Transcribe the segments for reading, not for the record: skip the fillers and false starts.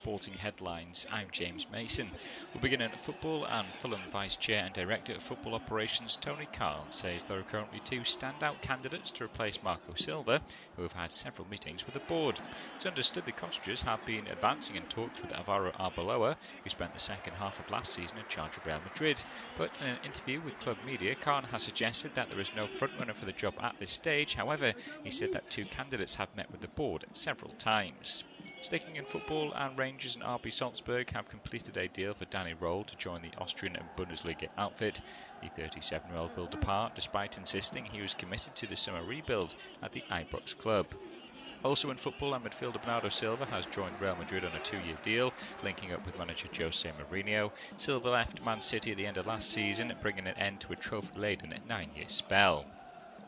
Sporting headlines. I'm James Mason. We'll begin in football, and Fulham Vice Chair and Director of Football Operations Tony Khan says there are currently two standout candidates to replace Marco Silva, who have had several meetings with the board. It's understood the cottagers have been advancing in talks with Alvaro Arbeloa, who spent the second half of last season in charge of Real Madrid. But in an interview with club media, Khan has suggested that there is no frontrunner for the job at this stage. However, he said that two candidates have met with the board several times. Sticking in football, and Rangers and RB Salzburg have completed a deal for Danny Roll to join the Austrian and Bundesliga outfit. The 37-year-old will depart despite insisting he was committed to the summer rebuild at the Ibrox club. Also in football, and midfielder Bernardo Silva has joined Real Madrid on a 2-year deal, linking up with manager Jose Mourinho. Silva left Man City at the end of last season, bringing an end to a trophy-laden 9-year spell.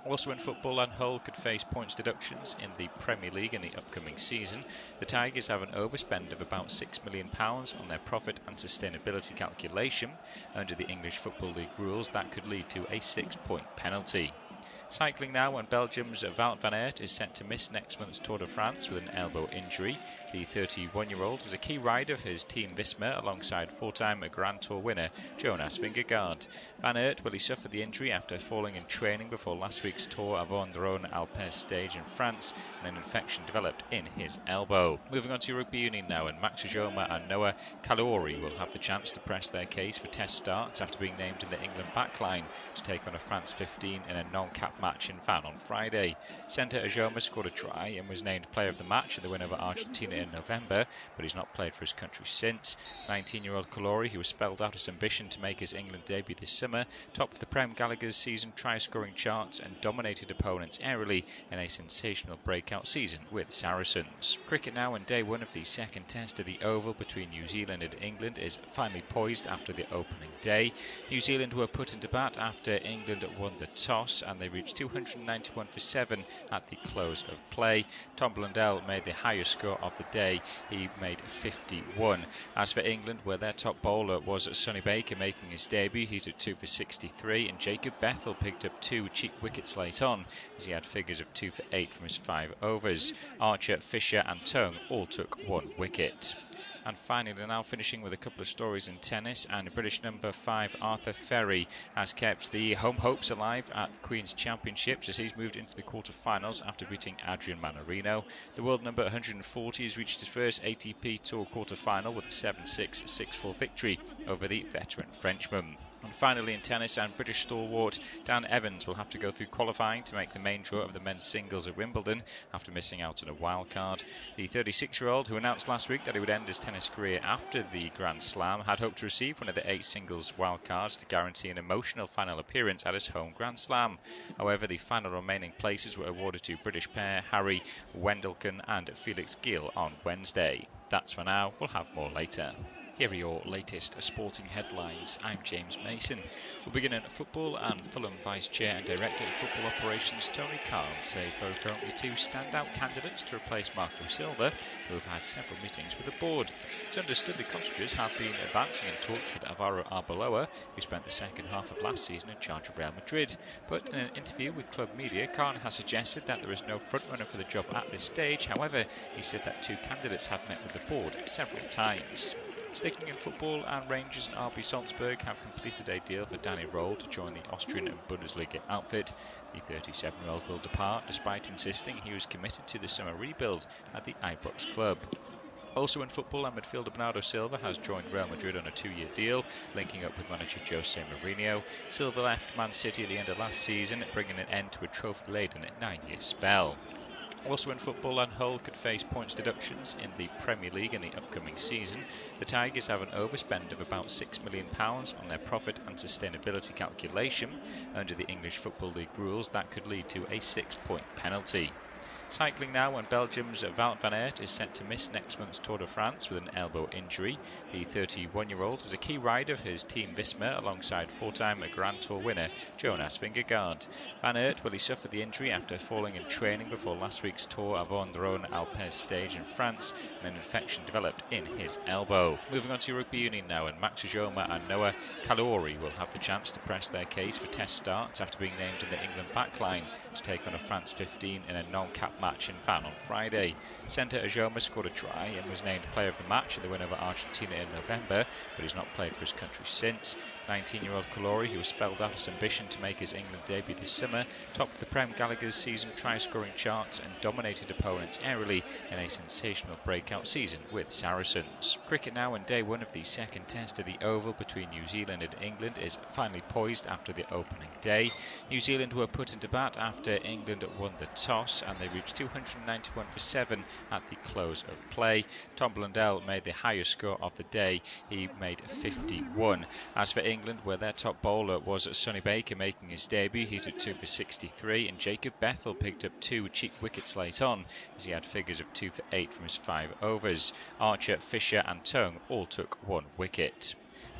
Also in football, and Hull could face points deductions in the Premier League in the upcoming season. The Tigers have an overspend of about £6 million on their profit and sustainability calculation. Under the English Football League rules, that could lead to a 6-point penalty. Cycling now, and Belgium's Wout van Aert is set to miss next month's Tour de France with an elbow injury. The 31-year-old is a key rider for his team Visma alongside four-time Grand Tour winner Jonas Vingegaard. Van Aert he suffered the injury after falling in training before last week's Tour of Vendrone Alpes stage in France, and an infection developed in his elbow. Moving on to rugby union now, and Max Ujoma and Noah Kalouri will have the chance to press their case for test starts after being named in the England backline to take on a France 15 in a non-cap match in Van on Friday. Centre Ujoma scored a try and was named player of the match in the win over Argentina in November, but he's not played for his country since. 19-year-old Kalouri, who has spelled out his ambition to make his England debut this summer, topped the Prem Gallagher's season try-scoring charts and dominated opponents aerially in a sensational breakout season with Saracens. Cricket now, and day one of the second test of the Oval between New Zealand and England is finally poised after the opening day. New Zealand were put into bat after England won the toss, and they reached 291 for 7 at the close of play. Tom Blundell made the highest score of the day. He made 51. As for England, where their top bowler was Sonny Baker making his debut, he took 2 for 63, and Jacob Bethell picked up 2 cheap wickets late on, as he had figures of 2 for 8 from his 5 overs. Archer, Fisher and Tongue all took 1 wicket. And finally, now finishing with a couple of stories in tennis, and British number 5 Arthur Ferry has kept the home hopes alive at the Queen's Championships as he's moved into the quarter-finals after beating Adrian Manarino. The world number 140 has reached his first ATP Tour quarter-final with a 7-6, 6-4 victory over the veteran Frenchman. And finally in tennis, and British stalwart Dan Evans will have to go through qualifying to make the main draw of the men's singles at Wimbledon after missing out on a wild card. The 36-year-old, who announced last week that he would end his tennis career after the Grand Slam, had hoped to receive one of the 8 singles wild cards to guarantee an emotional final appearance at his home Grand Slam. However, the final remaining places were awarded to British pair Harry Wendelken and Felix Gill on Wednesday. That's for now. We'll have more later. Here are your latest sporting headlines. I'm James Mason. We'll begin in football, and Fulham Vice Chair and Director of Football Operations Tony Khan says there are currently two standout candidates to replace Marco Silva, who have had several meetings with the board. It's understood the cottagers have been advancing in talks with Alvaro Arbeloa, who spent the second half of last season in charge of Real Madrid. But in an interview with club media, Khan has suggested that there is no frontrunner for the job at this stage. However, he said that two candidates have met with the board several times. Sticking in football, and Rangers and RB Salzburg have completed a deal for Danny Roll to join the Austrian and Bundesliga outfit. The 37-year-old will depart despite insisting he was committed to the summer rebuild at the Ibrox club. Also in football, and midfielder Bernardo Silva has joined Real Madrid on a 2-year deal, linking up with manager Jose Mourinho. Silva left Man City at the end of last season, bringing an end to a trophy-laden 9-year spell. Also in football, and Hull could face points deductions in the Premier League in the upcoming season. The Tigers have an overspend of about £6 million on their profit and sustainability calculation. Under the English Football League rules, that could lead to a 6-point penalty. Cycling now, and Belgium's Wout van Aert is set to miss next month's Tour de France with an elbow injury. The 31-year-old is a key rider for his team Visma alongside four-time Grand Tour winner Jonas Vingegaard. Van Aert he suffered the injury after falling in training before last week's Tour of Vendrone Alpes stage in France, and an infection developed in his elbow. Moving on to rugby union now, and Max Ujoma and Noah Kalouri will have the chance to press their case for test starts after being named in the England backline to take on a France 15 in a non-cap match in Van on Friday. Centre Herzegovina scored a try and was named player of the match in the win over Argentina in November, but he's not played for his country since. 19-year-old Kalori, who has spelled out his ambition to make his England debut this summer, topped the Prem Gallagher's season try-scoring charts and dominated opponents aerially in a sensational breakout season with Saracens. Cricket now, and day one of the second test of the Oval between New Zealand and England is finally poised after the opening day. New Zealand were put into bat after England won the toss, and they reached 291 for 7 at the close of play. Tom Blundell made the highest score of the day. He made 51. As for England, where their top bowler was Sonny Baker making his debut, he took 2 for 63, and Jacob Bethell picked up 2 cheap wickets late on, as he had figures of 2 for 8 from his 5 overs. Archer, Fisher and Tongue all took 1 wicket.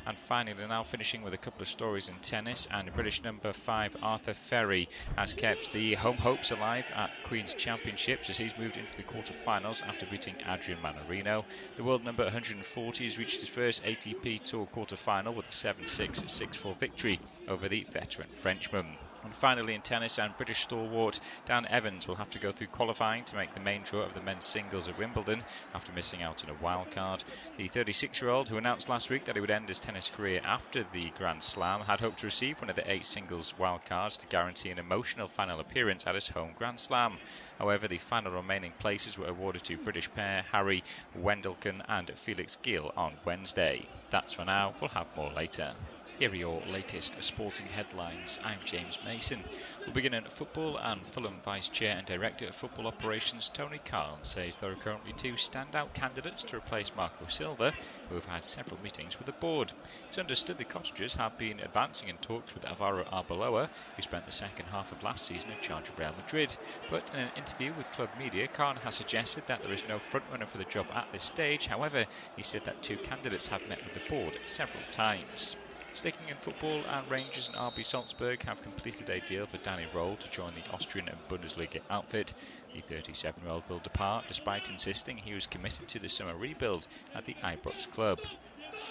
And finally, now finishing with a couple of stories in tennis, and British number 5 Arthur Ferry has kept the home hopes alive at the Queen's Championships as he's moved into the quarter-finals after beating Adrian Manarino. The world number 140 has reached his first ATP Tour quarter-final with a 7-6, 6-4 victory over the veteran Frenchman. And finally in tennis, and British stalwart Dan Evans will have to go through qualifying to make the main draw of the men's singles at Wimbledon after missing out on a wild card. The 36-year-old, who announced last week that he would end his tennis career after the Grand Slam, had hoped to receive one of the 8 singles wildcards to guarantee an emotional final appearance at his home Grand Slam. However, the final remaining places were awarded to British pair Harry Wendelken and Felix Gill on Wednesday. That's for now. We'll have more later. Here are your latest sporting headlines. I'm James Mason. We'll begin in football, and Fulham Vice Chair and Director of Football Operations Tony Khan says there are currently 2 standout candidates to replace Marco Silva, who have had several meetings with the board. It's understood the Cottagers have been advancing in talks with Alvaro Arbeloa, who spent the second half of last season in charge of Real Madrid. But in an interview with club media, Khan has suggested that there is no frontrunner for the job at this stage. However, he said that 2 candidates have met with the board several times. Sticking in football, and Rangers and RB Salzburg have completed a deal for Danny Roll to join the Austrian Bundesliga outfit. The 37-year-old will depart despite insisting he was committed to the summer rebuild at the Ibrox club.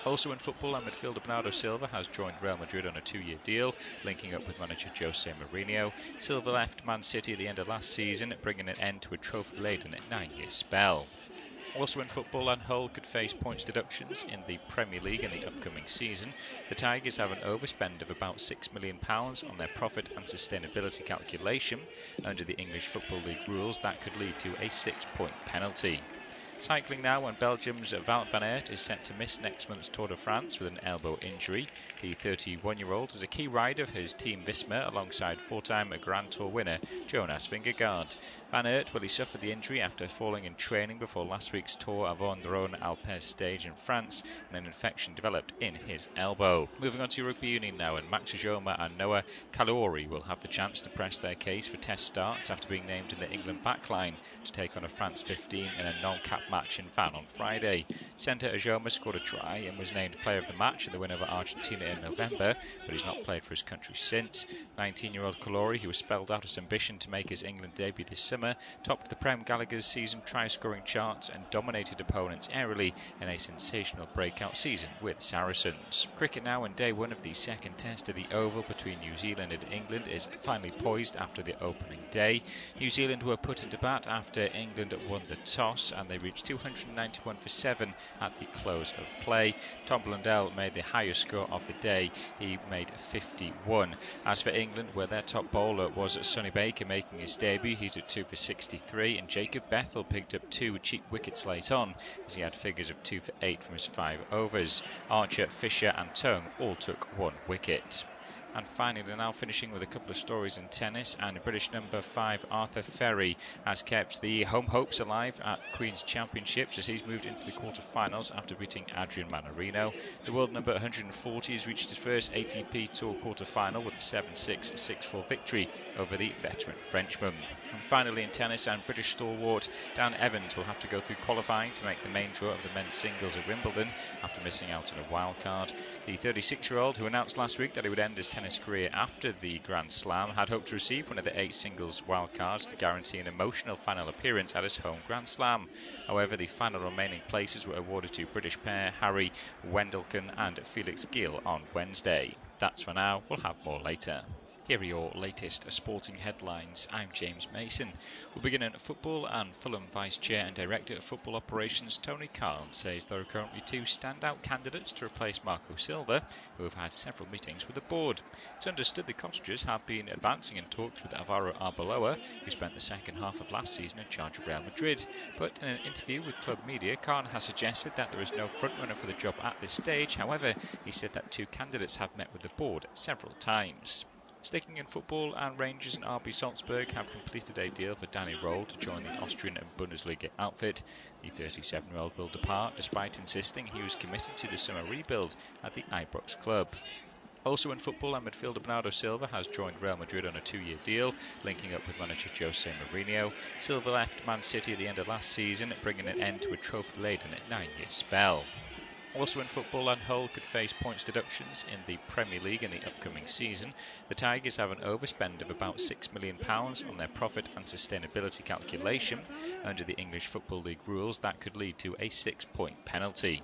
Also in football, and midfielder Bernardo Silva has joined Real Madrid on a 2-year deal, linking up with manager Jose Mourinho. Silva left Man City at the end of last season, bringing an end to a trophy-laden 9-year spell. Also in football, and Hull could face points deductions in the Premier League in the upcoming season. The Tigers have an overspend of about £6 million on their profit and sustainability calculation. Under the English Football League rules, that could lead to a 6-point penalty. Cycling now, and Belgium's Wout van Aert is set to miss next month's Tour de France with an elbow injury. The 31-year-old is a key rider for his team Visma alongside 4-time Grand Tour winner Jonas Vingegaard. Van Aert, he suffered the injury after falling in training before last week's Tour of Rhône-Alpes stage in France, and an infection developed in his elbow. Moving on to rugby union now, and Max Ujoma and Noah Kalori will have the chance to press their case for test starts after being named in the England backline to take on a France 15 in a non-cap match in Van on Friday. Centre Ujoma scored a try and was named player of the match in the win over Argentina in November, but he's not played for his country since. 19-year-old Kalori, who has spelled out his ambition to make his England debut this summer, topped the Prem Gallagher's season try-scoring charts and dominated opponents aerially in a sensational breakout season with Saracens. Cricket now, and day one of the second test of the Oval between New Zealand and England is finally poised after the opening day. New Zealand were put into bat after England won the toss, and they reached 291 for 7 at the close of play. Tom Blundell made the highest score of the day. He made 51. As for England, where their top bowler was Sonny Baker making his debut, he took 2 for 63, and Jacob Bethell picked up 2 cheap wickets late on, as he had figures of 2 for 8 from his 5 overs. Archer, Fisher and Tongue all took 1 wicket. And finally, now finishing with a couple of stories in tennis, and British number 5 Arthur Ferry has kept the home hopes alive at the Queen's Championships as he's moved into the quarter-finals after beating Adrian Manarino. The world number 140 has reached his first ATP Tour quarter-final with a 7-6, 6-4 victory over the veteran Frenchman. And finally in tennis, and British stalwart Dan Evans will have to go through qualifying to make the main draw of the men's singles at Wimbledon after missing out on a wild card. The 36-year-old, who announced last week that he would end his tennis career after the Grand Slam, had hoped to receive one of the 8 singles wildcards to guarantee an emotional final appearance at his home Grand Slam. However, the final remaining places were awarded to British pair Harry Wendelken and Felix Gill on Wednesday. That's for now. We'll have more later. Here are your latest sporting headlines. I'm James Mason. We'll begin in football, and Fulham Vice Chair and Director of Football Operations Tony Khan says there are currently two standout candidates to replace Marco Silva, who have had several meetings with the board. It's understood the Cottagers have been advancing in talks with Alvaro Arbeloa, who spent the second half of last season in charge of Real Madrid. But in an interview with club media, Khan has suggested that there is no frontrunner for the job at this stage. However, he said that two candidates have met with the board several times. Sticking in football, and Rangers and RB Salzburg have completed a deal for Danny Roll to join the Austrian Bundesliga outfit. The 37-year-old will depart despite insisting he was committed to the summer rebuild at the Ibrox club. Also in football, and midfielder Bernardo Silva has joined Real Madrid on a 2-year deal, linking up with manager Jose Mourinho. Silva left Man City at the end of last season, bringing an end to a trophy-laden 9-year spell. Also in football, and Hull could face points deductions in the Premier League in the upcoming season. The Tigers have an overspend of about £6 million on their profit and sustainability calculation. Under the English Football League rules, that could lead to a 6-point penalty.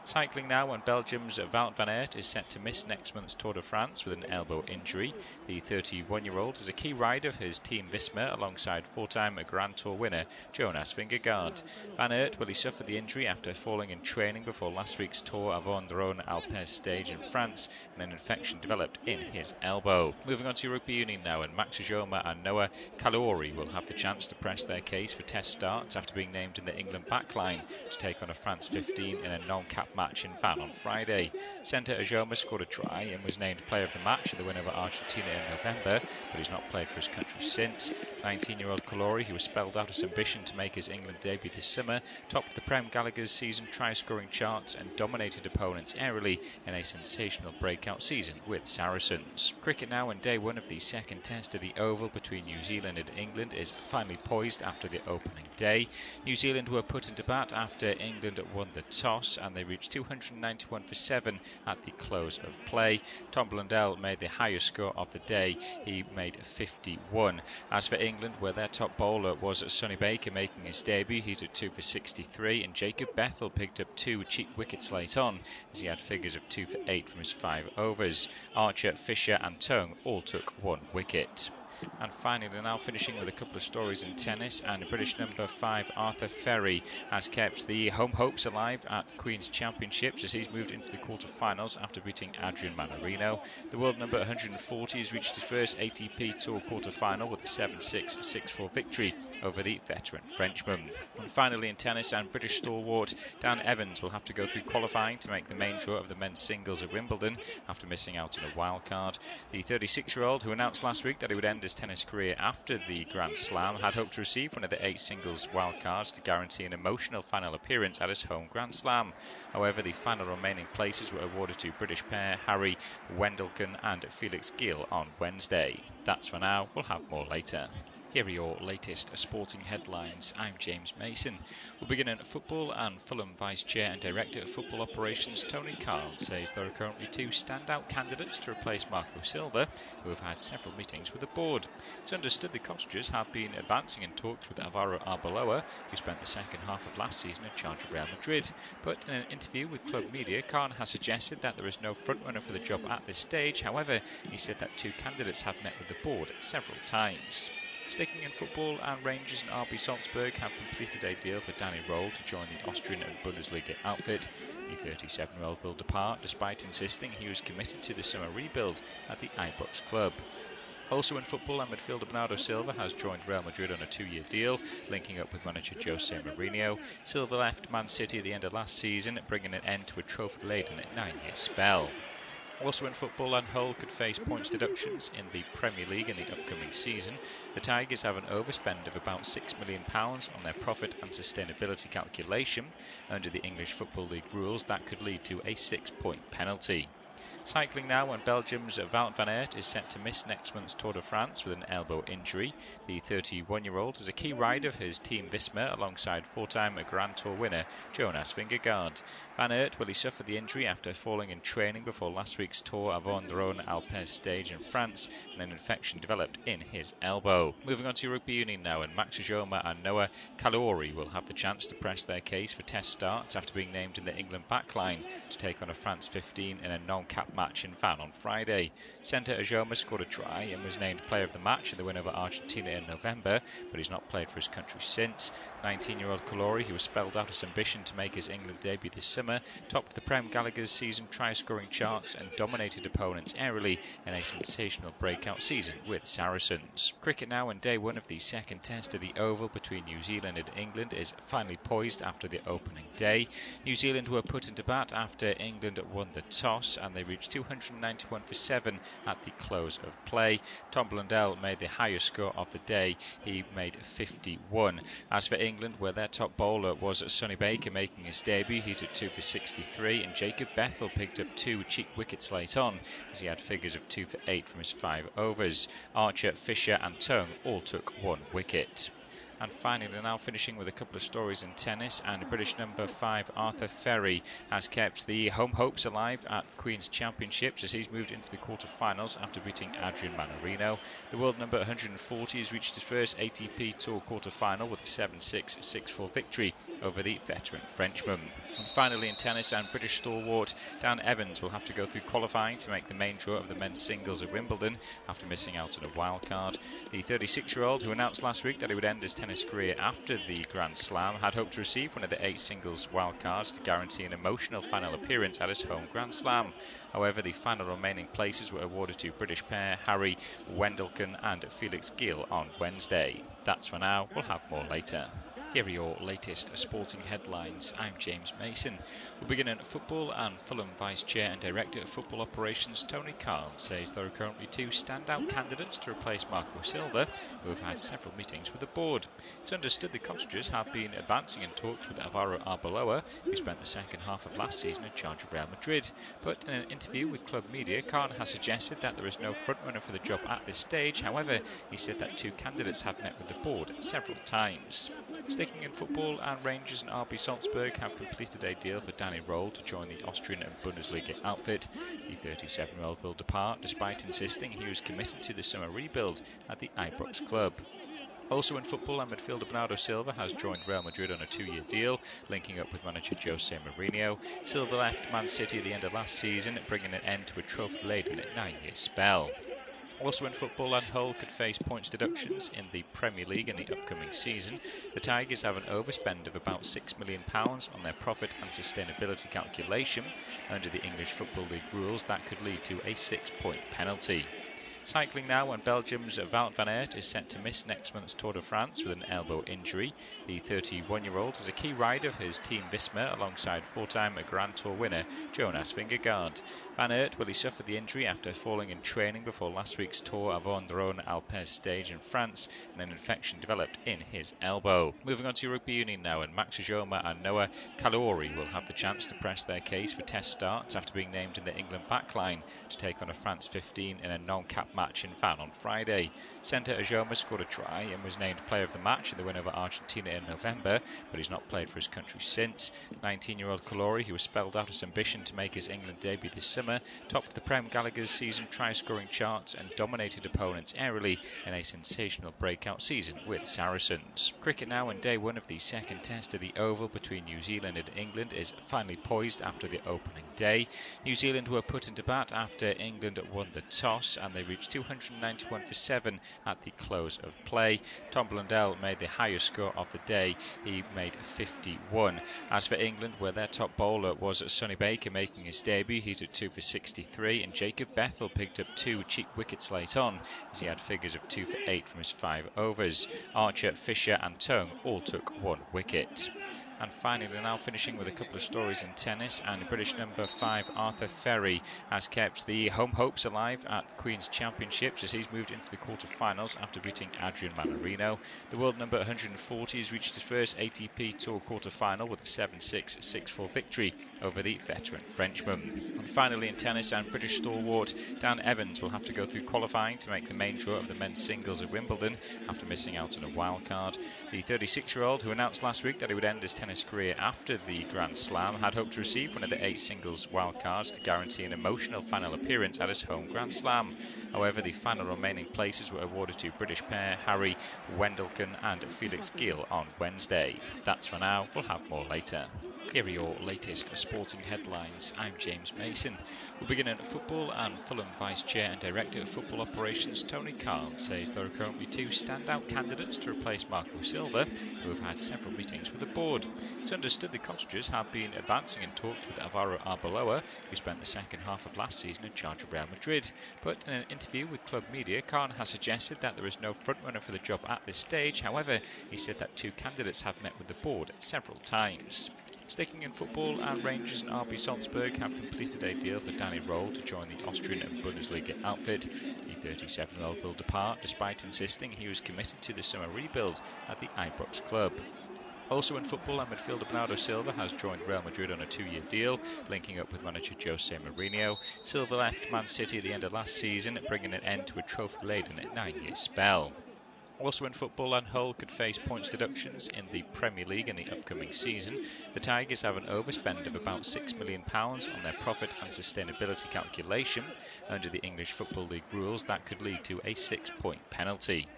Cycling now, and Belgium's Wout van Aert is set to miss next month's Tour de France with an elbow injury. The 31-year-old is a key rider for his team Visma alongside four-time Grand Tour winner Jonas Vingegaard. Van Aert he suffered the injury after falling in training before last week's Tour Avon-Rhône-Alpes stage in France, and an infection developed in his elbow. Moving on to rugby union now, and Max Ujoma and Noah Kalouri will have the chance to press their case for test starts after being named in the England backline to take on a France 15 in a non-cap match in Van on Friday. Centre Ujoma scored a try and was named player of the match at the win over Argentina in November, but he's not played for his country since. 19-year-old Kalouri, who was spelled out his ambition to make his England debut this summer, topped the Prem Gallagher's season try-scoring charts and dominated opponents aerially in a sensational breakout season with Saracens. Cricket now, and day one of the second test of the Oval between New Zealand and England is finally poised after the opening day. New Zealand were put into bat after England won the toss, and they reached 291 for 7 at the close of play. Tom Blundell made the highest score of the day. He made 51. As for England, where their top bowler was Sonny Baker making his debut, he took 2 for 63, and Jacob Bethell picked up 2 cheap wickets late on, as he had figures of 2 for 8 from his 5 overs. Archer, Fisher and Tongue all took 1 wicket. And finally, now finishing with a couple of stories in tennis, and British number 5 Arthur Ferry has kept the home hopes alive at the Queen's Championships as he's moved into the quarter-finals after beating Adrian Manarino. The world number 140 has reached his first ATP Tour quarter-final with a 7-6, 6-4 victory over the veteran Frenchman. And finally in tennis, and British stalwart Dan Evans will have to go through qualifying to make the main draw of the men's singles at Wimbledon after missing out on a wild card. The 36-year-old, who announced last week that he would end his tennis career after the Grand Slam, had hoped to receive one of the 8 singles wildcards to guarantee an emotional final appearance at his home Grand Slam. However, the final remaining places were awarded to British pair Harry Wendelken and Felix Gill on Wednesday. That's for now. We'll have more later. Here are your latest sporting headlines. I'm James Mason. We'll begin in football, and Fulham Vice Chair and Director of Football Operations Tony Khan says there are currently two standout candidates to replace Marco Silva, who have had several meetings with the board. It's understood the Cottagers have been advancing in talks with Alvaro Arbeloa, who spent the second half of last season in charge of Real Madrid. But in an interview with club media, Khan has suggested that there is no frontrunner for the job at this stage. However, he said that two candidates have met with the board several times. Sticking in football, and Rangers and RB Salzburg have completed a deal for Danny Roll to join the Austrian Bundesliga outfit. The 37-year-old will depart despite insisting he was committed to the summer rebuild at the Ibrox club. Also in football, and midfielder Bernardo Silva has joined Real Madrid on a 2-year deal, linking up with manager Jose Mourinho. Silva left Man City at the end of last season, bringing an end to a trophy-laden 9-year spell. Also in football, and Hull could face points deductions in the Premier League in the upcoming season. The Tigers have an overspend of about £6 million on their profit and sustainability calculation. Under the English Football League rules, that could lead to a 6-point penalty. Cycling now, and Belgium's Wout van Aert is set to miss next month's Tour de France with an elbow injury. The 31-year-old is a key rider for his team Visma alongside four-time Grand Tour winner Jonas Vingegaard. Van Aert he suffered the injury after falling in training before last week's Tour Avon-Rhône-Alpes stage in France, and an infection developed in his elbow. Moving on to rugby union now, and Max Ujoma and Noah Kalouri will have the chance to press their case for test starts after being named in the England backline to take on a France 15 in a non-cap match in Van on Friday. Centre Ajoma scored a try and was named player of the match in the win over Argentina in November, but he's not played for his country since. 19-year-old Kalori, who has spelled out his ambition to make his England debut this summer, topped the Prem Gallagher's season try-scoring charts and dominated opponents aerially in a sensational breakout season with Saracens. Cricket now, and day one of the second test of the Oval between New Zealand and England is finally poised after the opening day. New Zealand were put into bat after England won the toss, and they reached 291 for 7 at the close of play. Tom Blundell made the highest score of the day. He made 51. As for England, where their top bowler was Sonny Baker making his debut, he took 2 for 63, and Jacob Bethell picked up 2 cheek wickets late on, as he had figures of 2 for 8 from his 5 overs. Archer, Fisher and Tongue all took 1 wicket. And finally, now finishing with a couple of stories in tennis, and British number 5 Arthur Ferry has kept the home hopes alive at the Queen's Championships as he's moved into the quarter-finals after beating Adrian Manarino. The world number 140 has reached his first ATP Tour quarter-final with a 7-6, 6-4 victory over the veteran Frenchman. And finally in tennis, and British stalwart Dan Evans will have to go through qualifying to make the main draw of the men's singles at Wimbledon after missing out on a wild card. The 36-year-old, who announced last week that he would end his tennis career after the Grand Slam, had hoped to receive one of the 8 singles wildcards to guarantee an emotional final appearance at his home Grand Slam. However, the final remaining places were awarded to British pair Harry Wendelken and Felix Gill on Wednesday. That's for now, we'll have more later. Here are your latest sporting headlines. I'm James Mason. We'll begin in football, and Fulham Vice Chair and Director of Football Operations Tony Carl says there are currently 2 standout candidates to replace Marco Silva, who have had several meetings with the board. It's understood the Cottagers have been advancing in talks with Alvaro Arbeloa, who spent the second half of last season in charge of Real Madrid. But in an interview with club media, Carl has suggested that there is no frontrunner for the job at this stage. However, he said that 2 candidates have met with the board several times. Sticking in football, and Rangers and RB Salzburg have completed a deal for Danny Roll to join the Austrian Bundesliga outfit. The 37-year-old will depart despite insisting he was committed to the summer rebuild at the Ibrox club. Also in football, and midfielder Bernardo Silva has joined Real Madrid on a 2-year deal, linking up with manager Jose Mourinho. Silva left Man City at the end of last season, bringing an end to a trophy-laden 9-year spell. Also in football, and Hull could face points deductions in the Premier League in the upcoming season. The Tigers have an overspend of about £6 million on their profit and sustainability calculation. Under the English Football League rules, that could lead to a 6-point penalty. Cycling now, and Belgium's Wout van Aert is set to miss next month's Tour de France with an elbow injury. The 31-year-old is a key rider for his team Visma alongside 4-time Grand Tour winner Jonas Vingegaard. Van Aert he suffered the injury after falling in training before last week's Tour of Rhône Alpes stage in France, and an infection developed in his elbow. Moving on to rugby union now, and Max Ajoma and Noah Kalori will have the chance to press their case for test starts after being named in the England backline to take on a France 15 in a non-cap match in Van on Friday. Centre Ajoma scored a try and was named player of the match in the win over Argentina in November, but he's not played for his country since. 19-year-old Kalori, who has spelled out his ambition to make his England debut this summer, topped the Prem Gallagher's season try-scoring charts and dominated opponents aerially in a sensational breakout season with Saracens. Cricket now, and day one of the second test of the Oval between New Zealand and England is finally poised after the opening day. New Zealand were put into bat after England won the toss, and they reached 291 for 7 at the close of play. Tom Blundell made the highest score of the day. He made 51. As for England, where their top bowler was Sonny Baker making his debut, he took 2 for 63, and Jacob Bethell picked up 2 cheap wickets late on, as he had figures of 2 for 8 from his 5 overs. Archer, Fisher and Tongue all took 1 wicket. And finally, now finishing with a couple of stories in tennis, and British number 5 Arthur Ferry has kept the home hopes alive at the Queen's Championships as he's moved into the quarter-finals after beating Adrian Manarino. The world number 140 has reached his first ATP Tour quarter-final with a 7-6, 6-4 victory over the veteran Frenchman. And finally in tennis, and British stalwart Dan Evans will have to go through qualifying to make the main draw of the men's singles at Wimbledon after missing out on a wild card. The 36-year-old, who announced last week that he would end his tennis career after the Grand Slam, had hoped to receive one of the 8 singles wildcards to guarantee an emotional final appearance at his home Grand Slam. However, the final remaining places were awarded to British pair Harry Wendelken and Felix Gill on Wednesday. That's for now, we'll have more later. Here are your latest sporting headlines. I'm James Mason. We'll begin in football, and Fulham Vice Chair and Director of Football Operations Tony Carl says there are currently two standout candidates to replace Marco Silva, who have had several meetings with the board. It's understood the cottagers have been advancing in talks with Alvaro Arbeloa, who spent the second half of last season in charge of Real Madrid. But in an interview with club media, Carl has suggested that there is no frontrunner for the job at this stage. However, he said that two candidates have met with the board several times. Sticking in football, and Rangers and RB Salzburg have completed a deal for Danny Roll to join the Austrian Bundesliga outfit. The 37-year-old will depart despite insisting he was committed to the summer rebuild at the Ibrox club. Also in football, midfielder Bernardo Silva has joined Real Madrid on a 2-year deal, linking up with manager Jose Mourinho. Silva left Man City at the end of last season, bringing an end to a trophy-laden 9-year spell. Also in football, and Hull could face points deductions in the Premier League in the upcoming season. The Tigers have an overspend of about £6 million on their profit and sustainability calculation. Under the English Football League rules, that could lead to a 6-point penalty.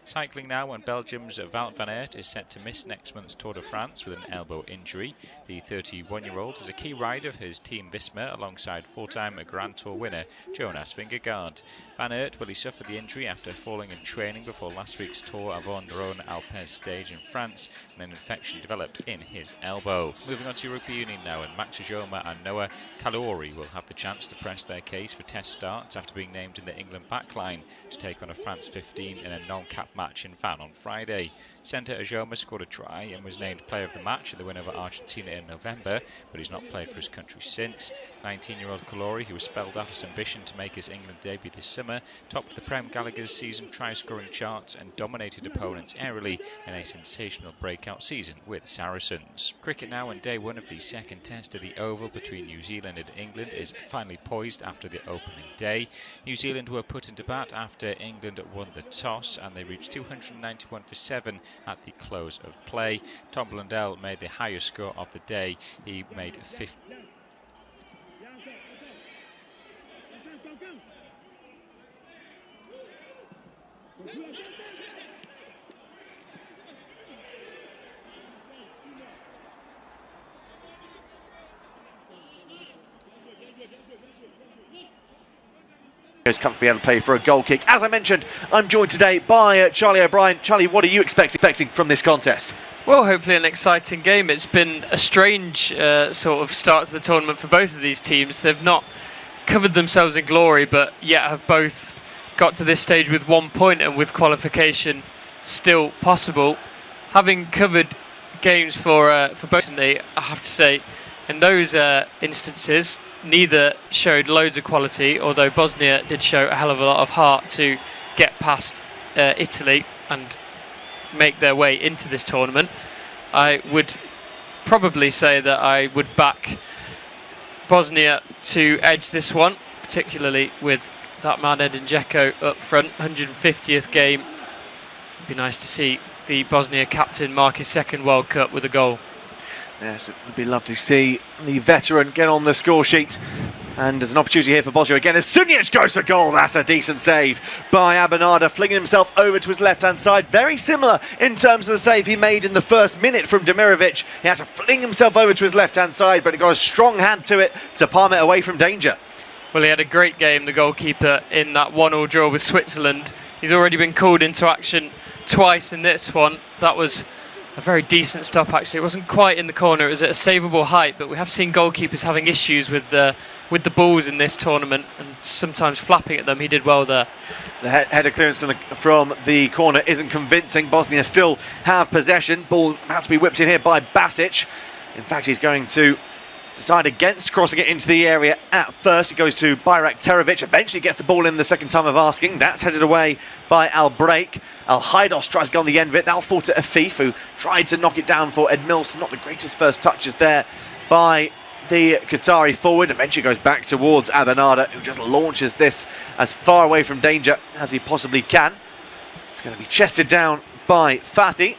Cycling now, and Belgium's Wout van Aert is set to miss next month's Tour de France with an elbow injury. The 31-year-old is a key rider for his team Visma alongside four-time Grand Tour winner Jonas Vingegaard. Van Aert he suffered the injury after falling in training before last week's Tour Avon Rhône Alpes stage in France, and an infection developed in his elbow. Moving on to rugby union now, and Max Ojoma and Noah Kalouri will have the chance to press their case for test starts after being named in the England backline to take on a France 15 in a non-cap match in Van on Friday. Centre Ojoma scored a try and was named player of the match in the win over Argentina in November, but he's not played for his country since. 19-year-old Kalouri, who was spelled out his ambition to make his England debut this summer, topped the Prem Gallagher's season try-scoring charts and dominated opponents aerially in a sensational breakout season with Saracens. Cricket now, and day one of the second test of the Oval between New Zealand and England is finally poised after the opening day. New Zealand were put into bat after England won the toss, and they reached 291 for 7 at the close of play. Tom Blundell made the highest score of the day. He made 50. Comfortably able to play for a goal kick. As I mentioned, I'm joined today by Charlie O'Brien. Charlie, what are you expecting from this contest? Well, hopefully an exciting game. It's been a strange sort of start to the tournament for both of these teams. They've not covered themselves in glory, but yet have both got to this stage with 1 point and with qualification still possible. Having covered games for both, I have to say, in those instances, neither showed loads of quality, although Bosnia did show a hell of a lot of heart to get past Italy and make their way into this tournament. I would probably say that I would back Bosnia to edge this one, particularly with that man Edin Dzeko up front. 150th game. It'd be nice to see the Bosnia captain mark his second World Cup with a goal. Yes, it would be lovely to see the veteran get on the score sheet. And there's an opportunity here for Bosnia again as Sunic goes for goal. That's a decent save by Abanada, flinging himself over to his left-hand side. Very similar in terms of the save he made in the first minute from Demirovic. He had to fling himself over to his left-hand side, but he got a strong hand to it to palm it away from danger. Well, he had a great game, the goalkeeper, in that 1-1 draw with Switzerland. He's already been called into action twice in this one. That was a very decent stop, actually. It wasn't quite in the corner, it was at a savable height, but we have seen goalkeepers having issues with the balls in this tournament and sometimes flapping at them. He did well there. The header clearance from the corner isn't convincing. Bosnia still have possession. Ball about to be whipped in here by Basic. In fact, he's going to decide against crossing it into the area at first. It goes to Bayrak Terovic, eventually gets the ball in the second time of asking. That's headed away by Al-Break. Al-Haidos tries to go on the end of it. That'll fall to Afif, who tried to knock it down for Ed Milson. Not the greatest first touches there by the Qatari forward. Eventually goes back towards Abanada, who just launches this as far away from danger as he possibly can. It's going to be chested down by Fatih,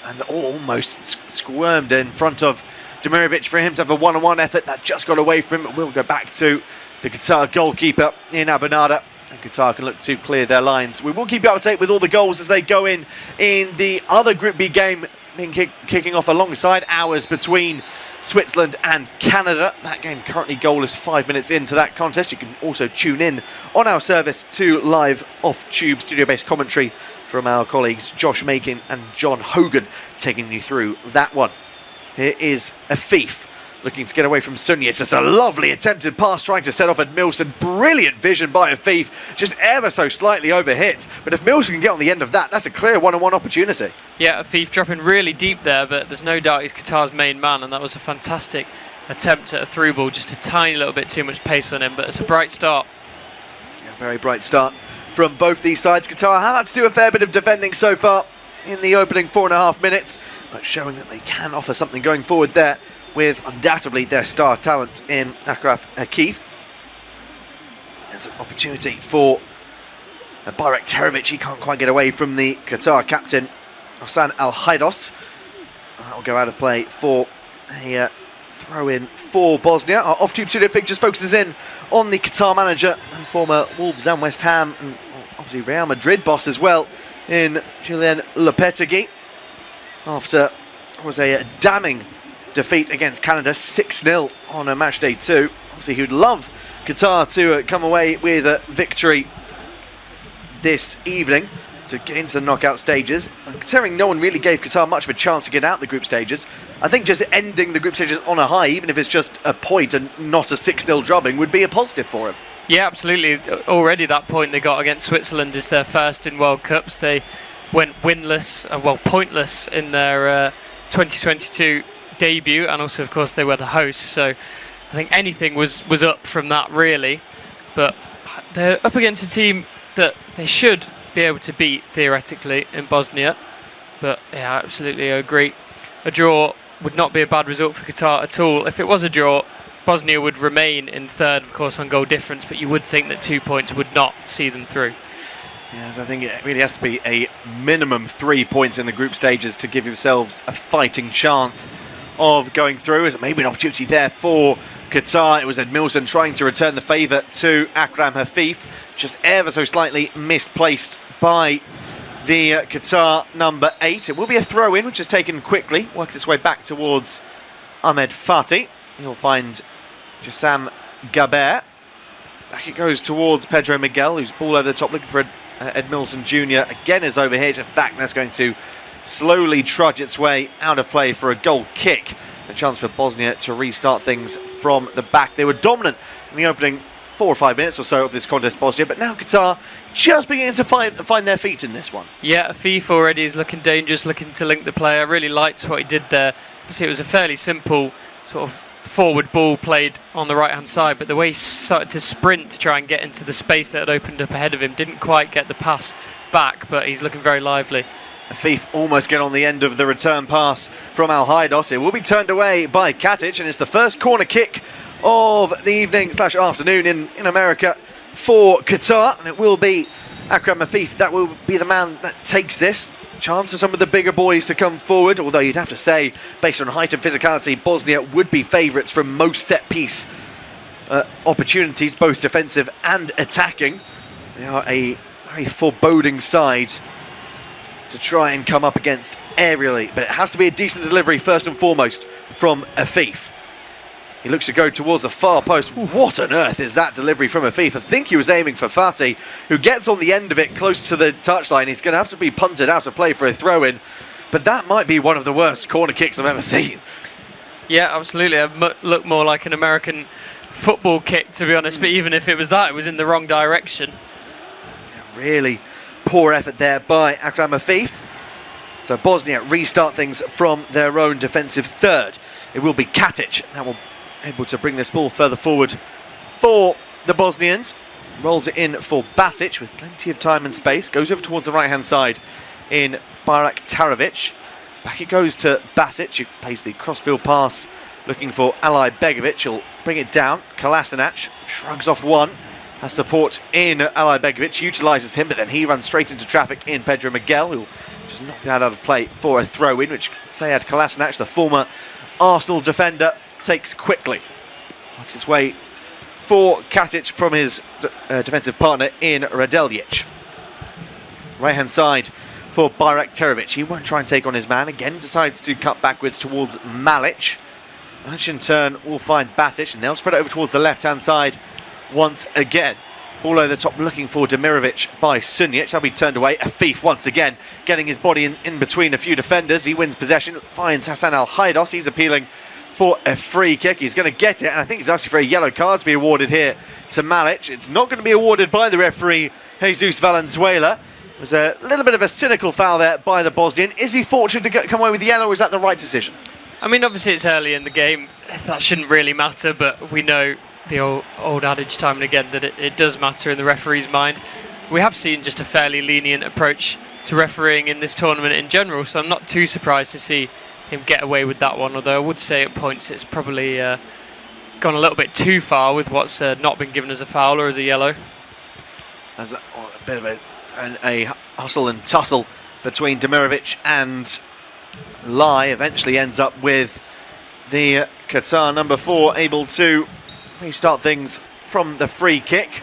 and almost squirmed in front of Demirovic for him to have a one-on-one effort. That just got away from him. It will go back to the Qatar goalkeeper in Abanada. And Qatar can look to clear their lines. We will keep you up to date with all the goals as they go in the other Group B game being kicking off alongside hours between Switzerland and Canada. That game currently goalless 5 minutes into that contest. You can also tune in on our service to live off-tube studio-based commentary from our colleagues Josh Makin and John Hogan taking you through that one. Here is Afif looking to get away from Sunyac. It's a lovely attempted pass trying to set off Edmilson. Brilliant vision by Afif, just ever so slightly overhit. But if Milson can get on the end of that, that's a clear one-on-one opportunity. Yeah, Afif dropping really deep there, but there's no doubt he's Qatar's main man, and that was a fantastic attempt at a through ball. Just a tiny little bit too much pace on him, but it's a bright start. Yeah, very bright start from both these sides. Qatar have had to do a fair bit of defending so far in the opening 4.5 minutes, but showing that they can offer something going forward there, with undoubtedly their star talent in Achraf Hakif. There's an opportunity for Bayrak Terovic. He can't quite get away from the Qatar captain, Hassan Al-Haidos. That will go out of play for a throw-in for Bosnia. Our off-tube studio pick just focuses in on the Qatar manager and former Wolves and West Ham, and obviously Real Madrid boss as well, in Julien Lopetegui, after what was a damning defeat against Canada 6-0 on a match day 2. Obviously he would love Qatar to come away with a victory this evening to get into the knockout stages. And considering no one really gave Qatar much of a chance to get out the group stages, I think just ending the group stages on a high, even if it's just a point and not a 6-0 drubbing, would be a positive for him. Yeah, absolutely. Already that point they got against Switzerland is their first in World Cups. They went winless, pointless in their 2022 debut, and also of course they were the hosts, so I think anything was up from that really. But they're up against a team that they should be able to beat theoretically in Bosnia. But yeah, absolutely I agree. A draw would not be a bad result for Qatar at all. If it was a draw, Bosnia would remain in third, of course, on goal difference, but you would think that 2 points would not see them through. Yes, I think it really has to be a minimum 3 points in the group stages to give yourselves a fighting chance of going through. Is maybe an opportunity there for Qatar. It was Edmilson trying to return the favour to Akram Hafif, just ever so slightly misplaced by the Qatar number 8. It will be a throw-in, which is taken quickly, works its way back towards Ahmed Fati. You'll find Jassam Gaber. Back it goes towards Pedro Miguel, who's ball over the top looking for Edmilson Jr. Again is overhit, and that's going to slowly trudge its way out of play for a goal kick. A chance for Bosnia to restart things from the back. They were dominant in the opening 4 or 5 minutes or so of this contest, Bosnia, but now Qatar just beginning to find their feet in this one. Yeah, Afif already is looking dangerous, looking to link the play. I really liked what he did there. It was a fairly simple sort of forward ball played on the right hand side, but the way he started to sprint to try and get into the space that had opened up ahead of him, didn't quite get the pass back, but he's looking very lively. Afif almost get on the end of the return pass from Al-Haidos. It will be turned away by Katic, and it's the first corner kick of the evening/afternoon in America for Qatar, and it will be Akram Afif that will be the man that takes this. Chance for some of the bigger boys to come forward, although you'd have to say, based on height and physicality, Bosnia would be favourites from most set-piece opportunities, both defensive and attacking. They are a very foreboding side to try and come up against aerially, but it has to be a decent delivery first and foremost from Afif. He looks to go towards the far post. What on earth is that delivery from Afif? I think he was aiming for Fati, who gets on the end of it close to the touchline. He's going to have to be punted out of play for a throw-in, but that might be one of the worst corner kicks I've ever seen. Yeah, absolutely. It looked more like an American football kick, to be honest, but even if it was that, it was in the wrong direction. Really poor effort there by Akram Afif. So Bosnia restart things from their own defensive third. It will be Katic that will able to bring this ball further forward for the Bosnians. Rolls it in for Basic with plenty of time and space. Goes over towards the right-hand side in Bayrak Terovic. Back it goes to Basic, who plays the crossfield pass looking for Ali Begovic. He'll bring it down. Kolasinac shrugs off one. Has support in Ali Begovic, utilises him, but then he runs straight into traffic in Pedro Miguel, who just knocked that out of play for a throw-in, which Sead Kolasinac, the former Arsenal defender, takes quickly. Works his way for Katic from his defensive partner in Radeljic. Right-hand side for Bayraktarovic. He won't try and take on his man. Again, decides to cut backwards towards Malic. Malic in turn will find Basic, and they'll spread it over towards the left-hand side once again. Ball over the top looking for Demirovic by Sunjic. That'll be turned away. Afif once again getting his body in between a few defenders. He wins possession, finds Hassan Al-Haidos. He's appealing for a free kick. He's going to get it, and I think he's asking for a yellow card to be awarded here to Malic. It's not going to be awarded by the referee, Jesus Valenzuela. It was a little bit of a cynical foul there by the Bosnian. Is he fortunate to come away with yellow, or is that the right decision? I mean, obviously it's early in the game. That shouldn't really matter, but we know the old adage time and again that it does matter in the referee's mind. We have seen just a fairly lenient approach to refereeing in this tournament in general, so I'm not too surprised to see him get away with that one, although I would say at points it's probably gone a little bit too far with what's not been given as a foul or as a yellow. As a bit of a hustle and tussle between Demirovic and Lai eventually ends up with the Qatar number 4 able to restart things from the free kick,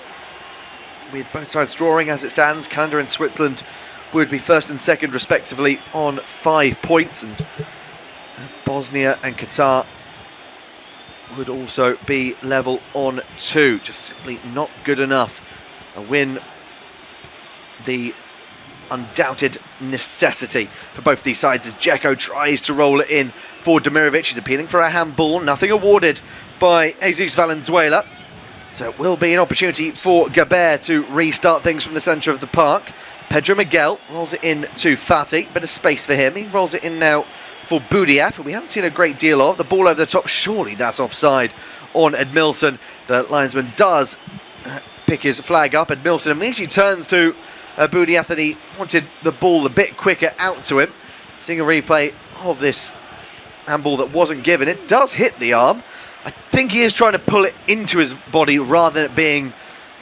with both sides drawing as it stands. Canada and Switzerland would be first and second respectively on 5 points, and Bosnia and Qatar would also be level on 2. Just simply not good enough. A win, the undoubted necessity for both these sides, as Dzeko tries to roll it in for Demirovic. He's appealing for a handball, nothing awarded by Jesus Valenzuela. So it will be an opportunity for Gaber to restart things from the centre of the park. Pedro Miguel rolls it in to Fatih, bit of space for him. He rolls it in now for Budiaf, who we haven't seen a great deal of. The ball over the top, surely that's offside on Edmilson. The linesman does pick his flag up. Edmilson immediately turns to Budiaf that he wanted the ball a bit quicker out to him. Seeing a replay of this handball that wasn't given, it does hit the arm. I think he is trying to pull it into his body rather than it being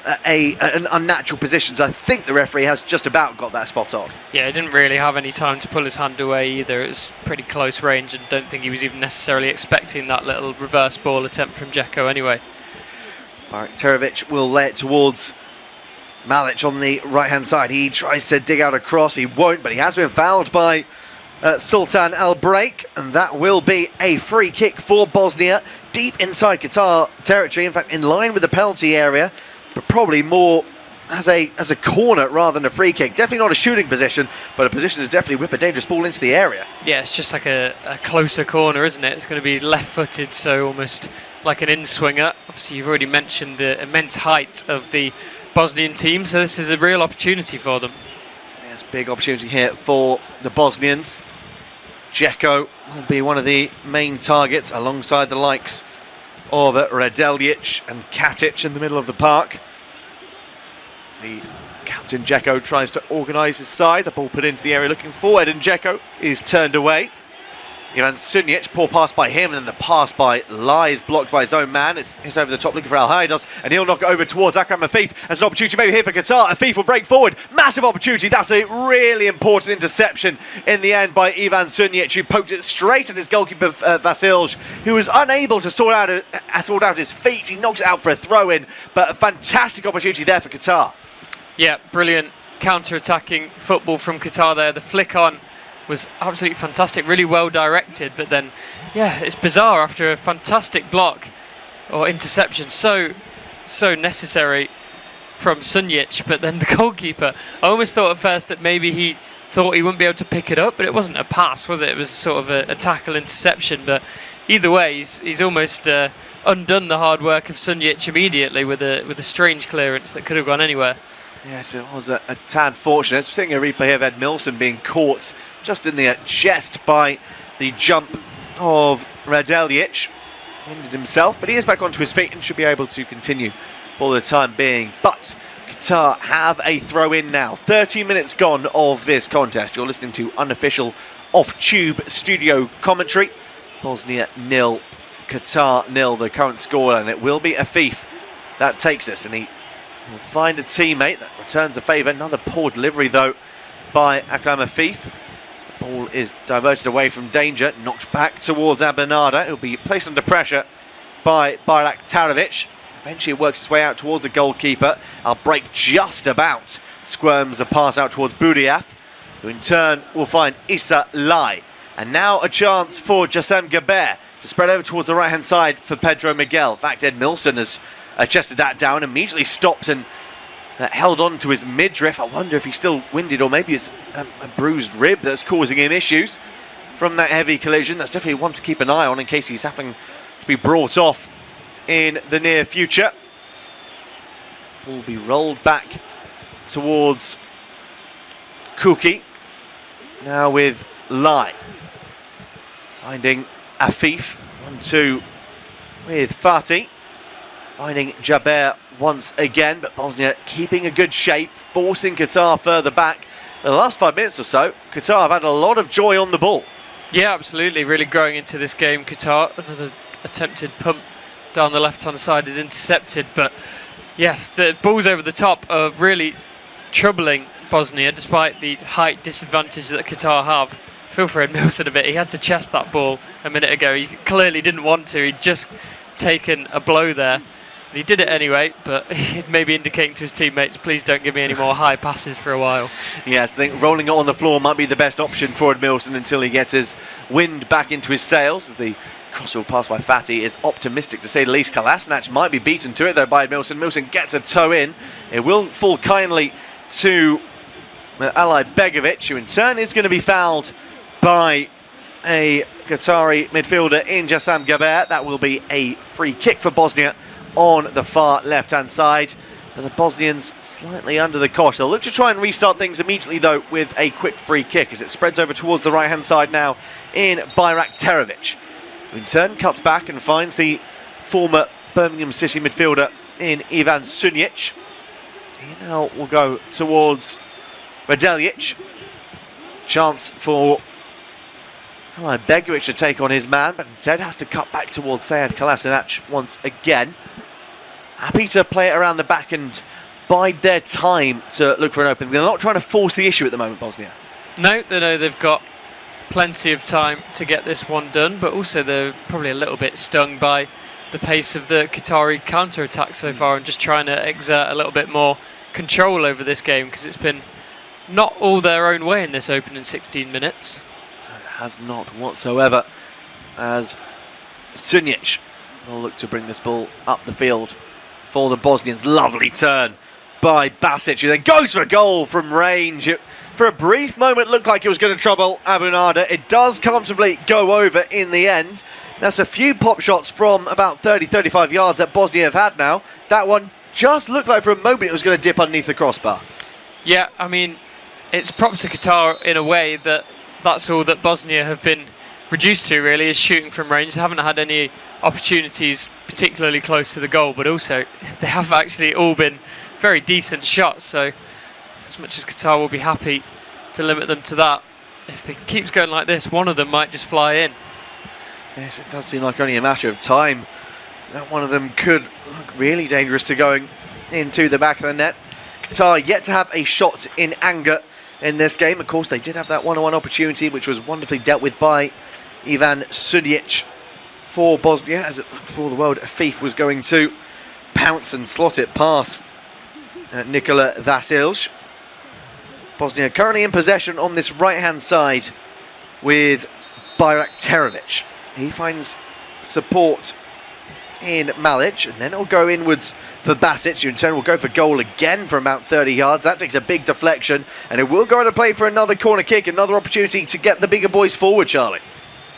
an unnatural position, so I think the referee has just about got that spot on. Yeah, he didn't really have any time to pull his hand away either. It was pretty close range, and don't think he was even necessarily expecting that little reverse ball attempt from Dzeko anyway. Bayraktarovic will lay it towards Malic on the right-hand side. He tries to dig out a cross, he won't, but he has been fouled by Sultan Al Break, and that will be a free kick for Bosnia, deep inside Qatar territory, in fact in line with the penalty area, but probably more as a corner rather than a free kick. Definitely not a shooting position, but a position to definitely whip a dangerous ball into the area. Yeah, it's just like a closer corner, isn't it? It's going to be left-footed, so almost like an in-swinger. Obviously, you've already mentioned the immense height of the Bosnian team, so this is a real opportunity for them. Yes, big opportunity here for the Bosnians. Dzeko will be one of the main targets alongside the likes of Radeljic and Katic in the middle of the park. The captain Dzeko tries to organise his side. The ball put into the area looking forward, and Dzeko is turned away. Ivan Sunjic, poor pass by him, and then the pass by Lai is blocked by his own man. It's over the top looking for Al-Haidos, and he'll knock it over towards Akram Afif. There's an opportunity maybe here for Qatar. Afif will break forward. Massive opportunity. That's a really important interception in the end by Ivan Sunjic, who poked it straight at his goalkeeper Vasilj, who was unable to sort out his feet. He knocks it out for a throw-in, but a fantastic opportunity there for Qatar. Yeah, brilliant counter-attacking football from Qatar there. The flick on was absolutely fantastic, really well directed, but then, yeah, it's bizarre after a fantastic block or interception, so necessary from Sunjic, but then the goalkeeper, I almost thought at first that maybe he thought he wouldn't be able to pick it up, but it wasn't a pass, was it? It was sort of a tackle interception, but either way, he's almost undone the hard work of Sunjic immediately with a strange clearance that could have gone anywhere. Yes, it was a tad fortunate. Seeing a replay of Edmilson being caught just in the chest by the jump of Radeljic. Injured himself, but he is back onto his feet and should be able to continue for the time being. But Qatar have a throw-in now. 30 minutes gone of this contest. You're listening to unofficial off-tube studio commentary. Bosnia 0, Qatar 0, the current score, and it will be Afif that takes us, and he will find a teammate that returns a favour. Another poor delivery, though, by Akram Afif. As the ball is diverted away from danger, knocked back towards Abanada. He'll be placed under pressure by Bayraktarovic. Eventually works his way out towards the goalkeeper. Al Break just about squirms a pass out towards Budiaf. who in turn will find Issa Lai. And now a chance for Jassam Gaber to spread over towards the right-hand side for Pedro Miguel. In fact, Ed Milson has chested that down, immediately stopped and held on to his midriff. I wonder if he's still winded, or maybe it's a bruised rib that's causing him issues from that heavy collision. That's definitely one to keep an eye on in case he's having to be brought off in the near future. Ball will be rolled back towards Kuki. Now with Lai. Finding Afif. 1-2 with Fatih. Finding Jaber once again, but Bosnia keeping a good shape, forcing Qatar further back. In the last 5 minutes or so, Qatar have had a lot of joy on the ball. Yeah, absolutely. Really growing into this game, Qatar. Another attempted pump down the left-hand side is intercepted, but yeah, the balls over the top are really troubling Bosnia, despite the height disadvantage that Qatar have. Feel for Ed Milson a bit. He had to chest that ball a minute ago. He clearly didn't want to. He'd just taken a blow there. And he did it anyway, but he may be indicating to his teammates, please don't give me any more high passes for a while. Yes, I think rolling it on the floor might be the best option for Ed Milson until he gets his wind back into his sails, as the crossfield pass by Fatih is optimistic to say the least. Kolasinac might be beaten to it though by Milson. Milson gets a toe in. It will fall kindly to Ali Begovic, who in turn is going to be fouled by a Qatari midfielder in Jassam Gaber. That will be a free kick for Bosnia on the far left-hand side. But the Bosnians slightly under the cosh. They'll look to try and restart things immediately though with a quick free kick as it spreads over towards the right-hand side now in Bayrak Terovic, who in turn cuts back and finds the former Birmingham City midfielder in Ivan Sunjic. He now will go towards Radeljic. Chance for Begovic to take on his man, but instead has to cut back towards Sead Kolasinac once again. Happy to play it around the back and bide their time to look for an opening. They're not trying to force the issue at the moment, Bosnia. No, they know they've got plenty of time to get this one done, but also they're probably a little bit stung by the pace of the Qatari counter-attack so far and just trying to exert a little bit more control over this game, because it's been not all their own way in this opening 16 minutes. It has not whatsoever, as Sunjic will look to bring this ball up the field for the Bosnians. Lovely turn by Basic, who then goes for a goal from range. It, for a brief moment, looked like it was going to trouble Abu Nada. It does comfortably go over in the end. That's a few pop shots from about 30-35 yards that Bosnia have had now. That one just looked like for a moment it was going to dip underneath the crossbar. Yeah, I mean, it's props to Qatar in a way that that's all that Bosnia have been reduced to, really, is shooting from range. They haven't had any opportunities particularly close to the goal, but also they have actually all been very decent shots. So as much as Qatar will be happy to limit them to that, if it keeps going like this, one of them might just fly in. Yes, it does seem like only a matter of time that one of them could look really dangerous to going into the back of the net. Qatar yet to have a shot in anger in this game. Of course, they did have that one-on-one opportunity, which was wonderfully dealt with by Ivan Sunjic for Bosnia, as it looked for all the world Afif was going to pounce and slot it past Nikola Vasilj. Bosnia currently in possession on this right-hand side with Bayrak Terovic. He finds support in Malic, and then it'll go inwards for Basic, who in turn will go for goal again from about 30 yards. That takes a big deflection, and it will go on to play for another corner kick, another opportunity to get the bigger boys forward, Charlie.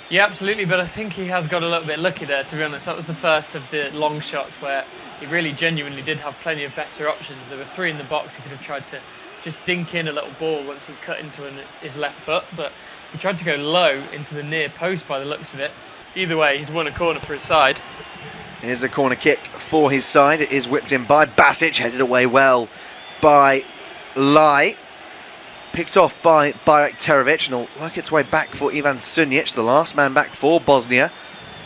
Yeah, absolutely, but I think he has got a little bit lucky there, to be honest. That was the first of the long shots where he really genuinely did have plenty of better options. There were three in the box. He could have tried to just dink in a little ball once he'd cut into his left foot, but he tried to go low into the near post by the looks of it. Either way, he's won a corner for his side. Here's a corner kick for his side. It is whipped in by Basic, headed away well by Lai. Picked off by Bayrak Terovic, and will work its way back for Ivan Sunjic, the last man back for Bosnia.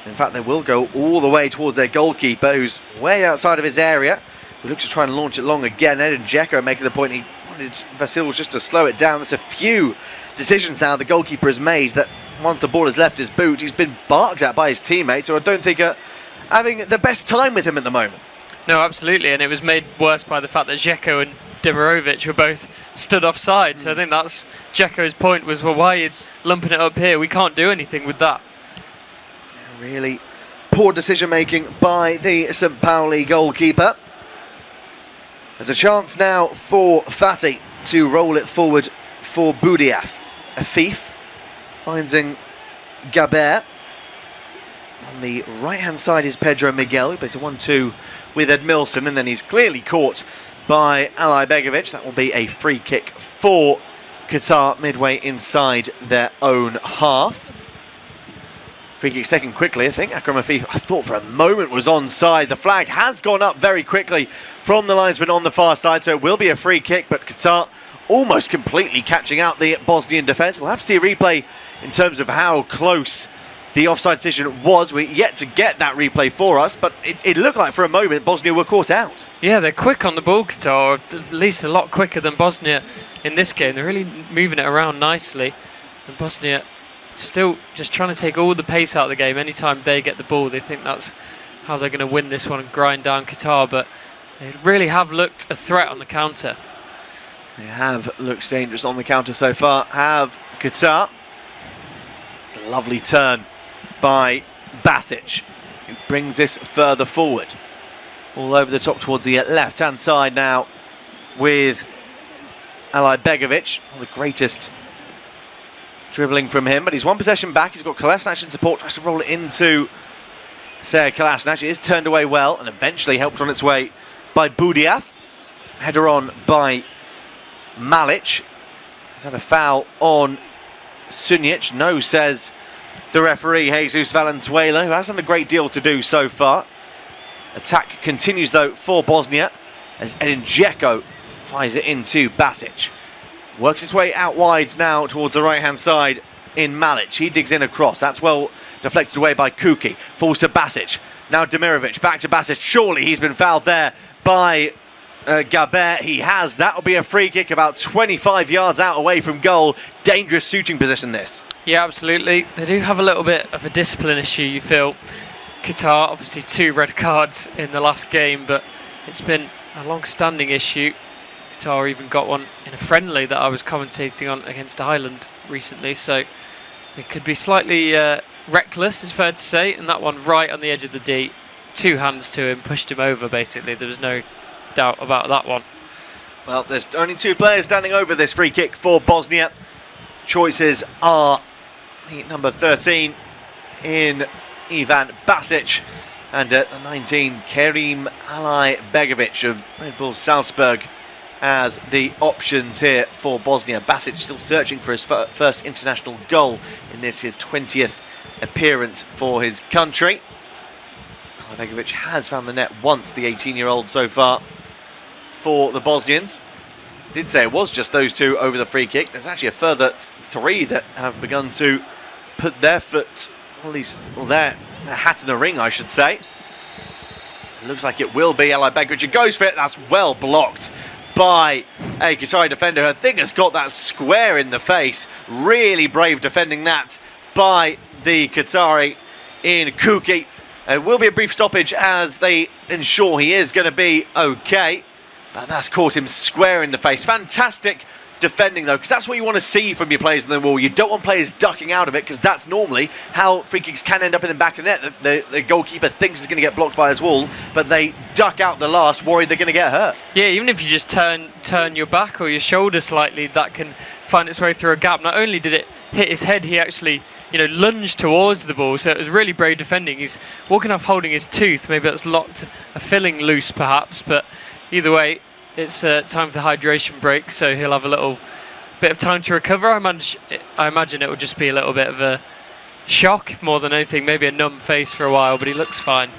In fact, they will go all the way towards their goalkeeper, who's way outside of his area. We look to try and launch it long again. Edin Dzeko making the point he wanted Vasilj just to slow it down. There's a few decisions now the goalkeeper has made that once the ball has left his boot, he's been barked at by his teammates, who I don't think are having the best time with him at the moment. No, absolutely, and it was made worse by the fact that Dzeko and Dimirovic were both stood offside. So I think that's Dzeko's point was, well, why are you lumping it up here? We can't do anything with that. Really poor decision making by the St Pauli goalkeeper. There's a chance now for Fatih to roll it forward for Boudiaf. Afif finding Gaber. On the right-hand side is Pedro Miguel, who plays a 1-2 with Edmilson, and then he's clearly caught by Ali Begovic. That will be a free kick for Qatar midway inside their own half. Free kick's taken quickly, I think. Akram Afif, I thought for a moment, was onside. The flag has gone up very quickly from the linesman on the far side, so it will be a free kick, but Qatar almost completely catching out the Bosnian defence. We'll have to see a replay in terms of how close the offside decision was. We're yet to get that replay for us, but it looked like for a moment Bosnia were caught out. Yeah, they're quick on the ball, Qatar, at least a lot quicker than Bosnia in this game. They're really moving it around nicely, and Bosnia still just trying to take all the pace out of the game. Anytime they get the ball, they think that's how they're going to win this one and grind down Qatar, but they really have looked a threat on the counter. They have looked dangerous on the counter so far, have Qatar. It's a lovely turn by Basic, who brings this further forward. All over the top towards the left-hand side now with Ali Begovic. Not the greatest dribbling from him, but he's one possession back. He's got Kolasinac in support, tries to roll it into Sead Kolasinac. It is turned away well and eventually helped on its way by Boudiaf. Header on by Malic. He's had a foul on Sunic. No, says the referee, Jesus Valenzuela, who hasn't a great deal to do so far. Attack continues though for Bosnia as Edin Dzeko fires it into Basic. Works his way out wide now towards the right-hand side in Malic. He digs in across. That's well deflected away by Kuki. Falls to Basic. Now Demirovic back to Basic. Surely he's been fouled there by Gaber. He has. That will be a free kick about 25 yards out away from goal. Dangerous shooting position this. Yeah, absolutely. They do have a little bit of a discipline issue, you feel. Qatar, obviously 2 red cards in the last game, but it's been a long-standing issue. Qatar even got one in a friendly that I was commentating on against Ireland recently, so they could be slightly reckless, it's fair to say, and that one right on the edge of the D. 2 hands to him, pushed him over basically. There was no doubt about that one. Well, there's only 2 players standing over this free kick for Bosnia. Choices are the number 13 in Ivan Basic and the 19 Kerim Ali Begovic of Red Bull Salzburg as the options here for Bosnia. Basic still searching for his first international goal in this, his 20th appearance for his country. Ali Begovic has found the net once, the 18-year-old so far for the Bosnians. I did say it was just those 2 over the free kick. There's actually a further 3 that have begun to put their foot, at least, well, their hat in the ring, I should say. It looks like it will be Ali Begovic. It goes for it. That's well blocked by a Qatari defender who I think has got that square in the face. Really brave defending that by the Qatari in Kuki. It will be a brief stoppage as they ensure he is going to be okay. But that's caught him square in the face. Fantastic defending though, because that's what you want to see from your players in the wall. You don't want players ducking out of it, because that's normally how free kicks can end up in the back of the net. The goalkeeper thinks it's going to get blocked by his wall, but they duck out the last, worried they're going to get hurt. Yeah, even if you just turn your back or your shoulder slightly, that can find its way through a gap. Not only did it hit his head, he actually, lunged towards the ball, so it was really brave defending. He's walking off holding his tooth. Maybe that's locked a filling loose perhaps, but either way, it's time for the hydration break, so he'll have a little bit of time to recover. I imagine it will just be a little bit of a shock more than anything, maybe a numb face for a while, but he looks fine.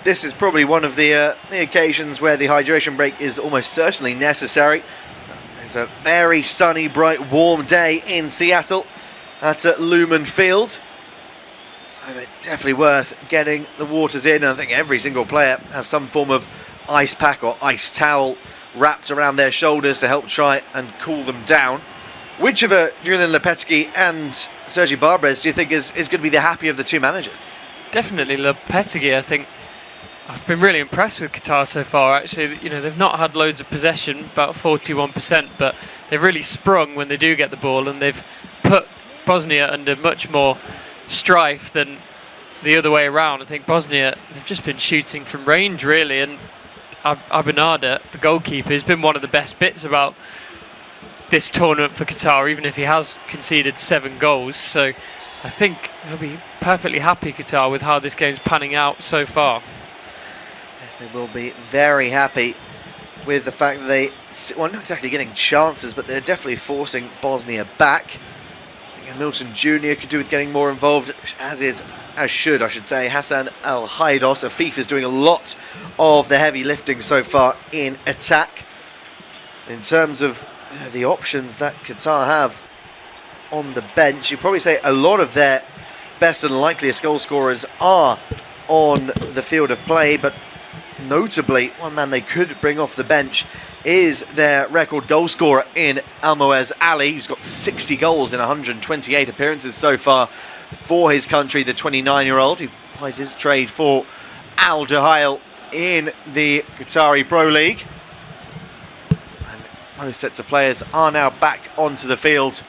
This is probably one of the occasions where the hydration break is almost certainly necessary. It's a very sunny, bright, warm day in Seattle at Lumen Field. So they're definitely worth getting the waters in. I think every single player has some form of ice pack or ice towel wrapped around their shoulders to help try and cool them down. Which of Julian Lopetegui and Sergi Barberes do you think is going to be the happy of the 2 managers? Definitely Lopetegui. I think I've been really impressed with Qatar so far. Actually, you know, they've not had loads of possession, about 41%, but they've really sprung when they do get the ball, and they've put Bosnia under much more strife than the other way around. I think Bosnia, they've just been shooting from range, really, and Abanada, the goalkeeper, has been one of the best bits about this tournament for Qatar, even if he has conceded 7 goals. So I think they'll be perfectly happy, Qatar, with how this game's panning out so far. They will be very happy with the fact that they, well, not exactly getting chances, but they're definitely forcing Bosnia back. I think Milton Jr. could do with getting more involved, as should Hassan Al-Haidos of FIFA is doing a lot of the heavy lifting so far in attack. In terms of the options that Qatar have on the bench, you'd probably say a lot of their best and likeliest goal scorers are on the field of play, but notably, one man they could bring off the bench is their record goal scorer in Almoez Ali, who's got 60 goals in 128 appearances so far for his country, the 29-year-old who plays his trade for Al Duhail in the Qatari Pro League. And both sets of players are now back onto the field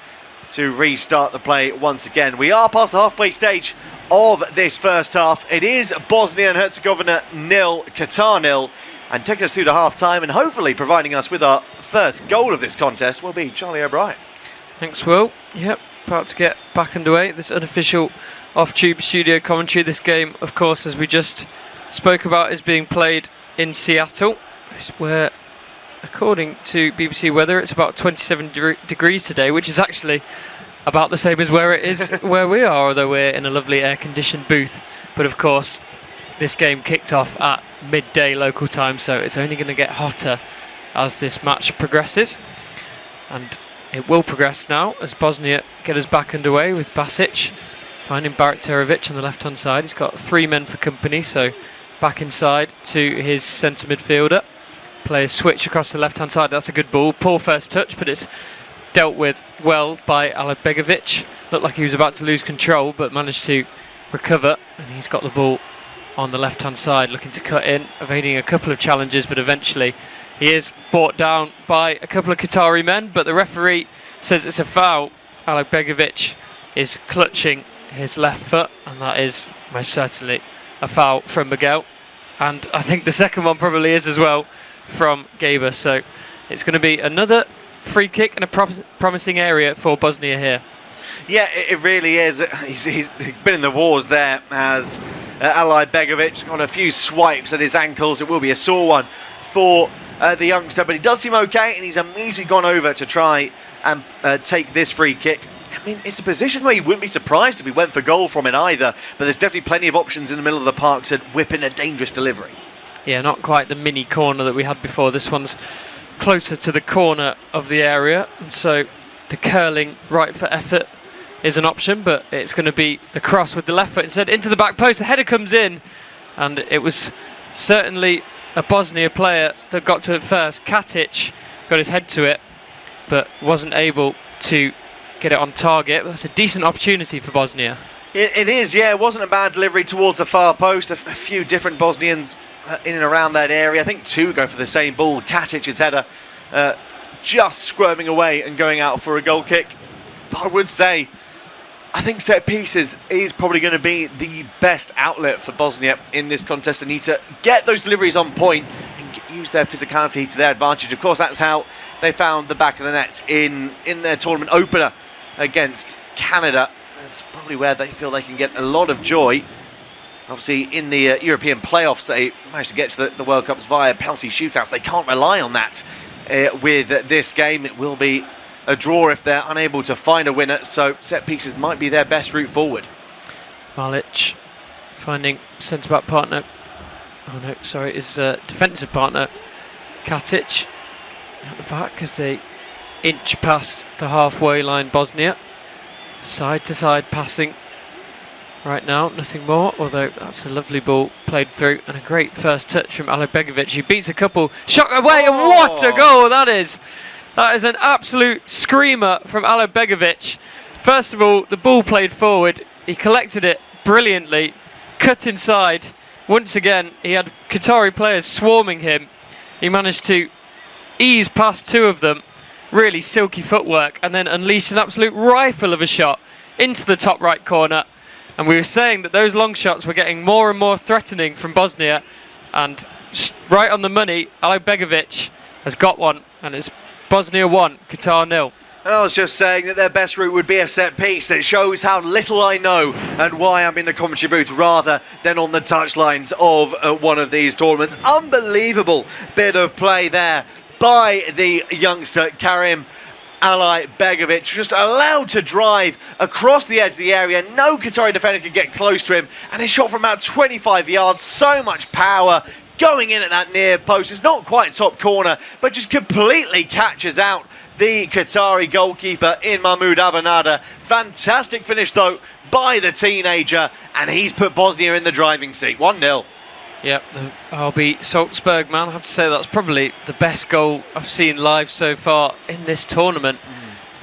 to restart the play once again. We are past the halfway stage of this first half. It is Bosnia and Herzegovina 0, Qatar 0, and taking us through to half-time and hopefully providing us with our first goal of this contest will be Charlie O'Brien. Thanks, Will. Yep, about to get back underway. This unofficial off-tube studio commentary. This game, of course, as we just spoke about, is being played in Seattle, where, according to BBC Weather, it's about 27 degrees today, which is actually about the same as where it is where we are, although we're in a lovely air-conditioned booth. But of course, this game kicked off at midday local time, so it's only going to get hotter as this match progresses. And it will progress now as Bosnia get us back underway with Basic finding Barat Terovic on the left-hand side. He's got 3 men for company, so back inside to his centre midfielder. Players switch across the left-hand side. That's a good ball. Poor first touch, but it's dealt with well by Alekbegovic. Looked like he was about to lose control, but managed to recover, and he's got the ball on the left-hand side, looking to cut in, evading a couple of challenges, but eventually he is brought down by a couple of Qatari men, but the referee says it's a foul. Alekbegovic is clutching his left foot, and that is most certainly a foul from Miguel, and I think the second one probably is as well from Gaber. So it's going to be another free kick in a promising area for Bosnia here. Yeah, it really is. He's been in the wars there as Alekbegovic got a few swipes at his ankles. It will be a sore one for the youngster, but he does seem okay, and he's immediately gone over to try and take this free kick. I mean, it's a position where you wouldn't be surprised if he went for goal from it either, but there's definitely plenty of options in the middle of the park to whip in a dangerous delivery. Yeah, not quite the mini corner that we had before. This one's closer to the corner of the area, and so the curling right foot effort is an option, but it's going to be the cross with the left foot instead into the back post. The header comes in, and it was certainly a Bosnia player that got to it first. Katic got his head to it, but wasn't able to get it on target. That's a decent opportunity for Bosnia. It is, yeah. It wasn't a bad delivery towards the far post. A few different Bosnians in and around that area. I think 2 go for the same ball. Katic's header just squirming away and going out for a goal kick. But I would say, I think set pieces is probably going to be the best outlet for Bosnia in this contest. They need to get those deliveries on point and use their physicality to their advantage. Of course, that's how they found the back of the net in their tournament opener against Canada. That's probably where they feel they can get a lot of joy. Obviously, in the European playoffs, they managed to get to the World Cups via penalty shootouts. They can't rely on that with this game. It will be a draw if they're unable to find a winner, so set pieces might be their best route forward. Malic finding centre-back partner, his defensive partner, Katic, at the back as they inch past the halfway line. Bosnia, side-to-side passing right now, nothing more, although that's a lovely ball played through and a great first touch from Alekbegovic. He beats a couple, shot away, and what a goal that is! That is an absolute screamer from Alekbegovic. First of all, the ball played forward, he collected it brilliantly, cut inside, once again, he had Qatari players swarming him. He managed to ease past two of them, really silky footwork, and then unleashed an absolute rifle of a shot into the top right corner. And we were saying that those long shots were getting more and more threatening from Bosnia, and right on the money, ITV has got one, and it's Bosnia 1, Qatar 0. I was just saying that their best route would be a set piece. It shows how little I know and why I'm in the commentary booth rather than on the touchlines of one of these tournaments. Unbelievable bit of play there by the youngster Karim Begovic, just allowed to drive across the edge of the area. No Qatari defender could get close to him, and he shot from about 25 yards. So much power going in at that near post. It's not quite top corner, but just completely catches out the Qatari goalkeeper in Mahmoud Abanada. Fantastic finish though by the teenager, and he's put Bosnia in the driving seat. 1-0. Yep, the RB Salzburg man, I have to say that's probably the best goal I've seen live so far in this tournament.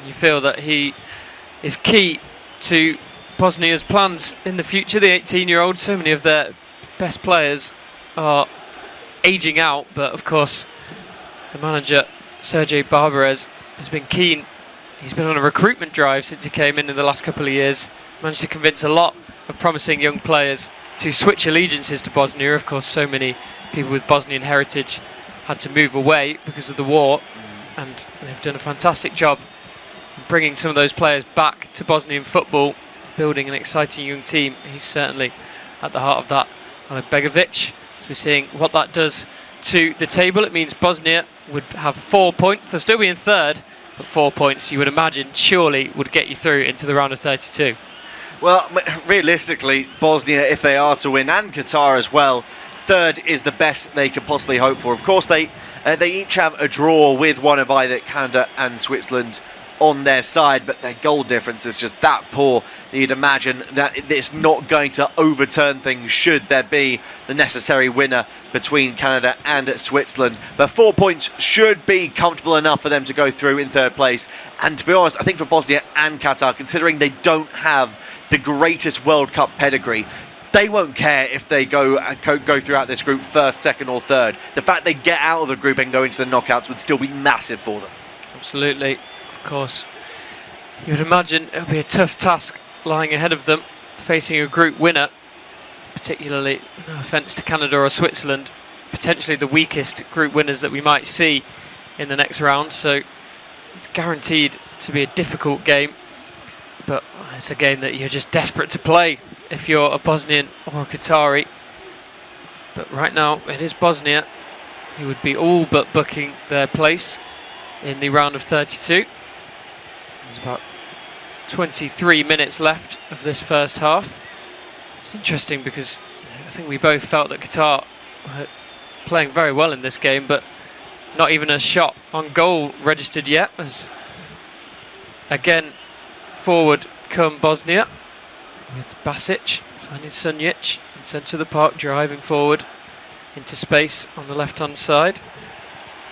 You feel that he is key to Bosnia's plans in the future. The 18-year-old, so many of their best players are aging out, but of course the manager Sergej Barbarez has been keen. He's been on a recruitment drive since he came in the last couple of years, managed to convince a lot of promising young players to switch allegiances to Bosnia. Of course, so many people with Bosnian heritage had to move away because of the war, and they've done a fantastic job in bringing some of those players back to Bosnian football, building an exciting young team. He's certainly at the heart of that. Begovic, as we're seeing what that does to the table, it means Bosnia would have 4 points. They'll still be in third, but 4 points, you would imagine, surely would get you through into the round of 32. Well, realistically, Bosnia, if they are to win, and Qatar as well, third is the best they could possibly hope for. Of course, they each have a draw with one of either Canada and Switzerland on their side, but their goal difference is just that poor that you'd imagine that it's not going to overturn things should there be the necessary winner between Canada and Switzerland. But 4 points should be comfortable enough for them to go through in third place. And to be honest, I think for Bosnia and Qatar, considering they don't have the greatest World Cup pedigree, they won't care if they go throughout this group first, second or third. The fact they get out of the group and go into the knockouts would still be massive for them. Absolutely. Of course, you would imagine it'll be a tough task lying ahead of them, facing a group winner, particularly, no offence to Canada or Switzerland, potentially the weakest group winners that we might see in the next round. So it's guaranteed to be a difficult game, but it's a game that you're just desperate to play if you're a Bosnian or a Qatari. But right now it is Bosnia who would be all but booking their place in the round of 32. There's about 23 minutes left of this first half. It's interesting because I think we both felt that Qatar were playing very well in this game, but not even a shot on goal registered yet, as again forward come Bosnia with Basic finding Sunjic in centre of the park, driving forward into space on the left hand side.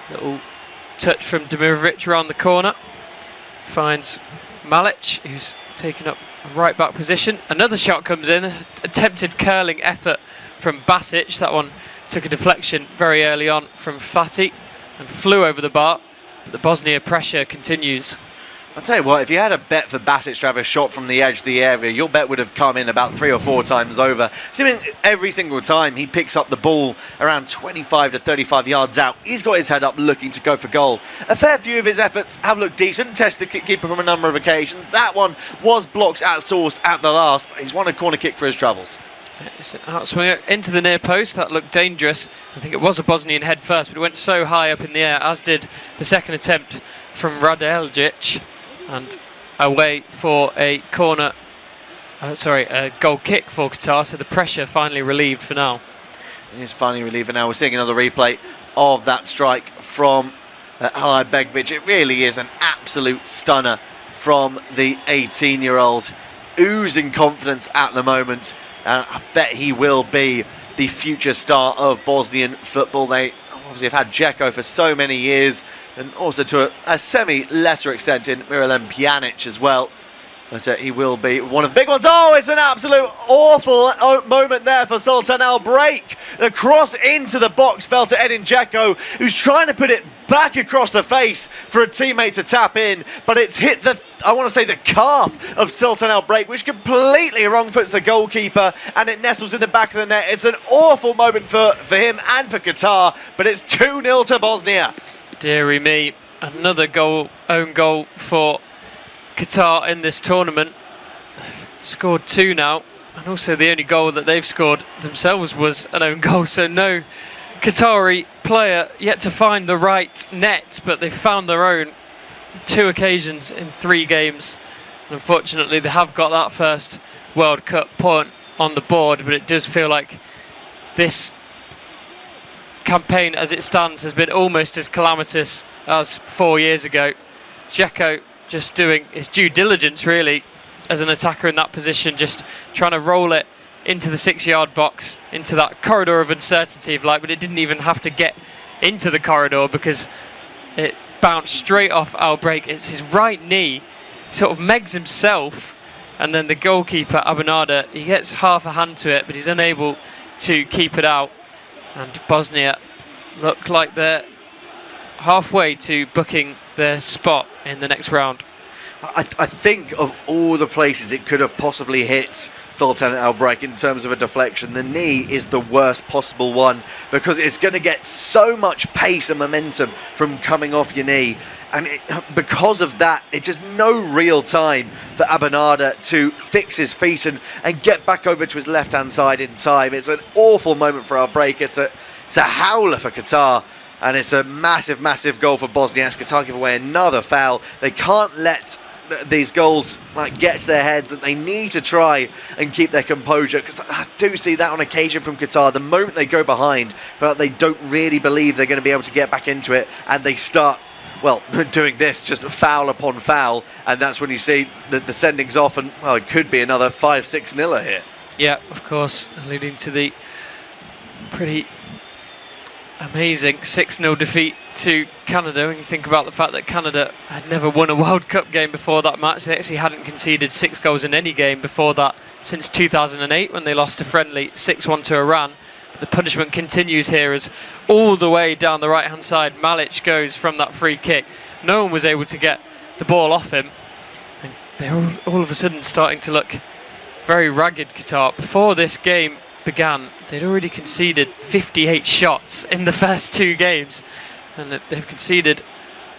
Little touch from Demirovic around the corner, finds Malic, who's taken up a right back position. Another shot comes in, attempted curling effort from Basic. That one took a deflection very early on from Fati and flew over the bar, but the Bosnia pressure continues. I'll tell you what, if you had a bet for Basic to have a shot from the edge of the area, your bet would have come in about 3 or 4 times over. Assuming every single time he picks up the ball around 25 to 35 yards out, he's got his head up looking to go for goal. A fair few of his efforts have looked decent, tested the keeper from a number of occasions. That one was blocked at source at the last, but he's won a corner kick for his troubles. It's an outswinger into the near post. That looked dangerous. I think it was a Bosnian head first, but it went so high up in the air, as did the second attempt from Radeljic. And away for a corner, a goal kick for Qatar, so the pressure finally relieved for now. It is finally relieved for now. We're seeing another replay of that strike from Begovic. It really is an absolute stunner from the 18-year-old, oozing confidence at the moment, and I bet he will be the future star of Bosnian football. They obviously have had Dzeko for so many years, and also to a semi-lesser extent in Miralem Pjanic as well. But he will be one of the big ones. Oh, it's an absolute awful moment there for Sultan Al Break. The cross into the box fell to Edin Dzeko, who's trying to put it back across the face for a teammate to tap in, but it's hit the calf of Sultan Al Break, which completely wrong-foots the goalkeeper, and it nestles in the back of the net. It's an awful moment for him and for Qatar, but it's 2-0 to Bosnia. Deary me, another own goal for Qatar in this tournament. They've scored 2 now, and also the only goal that they've scored themselves was an own goal, so no Qatari player yet to find the right net, but they've found their own 2 occasions in 3 games. And unfortunately, they have got that first World Cup point on the board, but it does feel like this campaign as it stands has been almost as calamitous as 4 years ago. Dzeko just doing his due diligence really as an attacker in that position, just trying to roll it into the 6-yard box, into that corridor of uncertainty, if like, but it didn't even have to get into the corridor because it bounced straight off Al Break. It's his right knee, he sort of megs himself, and then the goalkeeper Abanada, he gets half a hand to it, but he's unable to keep it out. And Bosnia look like they're halfway to booking their spot in the next round. I think of all the places it could have possibly hit Sultan Al Break in terms of a deflection, the knee is the worst possible one because it's going to get so much pace and momentum from coming off your knee, and because of that, it's just no real time for Abanada to fix his feet and get back over to his left-hand side in time. It's an awful moment for Al Break. It's a howler for Qatar. And it's a massive, massive goal for Bosnia. Qatar give away another foul. They can't let these goals get to their heads, and they need to try and keep their composure, because I do see that on occasion from Qatar. The moment they go behind, they don't really believe they're going to be able to get back into it, and they start, well, doing this, just foul upon foul, and that's when you see the sendings off, and well, it could be another 5-6-0 here. Yeah, of course, alluding to the pretty amazing 6-0 defeat to Canada. When you think about the fact that Canada had never won a World Cup game before that match, they actually hadn't conceded 6 goals in any game before that since 2008 when they lost a friendly 6-1 to Iran. But the punishment continues here as all the way down the right hand side Malic goes from that free kick. No one was able to get the ball off him, and they're all of a sudden starting to look very ragged, Qatar. Before this game began, they'd already conceded 58 shots in the first 2 games, and they've conceded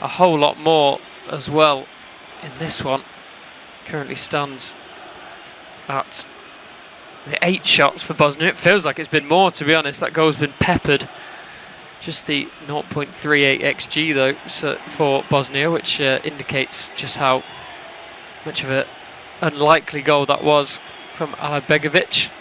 a whole lot more as well in this one. Currently stands at the 8 shots for Bosnia. It feels like it's been more, to be honest. That goal's been peppered. Just the 0.38 XG though for Bosnia, which indicates just how much of an unlikely goal that was from Alabegjevic.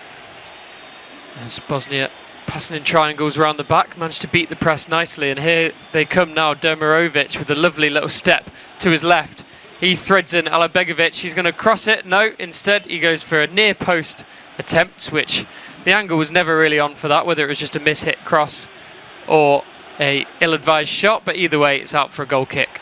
As Bosnia passing in triangles around the back, managed to beat the press nicely, and here they come now. Demirovic with a lovely little step to his left. He threads in Alabegjevic. He's going to cross it. No, instead he goes for a near post attempt, which the angle was never really on for that, whether it was just a mishit cross or a ill-advised shot, but either way it's out for a goal kick.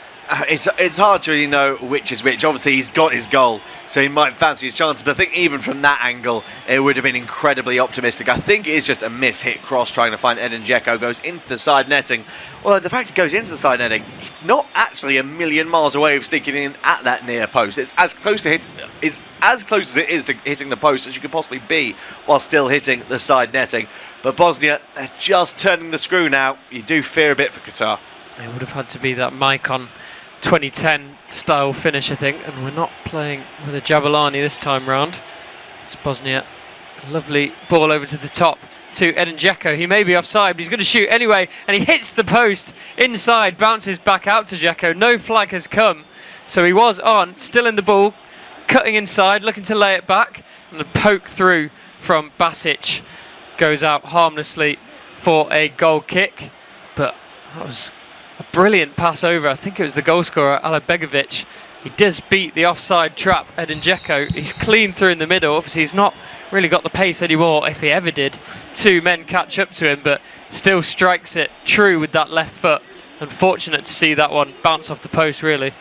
It's hard to really know which is which. Obviously he's got his goal, so he might fancy his chances, but I think even from that angle it would have been incredibly optimistic. I think it is just a miss-hit cross trying to find Edin Dzeko, goes into the side netting. Although the fact it goes into the side netting, it's not actually a million miles away of sneaking in at that near post. It's as close as it is to hitting the post as you could possibly be while still hitting the side netting. But Bosnia, they're just turning the screw now. You do fear a bit for Qatar. It would have had to be that Maicon 2010 style finish, I think, and we're not playing with a Jabalani this time round. It's Bosnia. A lovely ball over to the top to Edin Dzeko. He may be offside, but he's going to shoot anyway, and he hits the post inside, bounces back out to Dzeko. No flag has come, so he was on, still in the ball, cutting inside, looking to lay it back, and the poke through from Basic goes out harmlessly for a goal kick. But that was a brilliant pass over. I think it was the goal scorer, Alabegjevic. He does beat the offside trap, Edin Dzeko. He's clean through in the middle. Obviously, he's not really got the pace anymore, if he ever did. 2 men catch up to him, but still strikes it true with that left foot. Unfortunate to see that one bounce off the post, really.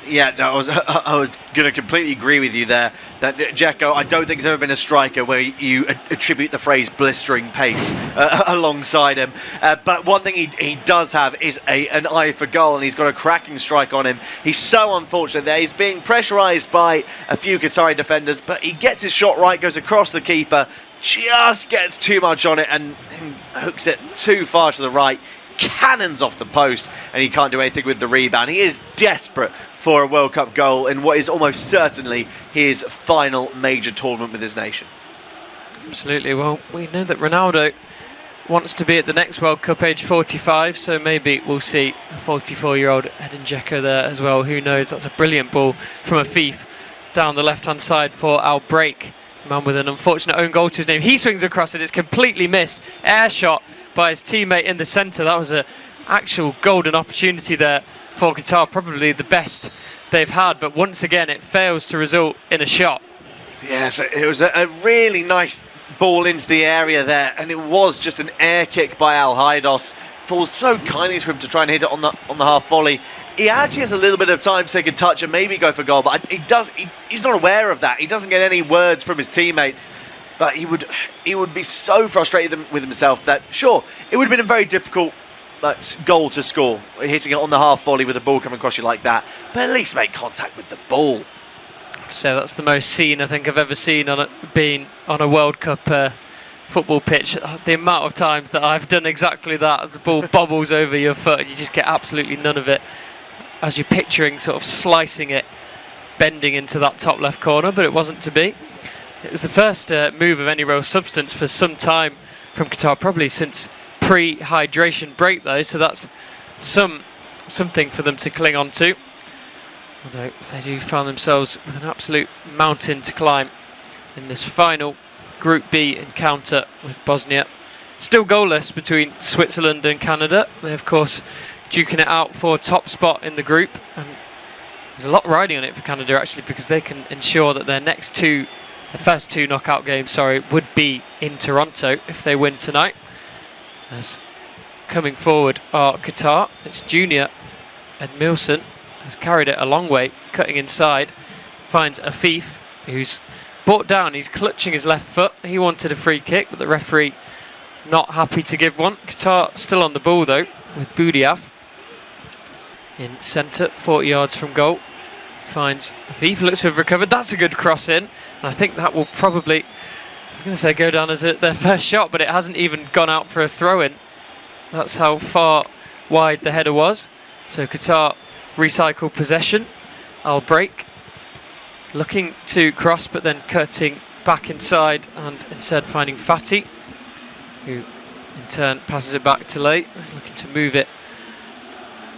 Yeah, no, I was going to completely agree with you there. That Dzeko, I don't think has ever been a striker where you attribute the phrase blistering pace alongside him. But one thing he does have is an eye for goal, and he's got a cracking strike on him. He's so unfortunate there. He's being pressurised by a few Qatari defenders, but he gets his shot right, goes across the keeper, just gets too much on it and hooks it too far to the right. Cannons off the post, and he can't do anything with the rebound. He is desperate for a World Cup goal in what is almost certainly his final major tournament with his nation. Absolutely. Well, we know that Ronaldo wants to be at the next World Cup age 45, so maybe we'll see a 44-year-old Edin Dzeko there as well. Who knows? That's a brilliant ball from Afif down the left-hand side for Al-Break, the man with an unfortunate own goal to his name. He swings across it. It's completely missed. Air shot by his teammate in the centre. That was an actual golden opportunity there for Qatar, probably the best they've had, but once again it fails to result in a shot. Yeah, so it was a really nice ball into the area there, and it was just an air kick by Al Haidos. Falls so kindly to him to try and hit it on the half volley. He actually has a little bit of time to take a touch and maybe go for goal, but he's not aware of that. He doesn't get any words from his teammates. But he would be so frustrated with himself that, sure, it would have been a very difficult goal to score, hitting it on the half volley with the ball coming across you like that, but at least make contact with the ball. So that's the most seen I think I've ever seen on a World Cup football pitch. The amount of times that I've done exactly that, the ball bobbles over your foot and you just get absolutely none of it as you're picturing sort of slicing it, bending into that top left corner, but it wasn't to be. It was the first move of any real substance for some time from Qatar, probably since pre-hydration break though, so that's something for them to cling on to. Although they do find themselves with an absolute mountain to climb in this final Group B encounter with Bosnia. Still goalless between Switzerland and Canada. They of course duking it out for top spot in the group, and there's a lot riding on it for Canada actually, because they can ensure that their first two knockout games, would be in Toronto if they win tonight. As coming forward are Qatar. It's junior Edmilson has carried it a long way, cutting inside, finds Afif, who's brought down. He's clutching his left foot. He wanted a free kick, but the referee not happy to give one. Qatar still on the ball though, with Boudiaf in centre, 40 yards from goal. Finds Afif, looks to have recovered. That's a good cross in, and I think that will probably, I was going to say, go down as their first shot, but it hasn't even gone out for a throw-in. That's how far wide the header was. So Qatar recycle possession. Al-Break looking to cross, but then cutting back inside, and instead finding Fatih, who in turn passes it back to Lay, looking to move it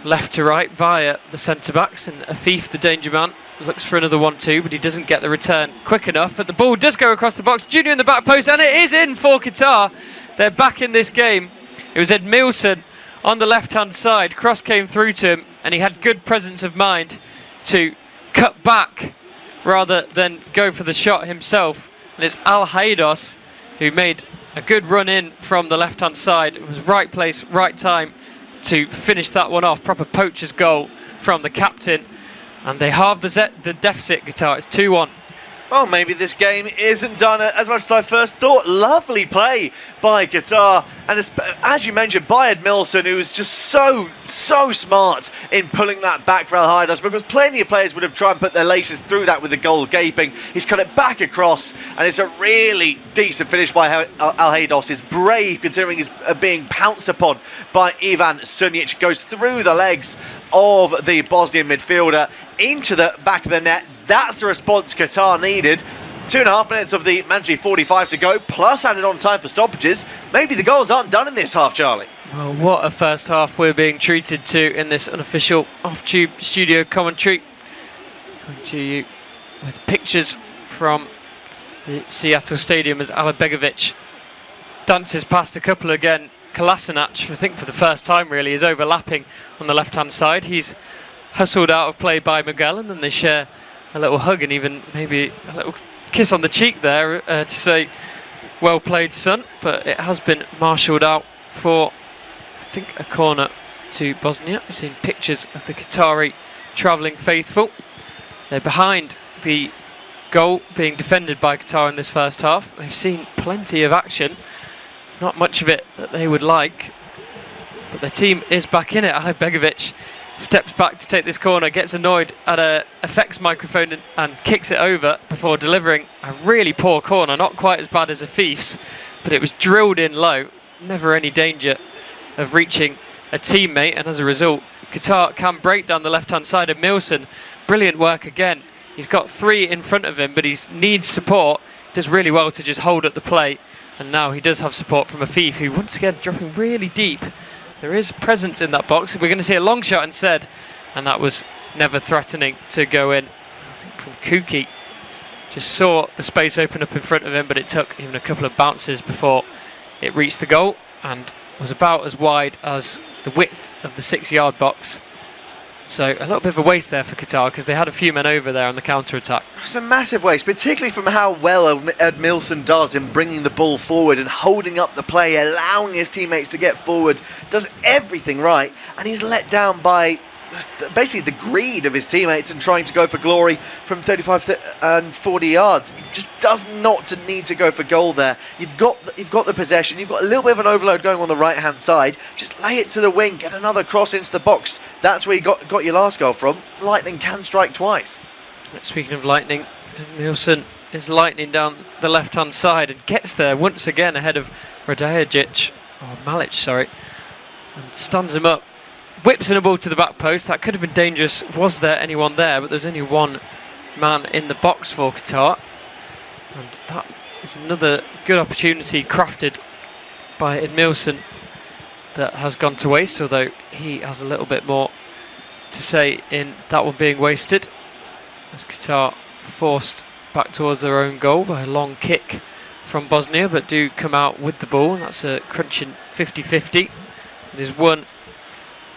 left to right via the centre-backs, and Afif, the danger man, looks for another 1-2, but he doesn't get the return quick enough. But the ball does go across the box. Junior in the back post, and it is in for Qatar. They're back in this game. It was Edmilson on the left-hand side. Cross came through to him, and he had good presence of mind to cut back rather than go for the shot himself. And it's Al Haidos who made a good run in from the left-hand side. It was right place, right time to finish that one off. Proper poacher's goal from the captain, and they halve the deficit. Qatar, it's 2-1. Well, maybe this game isn't done as much as I first thought. Lovely play by Qatar, and as you mentioned, by Edmilson, who was just so smart in pulling that back for Al Haidos, because plenty of players would have tried and put their laces through that with the goal gaping. He's cut it back across, and it's a really decent finish by Al Haidos. It's brave, considering he's being pounced upon by Ivan Sunic. Goes through the legs of the Bosnian midfielder into the back of the net. That's the response Qatar needed. 2.5 minutes of the mandatory 45 to go, plus added on time for stoppages. Maybe the goals aren't done in this half, Charlie. Well, what a first half we're being treated to in this unofficial off-tube studio commentary. Coming to you with pictures from the Seattle Stadium as Alabegovic dances past a couple again. Kolasinac, I think for the first time really, is overlapping on the left-hand side. He's hustled out of play by Miguel, and then they share a little hug and even maybe a little kiss on the cheek there to say, well played, son. But it has been marshalled out for, I think, a corner to Bosnia. I've seen pictures of the Qatari travelling faithful. They're behind the goal being defended by Qatar in this first half. They've seen plenty of action, not much of it that they would like, but their team is back in it. Begovic steps back to take this corner, gets annoyed at a effects microphone and kicks it over before delivering a really poor corner, not quite as bad as Afif's, but it was drilled in low, never any danger of reaching a teammate, and as a result Qatar can break down the left hand side of Milson. Brilliant work again. He's got 3 in front of him, but he needs support. Does really well to just hold at the plate, and now he does have support from Afif, who once again dropping really deep. There is presence in that box. We're going to see a long shot instead, and that was never threatening to go in. I think from Kuki. Just saw the space open up in front of him, but it took even a couple of bounces before it reached the goal, and was about as wide as the width of the 6-yard box. So a little bit of a waste there for Qatar, because they had a few men over there on the counter-attack. It's a massive waste, particularly from how well Ed Milson does in bringing the ball forward and holding up the play, allowing his teammates to get forward, does everything right, and he's let down by basically the greed of his teammates and trying to go for glory from 35 and 40 yards. He just does not need to go for goal there. You've got the possession, you've got a little bit of an overload going on the right hand side, just lay it to the wing, get another cross into the box. That's where you got your last goal from. Lightning can strike twice. Speaking of lightning, Milson is lightning down the left hand side and gets there once again ahead of Malic, and stuns him up. Whips in a ball to the back post. That could have been dangerous, was there anyone there, but there's only one man in the box for Qatar, and that is another good opportunity crafted by Edmilson that has gone to waste, although he has a little bit more to say in that one being wasted, as Qatar forced back towards their own goal by a long kick from Bosnia, but do come out with the ball. That's a crunching 50-50. It is won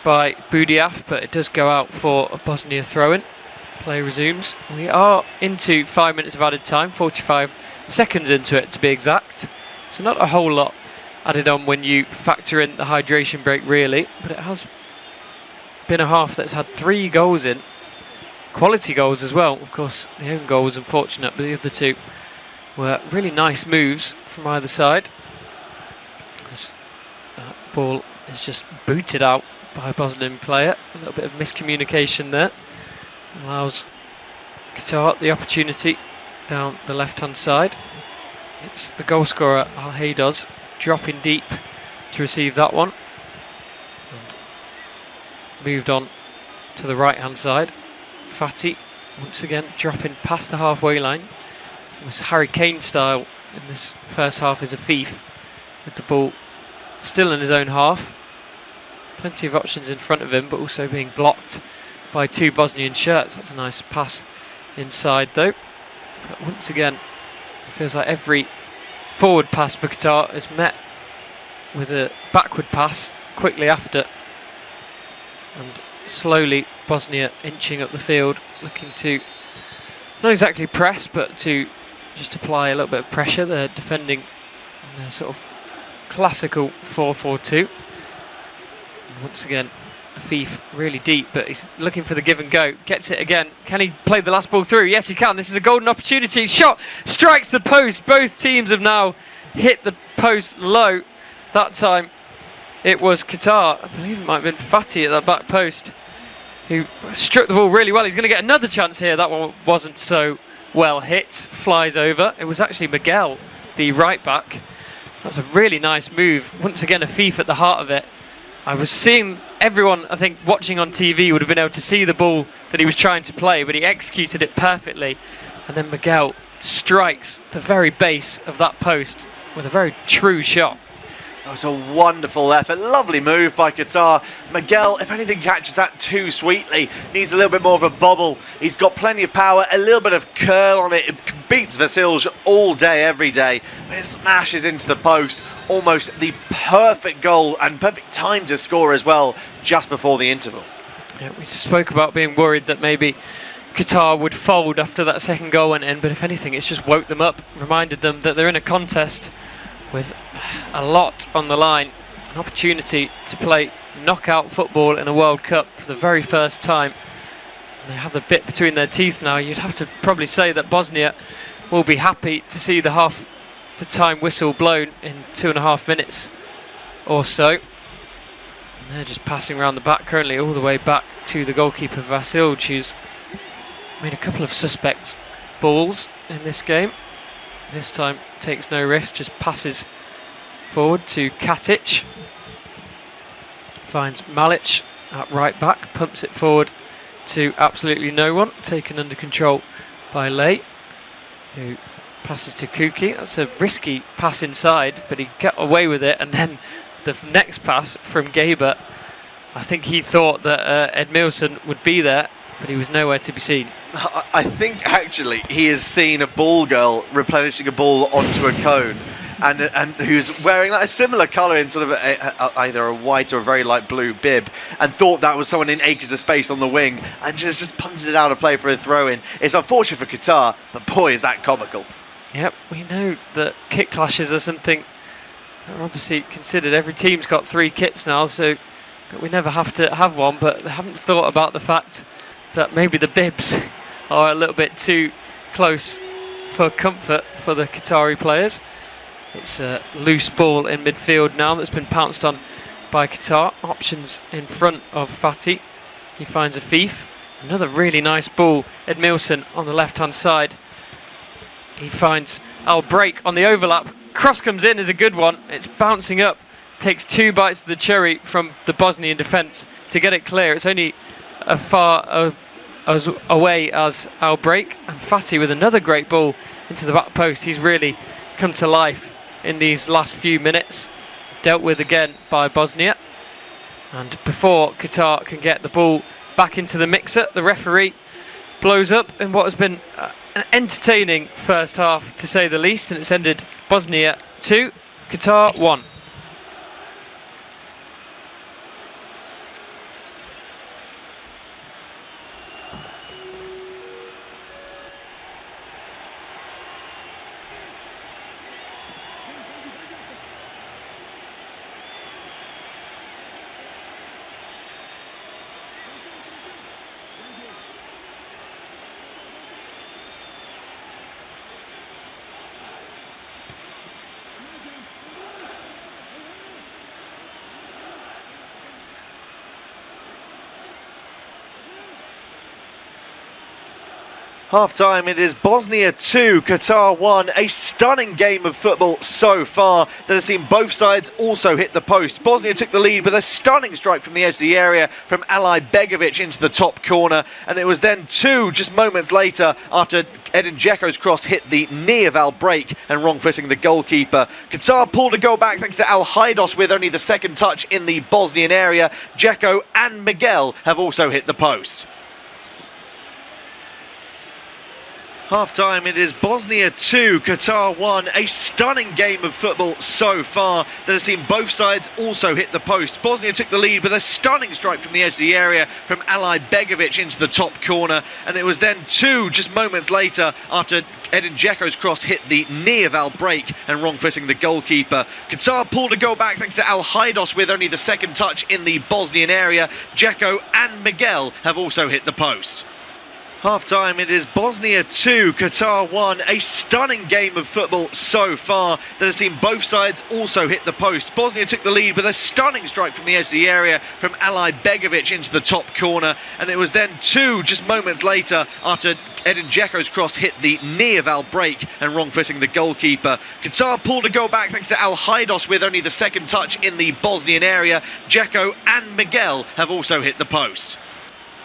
by Budiaf, but it does go out for a Bosnia throw-in. Play resumes. We are into 5 minutes of added time, 45 seconds into it to be exact. So not a whole lot added on when you factor in the hydration break really, but it has been a half that's had 3 goals in. Quality goals as well. Of course, the own goal was unfortunate, but the other 2 were really nice moves from either side. As that ball is just booted out by a Bosnian player. A little bit of miscommunication there. Allows Qatar the opportunity down the left hand side. It's the goal scorer Al-Haydoz dropping deep to receive that one, and moved on to the right hand side. Fatih once again dropping past the halfway line. It was Harry Kane style in this first half as Afif, with the ball still in his own half. Plenty of options in front of him, but also being blocked by 2 Bosnian shirts. That's a nice pass inside though. But once again, it feels like every forward pass for Qatar is met with a backward pass quickly after. And slowly Bosnia inching up the field, looking to not exactly press, but to just apply a little bit of pressure. They're defending in their sort of classical 4-4-2. Once again, Afif really deep, but he's looking for the give and go. Gets it again. Can he play the last ball through? Yes, he can. This is a golden opportunity. Shot strikes the post. Both teams have now hit the post low. That time it was Qatar. I believe it might have been Fatih at that back post who struck the ball really well. He's going to get another chance here. That one wasn't so well hit. Flies over. It was actually Miguel, the right back. That was a really nice move. Once again, Afif at the heart of it. I was seeing everyone, I think, watching on TV would have been able to see the ball that he was trying to play, but he executed it perfectly. And then Miguel strikes the very base of that post with a very true shot. It was a wonderful effort, lovely move by Qatar. Miguel, if anything, catches that too sweetly. Needs a little bit more of a bobble. He's got plenty of power, a little bit of curl on it. It beats Vasilj all day, every day. But it smashes into the post. Almost the perfect goal and perfect time to score as well, just before the interval. Yeah, we just spoke about being worried that maybe Qatar would fold after that second goal went in, but if anything, it's just woke them up, reminded them that they're in a contest with a lot on the line, an opportunity to play knockout football in a World Cup for the very first time, They have the bit between their teeth now. You'd have to probably say that Bosnia will be happy to see the half-time whistle blown in 2.5 minutes or so. And they're just passing around the back currently, all the way back to the goalkeeper Vasilj, who's made a couple of suspect balls in this game. This time takes no risk, just passes forward to Katic. Finds Malic at right back, pumps it forward to absolutely no one, taken under control by Lay, who passes to Kuki. That's a risky pass inside, but he got away with it. And then the next pass from Gaber, I think he thought that Edmilson would be there, but he was nowhere to be seen. I think actually he has seen a ball girl replenishing a ball onto a cone, and who's wearing like a similar colour in sort of either a white or a very light blue bib, and thought that was someone in acres of space on the wing, and just punted it out of play for a throw-in. It's unfortunate for Qatar, but boy, is that comical. Yep, we know that kit clashes are something that are obviously considered. Every team's got 3 kits now, so that we never have to have one, but they haven't thought about the fact that maybe the bibs are a little bit too close for comfort for the Qatari players. It's a loose ball in midfield now that's been pounced on by Qatar. Options in front of Fatih. He finds Afif. Another really nice ball. Edmilson on the left-hand side. He finds Al-Break on the overlap. Cross comes in, is a good one. It's bouncing up. Takes 2 bites of the cherry from the Bosnian defence to get it clear. It's only as far as away as Al-Break. And Fatih with another great ball into the back post. He's really come to life in these last few minutes. Dealt with again by Bosnia. And before Qatar can get the ball back into the mixer, the referee blows up in what has been an entertaining first half, to say the least, and it's ended Bosnia 2, Qatar 1. Half-time, it is Bosnia 2, Qatar 1. A stunning game of football so far that has seen both sides also hit the post. Bosnia took the lead with a stunning strike from the edge of the area from Ali Begovic into the top corner, and it was then 2 just moments later after Edin Dzeko's cross hit the knee of Al-Break and wrong-footing the goalkeeper. Qatar pulled a goal back thanks to Al-Haidos with only the second touch in the Bosnian area. Dzeko and Miguel have also hit the post. Half-time, it is Bosnia 2, Qatar 1. A stunning game of football so far that has seen both sides also hit the post. Bosnia took the lead with a stunning strike from the edge of the area from Ali Begovic into the top corner, and it was then 2 just moments later after Edin Dzeko's cross hit the knee of Al-Break and wrong-footing the goalkeeper. Qatar pulled a goal back thanks to Al-Haidos with only the second touch in the Bosnian area. Dzeko and Miguel have also hit the post. Half-time, it is Bosnia 2, Qatar 1. A stunning game of football so far that has seen both sides also hit the post. Bosnia took the lead with a stunning strike from the edge of the area from Ali Begovic into the top corner, and it was then 2 just moments later after Edin Dzeko's cross hit the knee of Al-Break and wrong-footing the goalkeeper. Qatar pulled a goal back thanks to Al-Haidos with only the second touch in the Bosnian area. Dzeko and Miguel have also hit the post.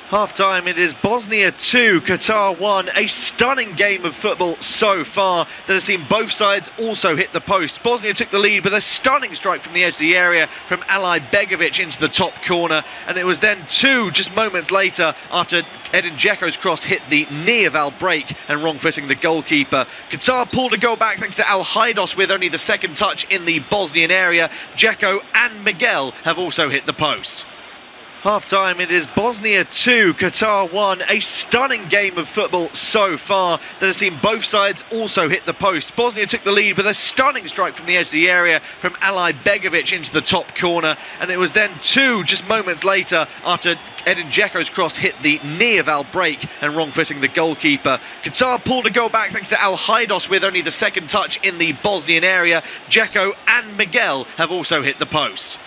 Half-time, it is Bosnia 2, Qatar 1. A stunning game of football so far that has seen both sides also hit the post. Bosnia took the lead with a stunning strike from the edge of the area from Ali Begovic into the top corner, and it was then 2 just moments later after Edin Dzeko's cross hit the knee of Al-Break and wrong-footing the goalkeeper. Qatar pulled a goal back thanks to Al-Haidos with only the second touch in the Bosnian area. Dzeko and Miguel have also hit the post. Half-time, it is Bosnia 2, Qatar 1. A stunning game of football so far that has seen both sides also hit the post. Bosnia took the lead with a stunning strike from the edge of the area from Begovic into the top corner, and it was then 2 just moments later after Edin Dzeko's cross hit the knee of break and wrong-footing the goalkeeper. Qatar pulled a goal back thanks to Al-Haidos with only the second touch in the Bosnian area. Dzeko and Miguel have also hit the post.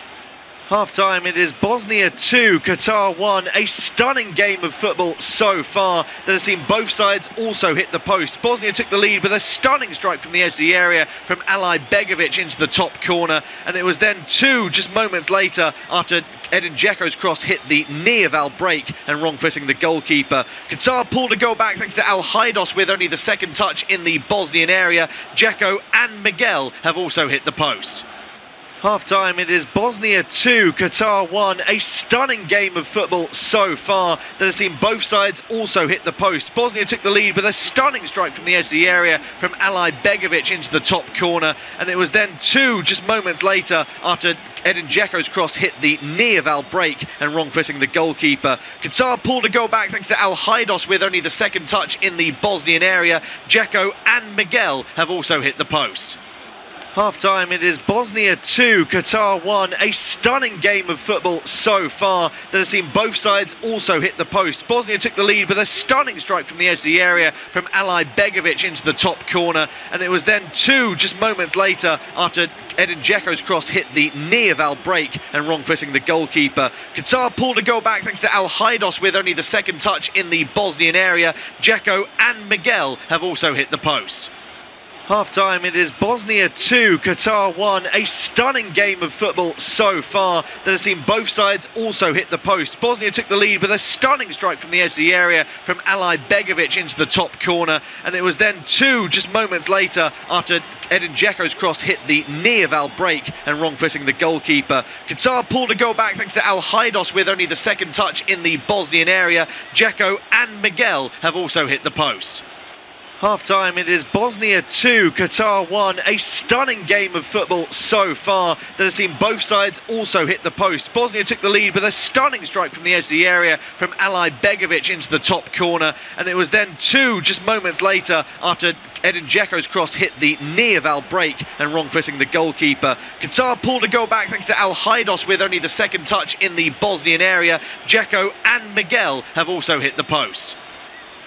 Half-time, it is Bosnia 2, Qatar 1. A stunning game of football so far that has seen both sides also hit the post. Bosnia took the lead with a stunning strike from the edge of the area from Begovic into the top corner, and it was then 2 just moments later after Edin Dzeko's cross hit the knee of break and wrong-footing the goalkeeper. Qatar pulled a goal back thanks to Al-Haidos with only the second touch in the Bosnian area. Dzeko and Miguel have also hit the post. Half-time, it is Bosnia 2, Qatar 1. A stunning game of football so far that has seen both sides also hit the post. Bosnia took the lead with a stunning strike from the edge of the area from Begovic into the top corner, and it was then 2 just moments later after Edin Dzeko's cross hit the knee of break and wrong-footing the goalkeeper. Qatar pulled a goal back thanks to Al-Haidos with only the second touch in the Bosnian area. Dzeko and Miguel have also hit the post. Half-time, it is Bosnia 2, Qatar 1. A stunning game of football so far that has seen both sides also hit the post. Bosnia took the lead with a stunning strike from the edge of the area from Begovic into the top corner, and it was then 2 just moments later after Edin Dzeko's cross hit the knee of break and wrong-footing the goalkeeper. Qatar pulled a goal back thanks to Al-Haidos with only the second touch in the Bosnian area. Dzeko and Miguel have also hit the post. Half-time, it is Bosnia 2, Qatar 1. A stunning game of football so far that has seen both sides also hit the post. Bosnia took the lead with a stunning strike from the edge of the area from Begovic into the top corner, and it was then 2 just moments later after Edin Dzeko's cross hit the knee of break and wrong-footing the goalkeeper. Qatar pulled a goal back thanks to Al-Haidos with only the second touch in the Bosnian area. Dzeko and Miguel have also hit the post. Half-time, it is Bosnia 2, Qatar 1. A stunning game of football so far that has seen both sides also hit the post. Bosnia took the lead with a stunning strike from the edge of the area from Begovic into the top corner, and it was then 2 just moments later after Edin Dzeko's cross hit the knee of break and wrong-footing the goalkeeper. Qatar pulled a goal back thanks to Al-Haidos with only the second touch in the Bosnian area. Dzeko and Miguel have also hit the post.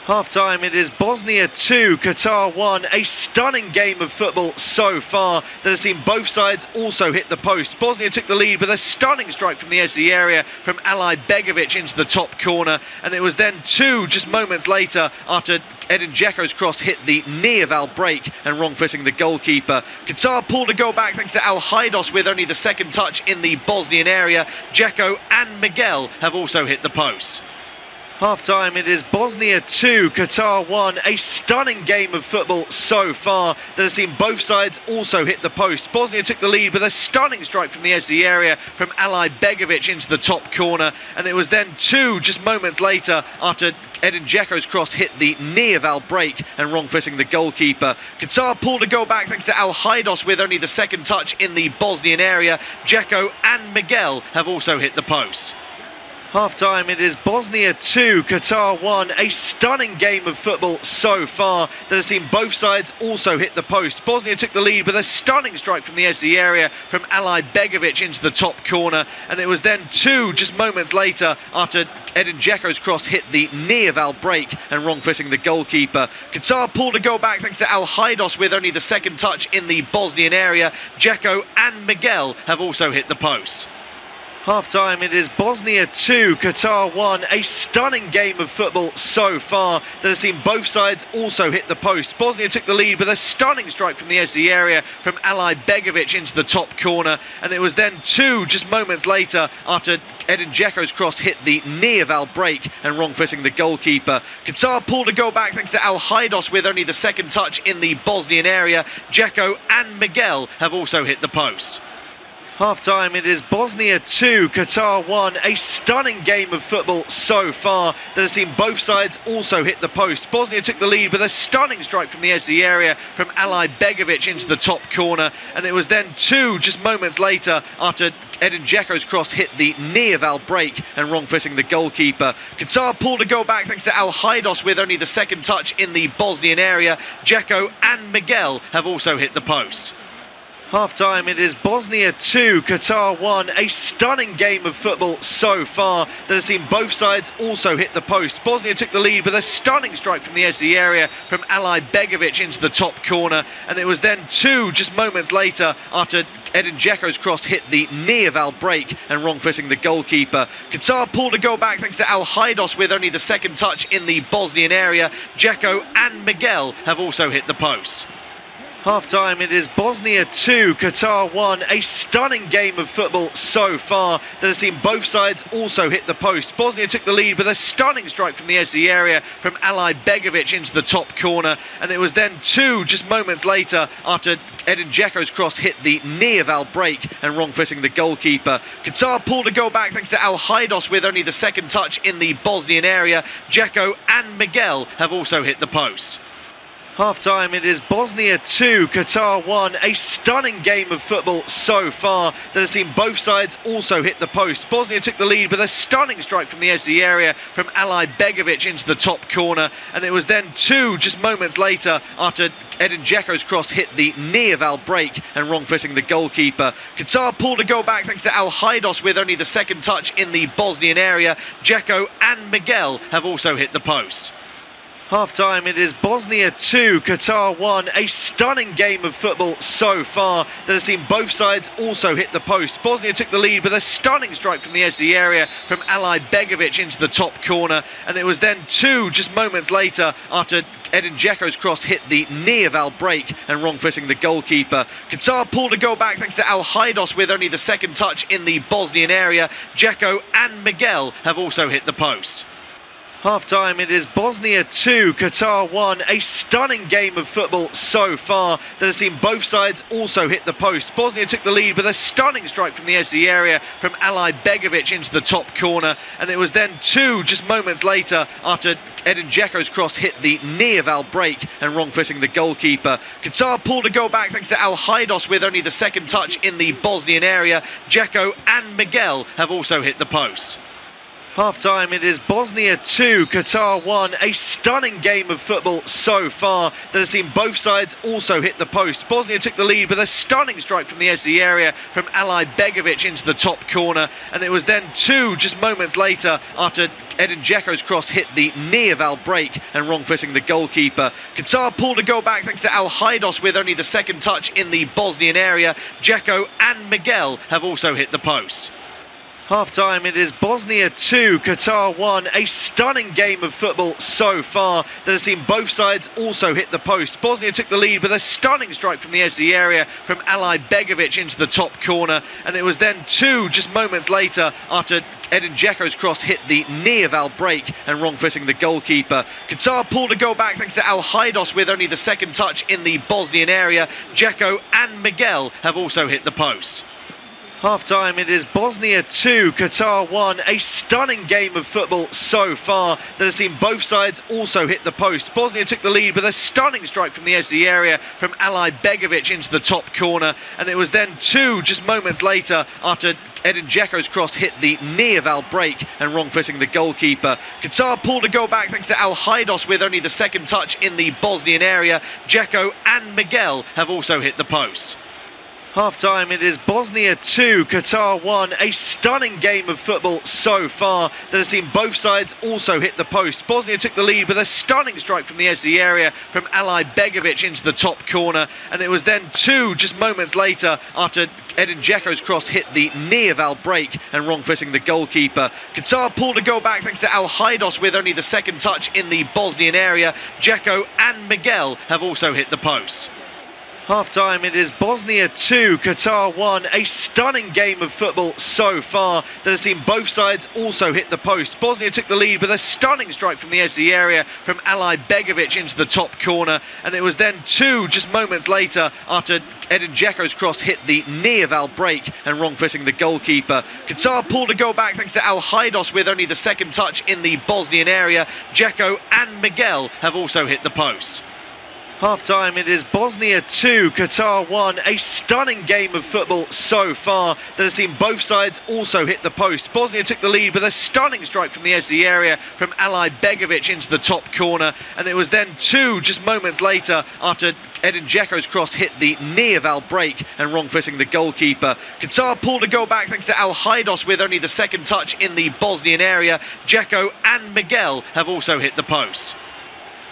Half-time, it is Bosnia 2, Qatar 1. A stunning game of football so far that has seen both sides also hit the post. Bosnia took the lead with a stunning strike from the edge of the area from Begovic into the top corner, and it was then 2 just moments later after Edin Dzeko's cross hit the knee of break and wrong-footing the goalkeeper. Qatar pulled a goal back thanks to Al-Haidos with only the second touch in the Bosnian area. Dzeko and Miguel have also hit the post. Half-time, it is Bosnia 2, Qatar 1. A stunning game of football so far that has seen both sides also hit the post. Bosnia took the lead with a stunning strike from the edge of the area from Begovic into the top corner, and it was then 2 just moments later after Edin Dzeko's cross hit the knee of break and wrong-footing the goalkeeper. Qatar pulled a goal back thanks to Al-Haidos with only the second touch in the Bosnian area. Dzeko and Miguel have also hit the post. Half-time, it is Bosnia 2, Qatar 1. A stunning game of football so far that has seen both sides also hit the post. Bosnia took the lead with a stunning strike from the edge of the area from Begovic into the top corner, and it was then 2 just moments later after Edin Dzeko's cross hit the knee of break and wrong-footing the goalkeeper. Qatar pulled a goal back thanks to Al-Haidos with only the second touch in the Bosnian area. Dzeko and Miguel have also hit the post. Half-time, it is Bosnia 2, Qatar 1. A stunning game of football so far that has seen both sides also hit the post. Bosnia took the lead with a stunning strike from the edge of the area from Begovic into the top corner, and it was then 2 just moments later after Edin Dzeko's cross hit the knee of break and wrong-footing the goalkeeper. Qatar pulled a goal back thanks to Al-Haidos with only the second touch in the Bosnian area. Dzeko and Miguel have also hit the post. Half-time, it is Bosnia 2, Qatar 1. A stunning game of football so far that has seen both sides also hit the post. Bosnia took the lead with a stunning strike from the edge of the area from Begovic into the top corner, and it was then 2 just moments later after Edin Dzeko's cross hit the knee of break and wrong-footing the goalkeeper. Qatar pulled a goal back thanks to Al-Haidos with only the second touch in the Bosnian area. Dzeko and Miguel have also hit the post. Half-time, it is Bosnia 2, Qatar 1. A stunning game of football so far that has seen both sides also hit the post. Bosnia took the lead with a stunning strike from the edge of the area from Begovic into the top corner, and it was then 2 just moments later after Edin Dzeko's cross hit the knee of break and wrong-footing the goalkeeper. Qatar pulled a goal back thanks to Al-Haidos with only the second touch in the Bosnian area. Dzeko and Miguel have also hit the post. Half-time, it is Bosnia 2, Qatar 1. A stunning game of football so far that has seen both sides also hit the post. Bosnia took the lead with a stunning strike from the edge of the area from Begovic into the top corner, and it was then 2 just moments later after Edin Dzeko's cross hit the knee of break and wrong-footing the goalkeeper. Qatar pulled a goal back thanks to Al-Haidos with only the second touch in the Bosnian area. Dzeko and Miguel have also hit the post. Half-time, it is Bosnia 2, Qatar 1. A stunning game of football so far that has seen both sides also hit the post. Bosnia took the lead with a stunning strike from the edge of the area from Begovic into the top corner, and it was then 2 just moments later after Edin Dzeko's cross hit the knee of break and wrong-footing the goalkeeper. Qatar pulled a goal back thanks to Al-Haidos with only the second touch in the Bosnian area. Dzeko and Miguel have also hit the post. Half-time, it is Bosnia 2, Qatar 1. A stunning game of football so far that has seen both sides also hit the post. Bosnia took the lead with a stunning strike from the edge of the area from Begovic into the top corner, and it was then 2 just moments later after Edin Dzeko's cross hit the knee of break and wrong-footing the goalkeeper. Qatar pulled a goal back thanks to Al-Haidos with only the second touch in the Bosnian area. Dzeko and Miguel have also hit the post. Half-time, it is Bosnia 2, Qatar 1. A stunning game of football so far that has seen both sides also hit the post. Bosnia took the lead with a stunning strike from the edge of the area from Begovic into the top corner, and it was then 2 just moments later after Edin Dzeko's cross hit the knee of break and wrong-footing the goalkeeper. Qatar pulled a goal back thanks to Al-Haidos with only the second touch in the Bosnian area. Dzeko and Miguel have also hit the post. Half-time, it is Bosnia 2, Qatar 1. A stunning game of football so far that has seen both sides also hit the post. Bosnia took the lead with a stunning strike from the edge of the area from Begovic into the top corner, and it was then 2 just moments later after Edin Dzeko's cross hit the knee of break and wrong-footing the goalkeeper. Qatar pulled a goal back thanks to Al-Haidos with only the second touch in the Bosnian area. Dzeko and Miguel have also hit the post. Half-time, it is Bosnia 2, Qatar 1. A stunning game of football so far that has seen both sides also hit the post. Bosnia took the lead with a stunning strike from the edge of the area from Begovic into the top corner, and it was then 2 just moments later after Edin Dzeko's cross hit the knee of break and wrong-footing the goalkeeper. Qatar pulled a goal back thanks to Al-Haidos with only the second touch in the Bosnian area. Dzeko and Miguel have also hit the post. Half-time, it is Bosnia 2, Qatar 1. A stunning game of football so far that has seen both sides also hit the post. Bosnia took the lead with a stunning strike from the edge of the area from Begovic into the top corner, and it was then 2 just moments later after Edin Dzeko's cross hit the knee of break and wrong-footing the goalkeeper. Qatar pulled a goal back thanks to Al-Haidos with only the second touch in the Bosnian area. Dzeko and Miguel have also hit the post. Half-time, it is Bosnia 2, Qatar 1. A stunning game of football so far that has seen both sides also hit the post. Bosnia took the lead with a stunning strike from the edge of the area from Begovic into the top corner, and it was then 2 just moments later after Edin Dzeko's cross hit the knee of break and wrong-footing the goalkeeper. Qatar pulled a goal back thanks to Al-Haidos with only the second touch in the Bosnian area. Dzeko and Miguel have also hit the post. Half-time, it is Bosnia 2, Qatar 1. A stunning game of football so far that has seen both sides also hit the post. Bosnia took the lead with a stunning strike from the edge of the area from Begovic into the top corner, and it was then 2 just moments later after Edin Dzeko's cross hit the near-Val break and wrong-footing the goalkeeper. Qatar pulled a goal back thanks to Al-Haidos with only the second touch in the Bosnian area. Dzeko and Miguel have also hit the post. Half-time, it is Bosnia 2, Qatar 1. A stunning game of football so far that has seen both sides also hit the post. Bosnia took the lead with a stunning strike from the edge of the area from Begovic into the top corner, and it was then 2 just moments later after Edin Dzeko's cross hit the near-Val break and wrong-footing the goalkeeper. Qatar pulled a goal back thanks to Al-Haidos with only the second touch in the Bosnian area. Dzeko and Miguel have also hit the post.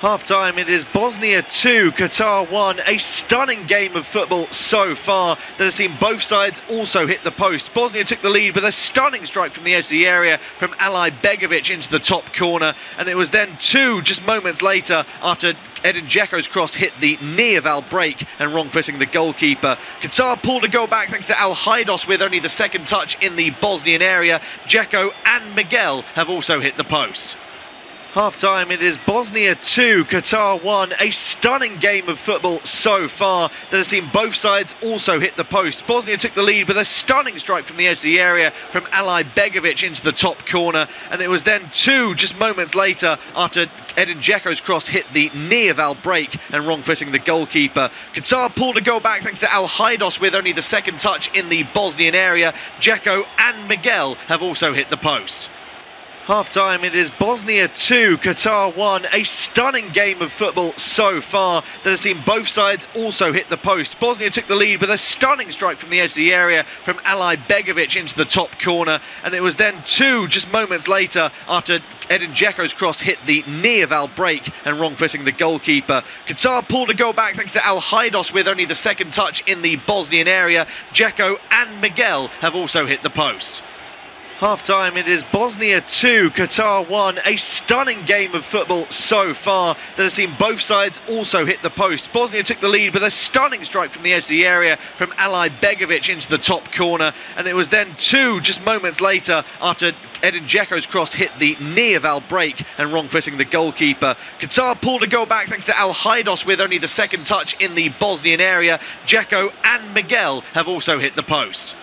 Half-time, it is Bosnia 2, Qatar 1. A stunning game of football so far that has seen both sides also hit the post. Bosnia took the lead with a stunning strike from the edge of the area from Begovic into the top corner, and it was then 2 just moments later after Edin Dzeko's cross hit the near-Val break and wrong-footing the goalkeeper. Qatar pulled a goal back thanks to Al-Haidos with only the second touch in the Bosnian area. Dzeko and Miguel have also hit the post. Half-time, it is Bosnia 2, Qatar 1. A stunning game of football so far that has seen both sides also hit the post. Bosnia took the lead with a stunning strike from the edge of the area from Begovic into the top corner, and it was then 2 just moments later after Edin Dzeko's cross hit the near-Val break and wrong-footing the goalkeeper. Qatar pulled a goal back thanks to Al-Haidos with only the second touch in the Bosnian area. Dzeko and Miguel have also hit the post. Half-time, it is Bosnia 2, Qatar 1. A stunning game of football so far that has seen both sides also hit the post. Bosnia took the lead with a stunning strike from the edge of the area from Begovic into the top corner, and it was then 2 just moments later after Edin Dzeko's cross hit the near-Val break and wrong-footing the goalkeeper. Qatar pulled a goal back thanks to Al-Haidos with only the second touch in the Bosnian area. Dzeko and Miguel have also hit the post. Half-time, it is Bosnia 2, Qatar 1. A stunning game of football so far that has seen both sides also hit the post. Bosnia took the lead with a stunning strike from the edge of the area from Begovic into the top corner, and it was then 2 just moments later after Edin Dzeko's cross hit the near-Val break and wrong-footing the goalkeeper. Qatar pulled a goal back thanks to Al-Haidos with only the second touch in the Bosnian area. Dzeko and Miguel have also hit the post.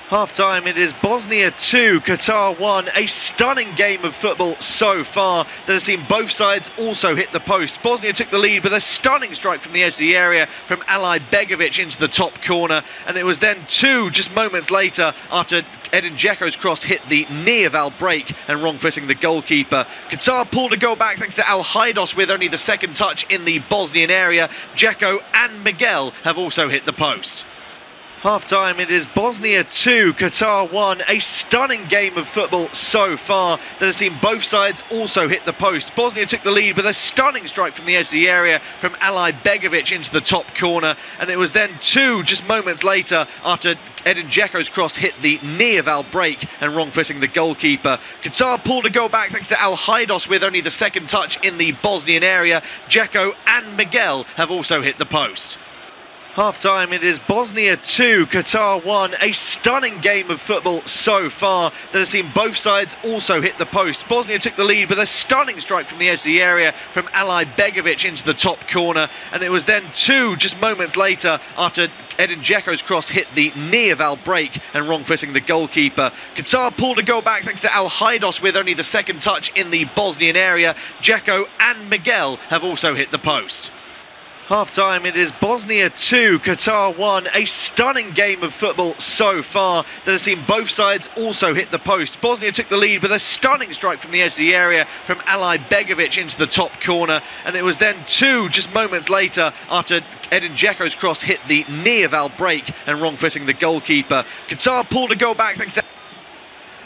Half-time, it is Bosnia 2, Qatar 1. A stunning game of football so far that has seen both sides also hit the post. Bosnia took the lead with a stunning strike from the edge of the area from Begovic into the top corner, and it was then 2 just moments later after Edin Dzeko's cross hit the near-Val break and wrong-footing the goalkeeper. Qatar pulled a goal back thanks to Al-Haidos with only the second touch in the Bosnian area. Dzeko and Miguel have also hit the post. Half-time, it is Bosnia 2, Qatar 1. A stunning game of football so far that has seen both sides also hit the post. Bosnia took the lead with a stunning strike from the edge of the area from Begovic into the top corner, and it was then 2 just moments later after Edin Dzeko's cross hit the near-Val break and wrong-footing the goalkeeper. Qatar pulled a goal back thanks to Al-Haidos with only the second touch in the Bosnian area. Dzeko and Miguel have also hit the post. Half-time, it is Bosnia 2, Qatar 1. A stunning game of football so far that has seen both sides also hit the post. Bosnia took the lead with a stunning strike from the edge of the area from Begovic into the top corner, and it was then 2 just moments later after Edin Dzeko's cross hit the near-Val break and wrong-footing the goalkeeper. Qatar pulled a goal back thanks to Al-Haidos with only the second touch in the Bosnian area. Dzeko and Miguel have also hit the post. Half-time, it is Bosnia 2, Qatar 1. A stunning game of football so far that has seen both sides also hit the post. Bosnia took the lead with a stunning strike from the edge of the area from Begovic into the top corner, and it was then 2 just moments later after Edin Dzeko's cross hit the near-Val break and wrong-footing the goalkeeper. Qatar pulled a goal back thanks to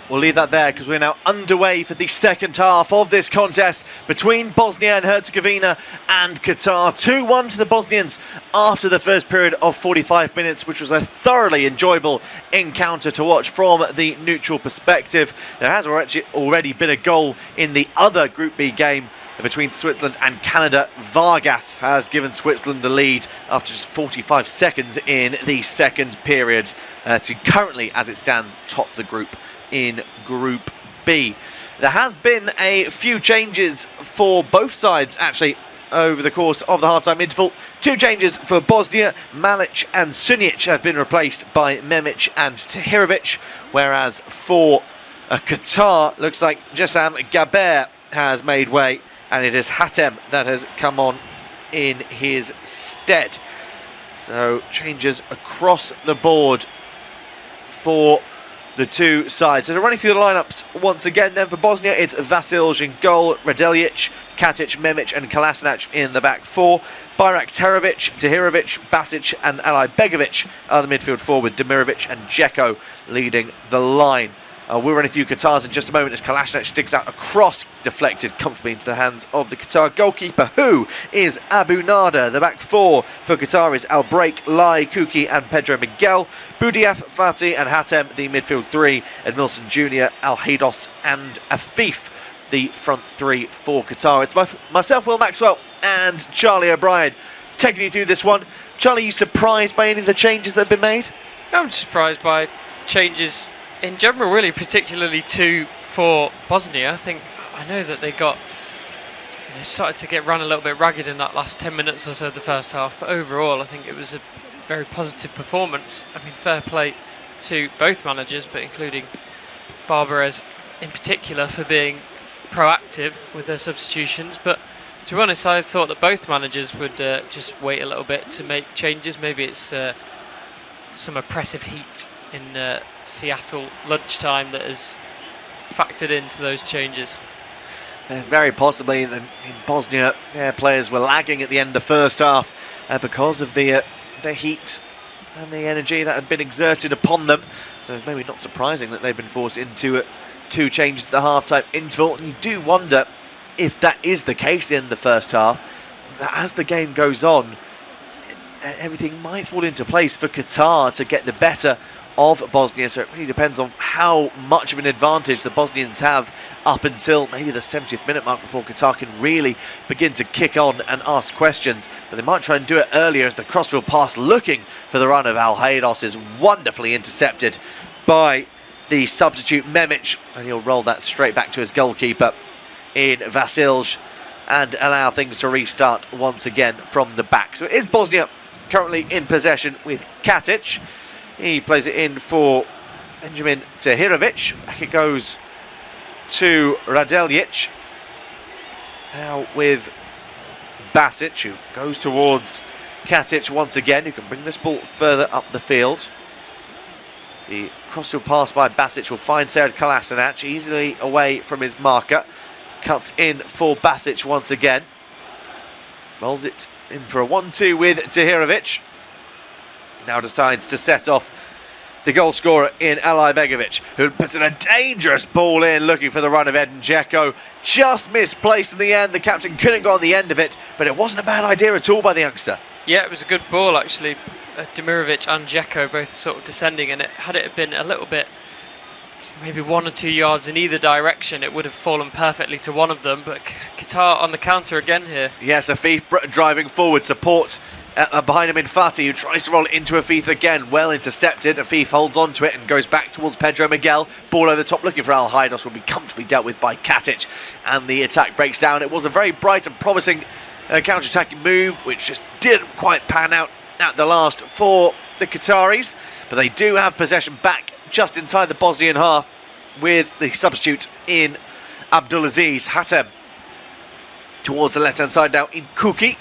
we'll leave that there because we're now underway for the second half of this contest between Bosnia and Herzegovina and Qatar. 2-1 to the Bosnians after the first period of 45 minutes, which was a thoroughly enjoyable encounter to watch from the neutral perspective. There has already been a goal in the other Group B game between Switzerland and Canada. Vargas has given Switzerland the lead after just 45 seconds in the second period to currently, as it stands, top the group in Group B. There has been a few changes for both sides, actually, over the course of the half-time interval. 2 changes for Bosnia. Malic and Sunic have been replaced by Memic and Tahirovic, whereas for Qatar, looks like Jessam Gaber has made way, and it is Hatem that has come on in his stead. So changes across the board for the two sides. So running through the lineups once again then for Bosnia, it's Vasilj in goal, Radeljic, Katic, Memic and Kolasinac in the back 4. Bayrak Terovic, Tahirovic, Basic and Alajbegovic are the midfield 4, with Demirovic and Dzeko leading the line. We'll run through Qatar's in just a moment as Kolasinac digs out a cross, deflected comfortably into the hands of the Qatar goalkeeper, who is Abu Nada. The back 4 for Qatar is Al Break, Lai, Kuki and Pedro Miguel. Boudiaf, Fatih and Hatem, the midfield 3. Edmilson Jr., Al Haydos and Afif, the front 3 for Qatar. It's myself, Will Maxwell, and Charlie O'Brien taking you through this one. Charlie, are you surprised by any of the changes that have been made? I'm surprised by changes in general, really, particularly 2 for Bosnia. I know that they got started to get run a little bit ragged in that last 10 minutes or so of the first half, but overall I think it was a very positive performance. I mean, fair play to both managers, but including Barbarez in particular for being proactive with their substitutions. But to be honest, I thought that both managers would just wait a little bit to make changes. Maybe it's some oppressive heat in Seattle lunchtime that has factored into those changes. Very possibly in Bosnia, their players were lagging at the end of the first half because of the heat and the energy that had been exerted upon them. So it's maybe not surprising that they've been forced into 2 changes at the half-time interval. And you do wonder if that is the case at the end of the first half, that as the game goes on, everything might fall into place for Qatar to get the better of Bosnia. So it really depends on how much of an advantage the Bosnians have up until maybe the 70th minute mark before Qatar can really begin to kick on and ask questions. But they might try and do it earlier, as the crossfield pass looking for the run of Al Haydos is wonderfully intercepted by the substitute Memic, and he'll roll that straight back to his goalkeeper in Vasilj and allow things to restart once again from the back. So it is Bosnia currently in possession with Katic. He plays it in for Benjamin Tahirovic. Back it goes to Radeljic. Now with Basic, who goes towards Katic once again, who can bring this ball further up the field. The crossfield pass by Basic will find Sead Kolasinac easily away from his marker. Cuts in for Basic once again. Rolls it in for a 1-2 with Tahirovic. Now decides to set off the goal scorer in Alajbegovic, who puts in a dangerous ball in, looking for the run of Edin Dzeko. Just misplaced in the end. The captain couldn't go on the end of it, but it wasn't a bad idea at all by the youngster. Yeah, it was a good ball, actually. Demirovic and Dzeko both sort of descending, and had it been a little bit, maybe 1 or 2 yards in either direction, it would have fallen perfectly to one of them. But Qatar on the counter again here. Yes, Afif driving forward, support behind him in Fatih, who tries to roll it into Afif again. Well intercepted. Afif holds on to it and goes back towards Pedro Miguel. Ball over the top looking for Al Haydos, will be comfortably dealt with by Katic, and the attack breaks down. It was a very bright and promising counter-attacking move, which just didn't quite pan out at the last for the Qataris, but they do have possession back just inside the Bosnian half with the substitute in Abdulaziz. Hatem towards the left-hand side now in Kuki,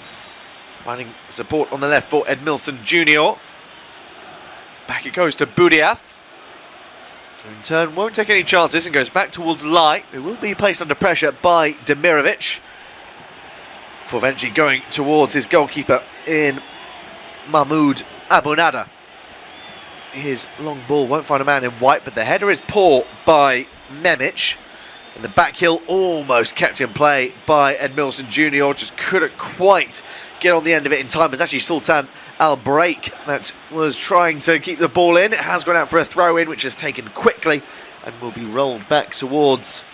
finding support on the left for Edmilson Jr. Back it goes to Boudiaf, who in turn won't take any chances and goes back towards Lai, who will be placed under pressure by Demirovic, for eventually going towards his goalkeeper in Mahmoud Abunada. His long ball won't find a man in white, but the header is poor by Memic. And the back heel almost kept in play by Ed Milson Jr. Just couldn't quite get on the end of it in time. It's actually Sultan Al Break that was trying to keep the ball in. It has gone out for a throw in, which is taken quickly and will be rolled back towards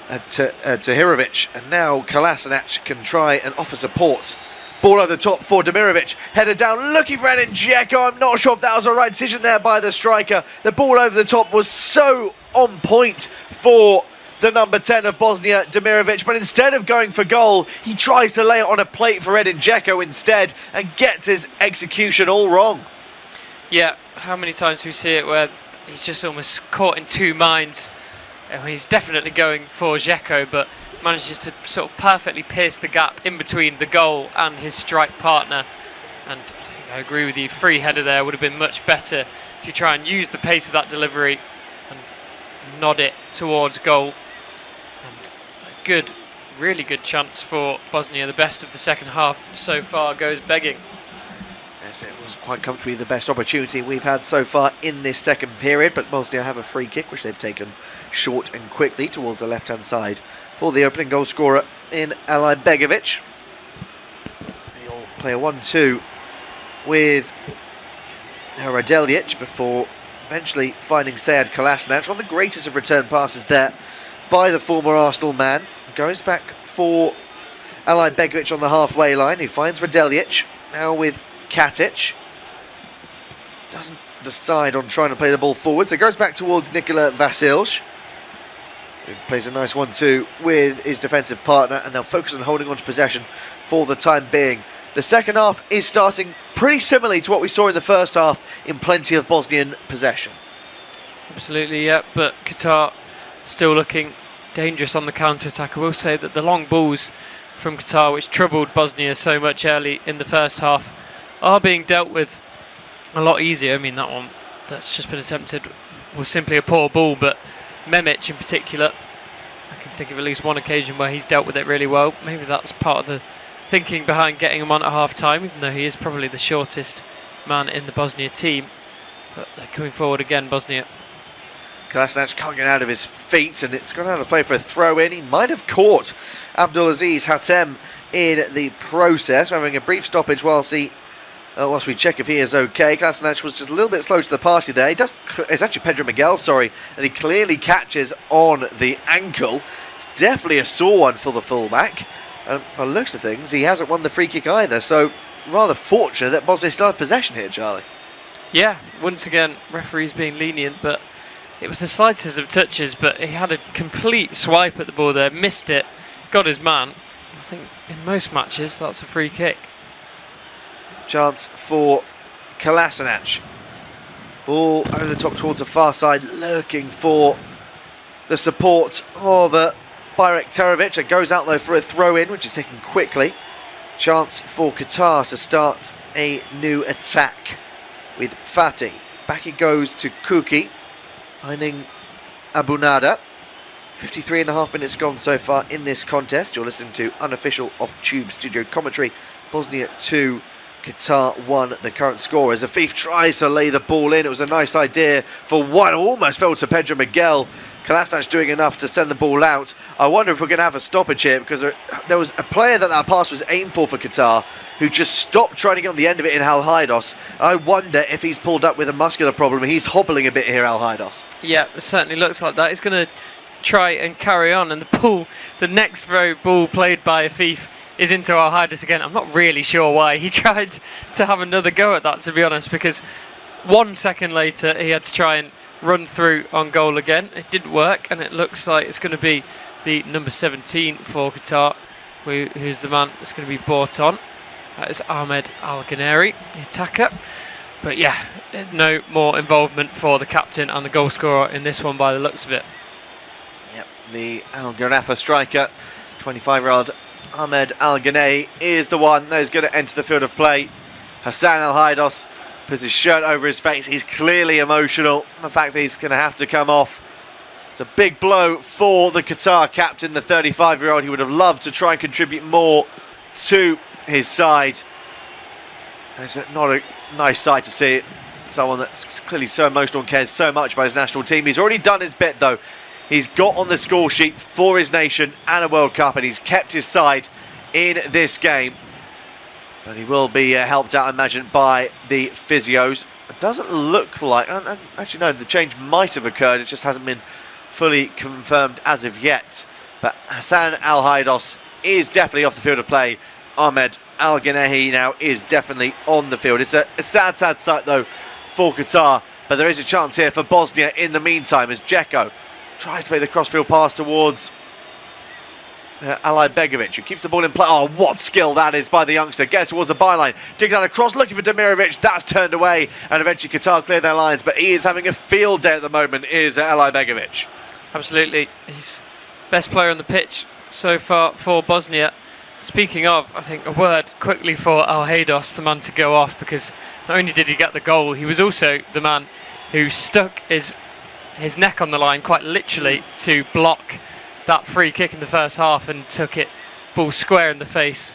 Tahirovic. And now Kolasinac can try and offer support. Ball over the top for Demirovic, headed down, looking for Edin Dzeko. I'm not sure if that was the right decision there by the striker. The ball over the top was so on point for the number 10 of Bosnia, Demirovic, but instead of going for goal, he tries to lay it on a plate for Edin Dzeko instead and gets his execution all wrong. Yeah, how many times we see it where he's just almost caught in two minds. He's definitely going for Dzeko, but manages to sort of perfectly pierce the gap in between the goal and his strike partner. And I think I agree with you, free header there would have been much better to try and use the pace of that delivery and nod it towards goal. And a good, really good chance for Bosnia. The best of the second half so far goes begging. Yes, it was quite comfortably the best opportunity we've had so far in this second period, but Bosnia have a free kick which they've taken short and quickly towards the left-hand side for the opening goal scorer in Alajbegovic. He'll play a 1-2 with Radeljic before eventually finding Sead Kolasinac. One of the greatest of return passes there by the former Arsenal man. Goes back for Alajbegovic on the halfway line. He finds Radeljic, now with Katic. Doesn't decide on trying to play the ball forward, so goes back towards Nikola Vasilj, who plays a nice 1-2 with his defensive partner, and they'll focus on holding on to possession for the time being. The second half is starting pretty similarly to what we saw in the first half, in plenty of Bosnian possession. Absolutely, yeah, but Qatar still looking dangerous on the counter-attack. I will say that the long balls from Qatar, which troubled Bosnia so much early in the first half, are being dealt with a lot easier. I mean, that one that's just been attempted was simply a poor ball, but Memic in particular, I can think of at least one occasion where he's dealt with it really well. Maybe that's part of the thinking behind getting him on at half-time, even though he is probably the shortest man in the Bosnia team. But they're coming forward again, Bosnia. Kolasinac can't get out of his feet, and it's gone out of play for a throw-in. He might have caught Abdulaziz Hatem in the process. We're having a brief stoppage whilst we check if he is okay. Kolasinac was just a little bit slow to the party there. It's actually Pedro Miguel, sorry, and he clearly catches on the ankle. It's definitely a sore one for the fullback. And by the looks of things, he hasn't won the free kick either, so rather fortunate that Bosnia still have possession here, Charlie. Yeah, once again, referees being lenient, but it was the slightest of touches, but he had a complete swipe at the ball there, missed it, got his man. I think in most matches, that's a free kick. Chance for Kolasinac. Ball over the top towards the far side, looking for the support of Bayraktarovic. It goes out though for a throw-in, which is taken quickly. Chance for Qatar to start a new attack with Fatih. Back it goes to Kuki, finding Abunada. 53.5 minutes gone so far in this contest. You're listening to unofficial off-tube studio commentary. Bosnia 2, Qatar 1, the current score. As Afif tries to lay the ball in, it was a nice idea for one. Almost fell to Pedro Miguel. Kolasinac doing enough to send the ball out. I wonder if we're going to have a stoppage here, because there was a player that pass was aimed for Qatar who just stopped trying to get on the end of it in Al Haidos. I wonder if he's pulled up with a muscular problem. He's hobbling a bit here, Al Haidos. Yeah, it certainly looks like that. He's going to try and carry on, and the next very ball played by Afif is into Al Haidos again. I'm not really sure why he tried to have another go at that, to be honest, because 1 second later he had to try and run through on goal again. It didn't work, and it looks like it's going to be the number 17 for Qatar, who's the man that's going to be brought on. That is Ahmed Al-Ghaneri, the attacker. But yeah, no more involvement for the captain and the goal scorer in this one by the looks of it. Yep, the Al Gharafa striker, 25-year-old Ahmed Al-Ghanei, is the one that is going to enter the field of play. Hassan Al Haidos puts his shirt over his face. He's clearly emotional. The fact that he's going to have to come off, it's a big blow for the Qatar captain, the 35-year-old. He would have loved to try and contribute more to his side. It's not a nice sight to see someone that's clearly so emotional and cares so much about his national team. He's already done his bit though. He's got on the score sheet for his nation and a World Cup, and he's kept his side in this game. But he will be helped out, I imagine, by the physios. It doesn't look like... Actually, no, the change might have occurred. It just hasn't been fully confirmed as of yet. But Hassan Al-Haidos is definitely off the field of play. Ahmed Al-Ghanehi now is definitely on the field. It's a sad sight, though, for Qatar. But there is a chance here for Bosnia in the meantime, as Dzeko tries to play the crossfield pass towards Ali Begovic, who keeps the ball in play. Oh, what skill that is by the youngster. Gets towards the byline, digs out across, looking for Demirovic. That's turned away, and eventually Qatar clear their lines. But he is having a field day at the moment, is Ali Begovic. Absolutely. He's best player on the pitch so far for Bosnia. Speaking of, I think a word quickly for Al-Haidos, the man to go off, because not only did he get the goal, he was also the man who stuck his neck on the line, quite literally, to block that free kick in the first half and took it ball square in the face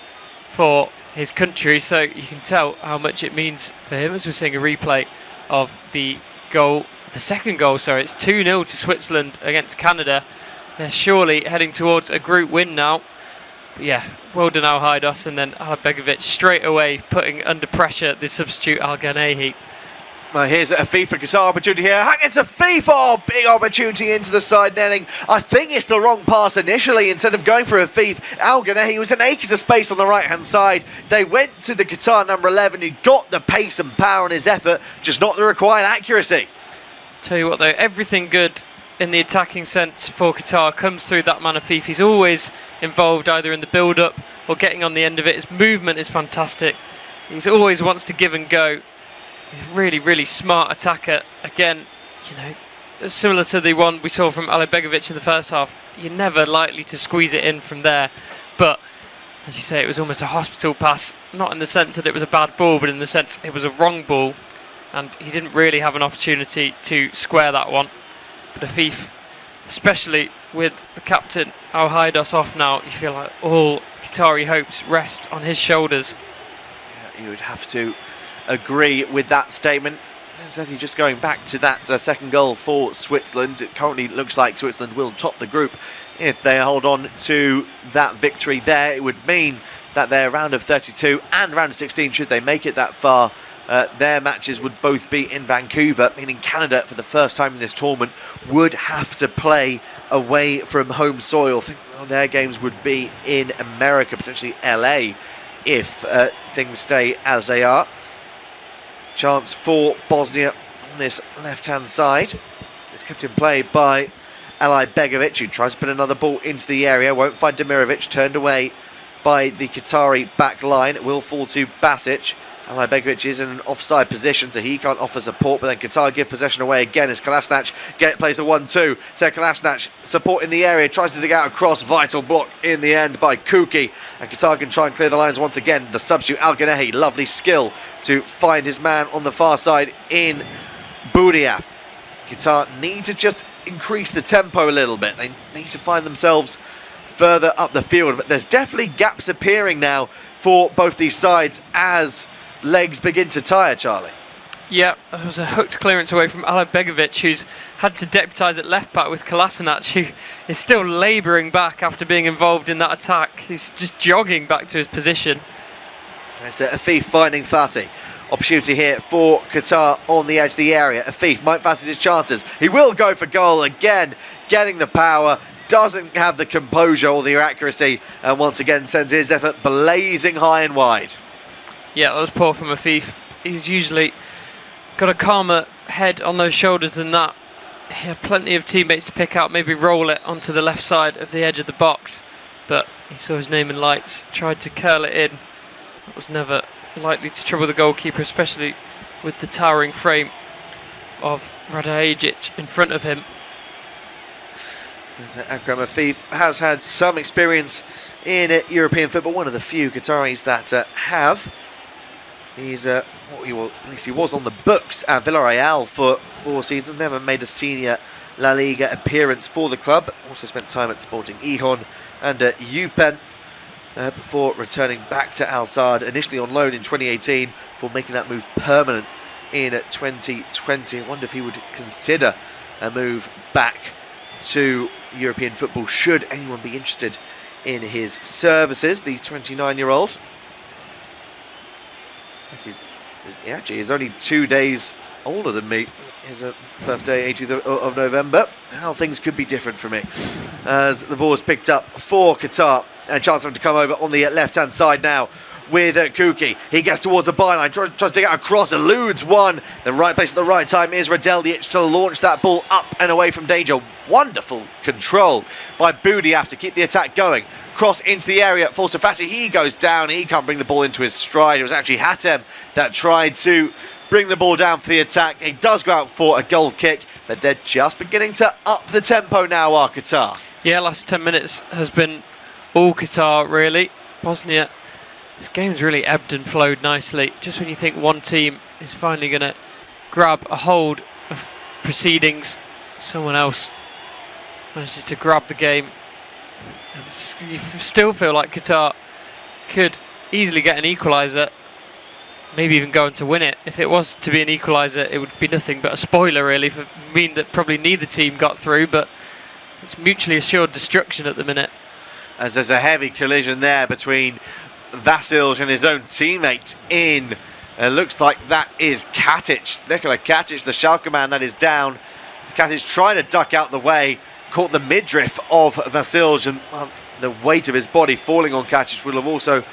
for his country. So you can tell how much it means for him, as we're seeing a replay of the goal, the second goal, sorry. It's 2-0 to Switzerland against Canada. They're surely heading towards a group win now. But yeah, well done Al-Haidos, and then Ali Begovic straight away putting under pressure the substitute Al-Ghanehi. Well, here's a FIFA Qatar opportunity here. It's a FIFA big opportunity into the side netting. I think it's the wrong pass initially. Instead of going for a FIFA, Al-Ghanehi was an acre of space on the right-hand side. They went to the Qatar number 11, who got the pace and power in his effort, just not the required accuracy. Tell you what though, everything good in the attacking sense for Qatar comes through that man of FIFA. He's always involved either in the build-up or getting on the end of it. His movement is fantastic. He always wants to give and go. He's a really, really smart attacker. Again, you know, similar to the one we saw from Ali Begovic in the first half. You're never likely to squeeze it in from there. But, as you say, it was almost a hospital pass. Not in the sense that it was a bad ball, but in the sense it was a wrong ball. And he didn't really have an opportunity to square that one. But Afif, especially with the captain Al-Haidos off now, you feel like all Qatari hopes rest on his shoulders. Yeah, you would have to agree with that statement. Exactly, just going back to that second goal for Switzerland. It currently looks like Switzerland will top the group. If they hold on to that victory there, it would mean that their round of 32 and round of 16, should they make it that far, their matches would both be in Vancouver, meaning Canada, for the first time in this tournament, would have to play away from home soil. I think their games would be in America, potentially LA, if things stay as they are. Chance for Bosnia on this left-hand side. It's kept in play by Ali Begovic, who tries to put another ball into the area. Won't find Demirovic, turned away by the Qatari back line. It will fall to Basic. Ali Begovic is in an offside position, so he can't offer support, but then Qatar give possession away again as Kolasinac plays a 1-2. So Kolasinac support in the area, tries to dig out a cross, vital block in the end by Kuki, and Qatar can try and clear the lines once again. The substitute Al-Ghanehi, lovely skill to find his man on the far side in Boudiaf. Qatar need to just increase the tempo a little bit. They need to find themselves further up the field, but there's definitely gaps appearing now for both these sides as legs begin to tire, Charlie. Yeah, there was a hooked clearance away from Ali Begovic, who's had to deputise at left back with Kolasinac, who is still labouring back after being involved in that attack. He's just jogging back to his position. It's Afif finding Fatih. Opportunity here for Qatar on the edge of the area. Afif might fancy his chances. He will go for goal again, getting the power. Doesn't have the composure or the accuracy, and once again sends his effort blazing high and wide. Yeah, that was poor from Afif. He's usually got a calmer head on those shoulders than that. He had plenty of teammates to pick out, maybe roll it onto the left side of the edge of the box, but he saw his name in lights, tried to curl it in. That was never likely to trouble the goalkeeper, especially with the towering frame of Radajic in front of him. Akram Afif has had some experience in European football, one of the few Qataris that have. He's at least he was on the books at Villarreal for 4 seasons, never made a senior La Liga appearance for the club. Also spent time at Sporting Gijón and at UPenn before returning back to Al Sadd, initially on loan in 2018, for making that move permanent in 2020. I wonder if he would consider a move back to European football should anyone be interested in his services. The 29-year-old. He actually is only 2 days older than me. His birthday, 18th of November. How things could be different for me. As the ball is picked up for Qatar. A chance for him to come over on the left-hand side now with Kuki. He gets towards the byline, tries to get across, eludes one. The right place at the right time is Radeljic to launch that ball up and away from danger. Wonderful control by Budiaf to keep the attack going. Cross into the area, falls to Fatih. He goes down, he can't bring the ball into his stride. It was actually Hatem that tried to bring the ball down for the attack. He does go out for a goal kick, but they're just beginning to up the tempo now, are Qatar. Yeah, last 10 minutes has been all Qatar, really. Bosnia, this game's really ebbed and flowed nicely. Just when you think one team is finally going to grab a hold of proceedings, someone else manages to grab the game. And you still feel like Qatar could easily get an equaliser, maybe even go on to win it. If it was to be an equaliser, it would be nothing but a spoiler, really, for mean that probably neither team got through, but it's mutually assured destruction at the minute. As there's a heavy collision there between Vasilj and his own teammate in. Looks like that is Katic, Nikola Katic, the Schalke man that is down. Katic trying to duck out the way, caught the midriff of Vasilj, and well, the weight of his body falling on Katic will have also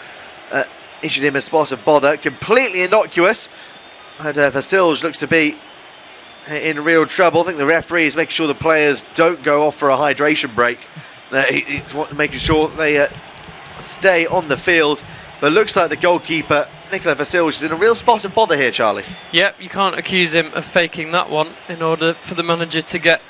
issued him a spot of bother. Completely innocuous, but Vasilj looks to be in real trouble. I think the referee is making sure the players don't go off for a hydration break. He's making sure they stay on the field, but looks like the goalkeeper Nikola Vasilj is in a real spot of bother here, Charlie. Yep, you can't accuse him of faking that one in order for the manager to get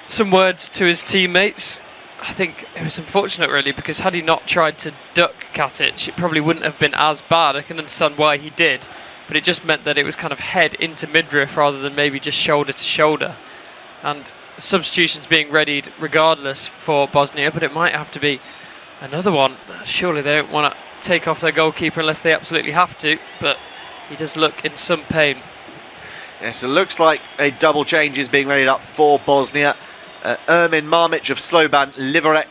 some words to his teammates. I think it was unfortunate, really, because had he not tried to duck Katic, it probably wouldn't have been as bad. I can understand why he did, but it just meant that it was kind of head into midriff rather than maybe just shoulder to shoulder. And substitutions being readied regardless for Bosnia, but it might have to be another one. Surely they don't want to take off their goalkeeper unless they absolutely have to, but he does look in some pain. Yes, it looks like a double change is being readied up for Bosnia. Ermin Marmic of Slovan Liberec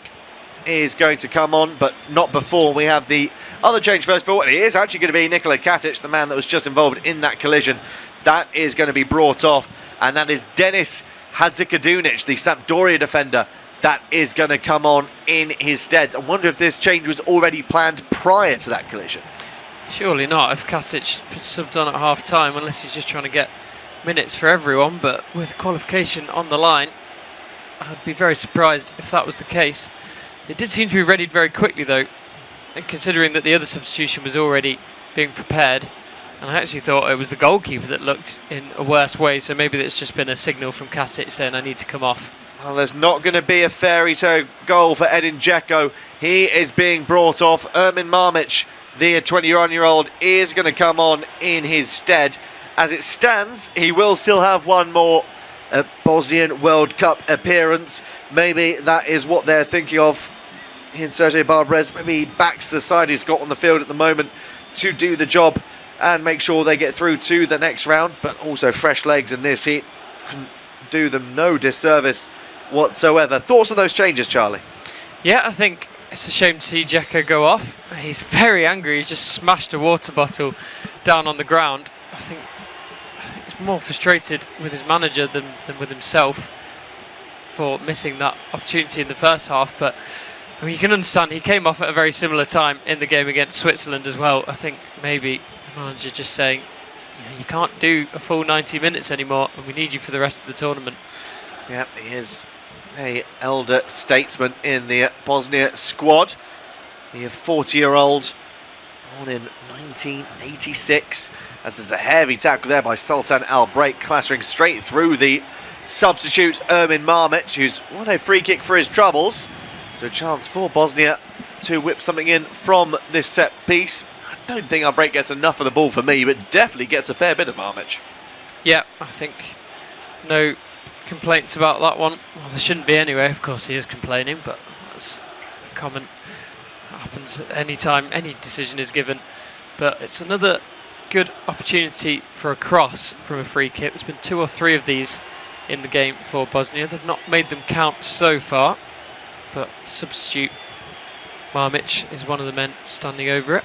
is going to come on, but not before we have the other change first of all. It is actually going to be Nikola Katic, the man that was just involved in that collision. That is going to be brought off, and that is Denis Hadzikadunic, the Sampdoria defender, that is going to come on in his stead. I wonder if this change was already planned prior to that collision. Surely not, if Katic subbed on at half-time, unless he's just trying to get minutes for everyone, but with qualification on the line, I'd be very surprised if that was the case. It did seem to be readied very quickly, though, and considering that the other substitution was already being prepared. And I actually thought it was the goalkeeper that looked in a worse way, so maybe it's just been a signal from Katic saying I need to come off. Well, there's not going to be a fairy tale goal for Edin Dzeko. He is being brought off. Ermin Marmic, the 21-year-old, is going to come on in his stead. As it stands, he will still have one more Bosnian World Cup appearance. Maybe that is what they're thinking of in Sergej Barbarez. Maybe he backs the side he's got on the field at the moment to do the job and make sure they get through to the next round, but also fresh legs in this heat can do them no disservice whatsoever. Thoughts on those changes, Charlie? Yeah, I think it's a shame to see Dzeko go off. He's very angry. He's just smashed a water bottle down on the ground. I think he's more frustrated with his manager than with himself for missing that opportunity in the first half, but I mean, you can understand he came off at a very similar time in the game against Switzerland as well. I think maybe manager just saying, you can't do a full 90 minutes anymore and we need you for the rest of the tournament. Yeah, he is an elder statesman in the Bosnia squad. The 40-year-old, born in 1986, as there's a heavy tackle there by Sultan Al-Break, clattering straight through the substitute Ermin Marmic, who's won a free kick for his troubles. So a chance for Bosnia to whip something in from this set piece. I don't think Al-Break gets enough of the ball for me, but definitely gets a fair bit of Marmic. Yeah, I think no complaints about that one. Well, there shouldn't be anyway. Of course he is complaining, but that's common. That happens any time any decision is given. But it's another good opportunity for a cross from a free kick. There's been 2 or 3 of these in the game for Bosnia. They've not made them count so far, but substitute Marmic is one of the men standing over it.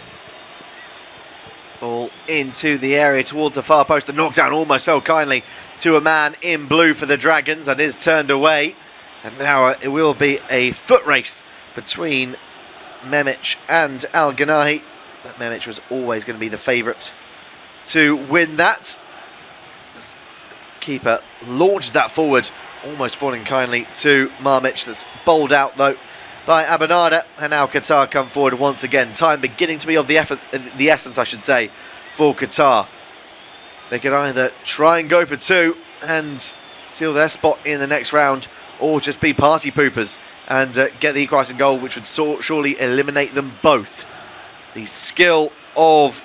Ball into the area towards the far post. The knockdown almost fell kindly to a man in blue for the Dragons. That is turned away. And now it will be a foot race between Memic and Al Ganahi. But Memic was always going to be the favourite to win that. As the keeper launches that forward, almost falling kindly to Marmic. That's bowled out though by Abanada, and now Qatar come forward once again. Time beginning to be of the essence, I should say, for Qatar. They can either try and go for 2 and seal their spot in the next round, or just be party poopers and get the equalising goal, which would surely eliminate them both. The skill of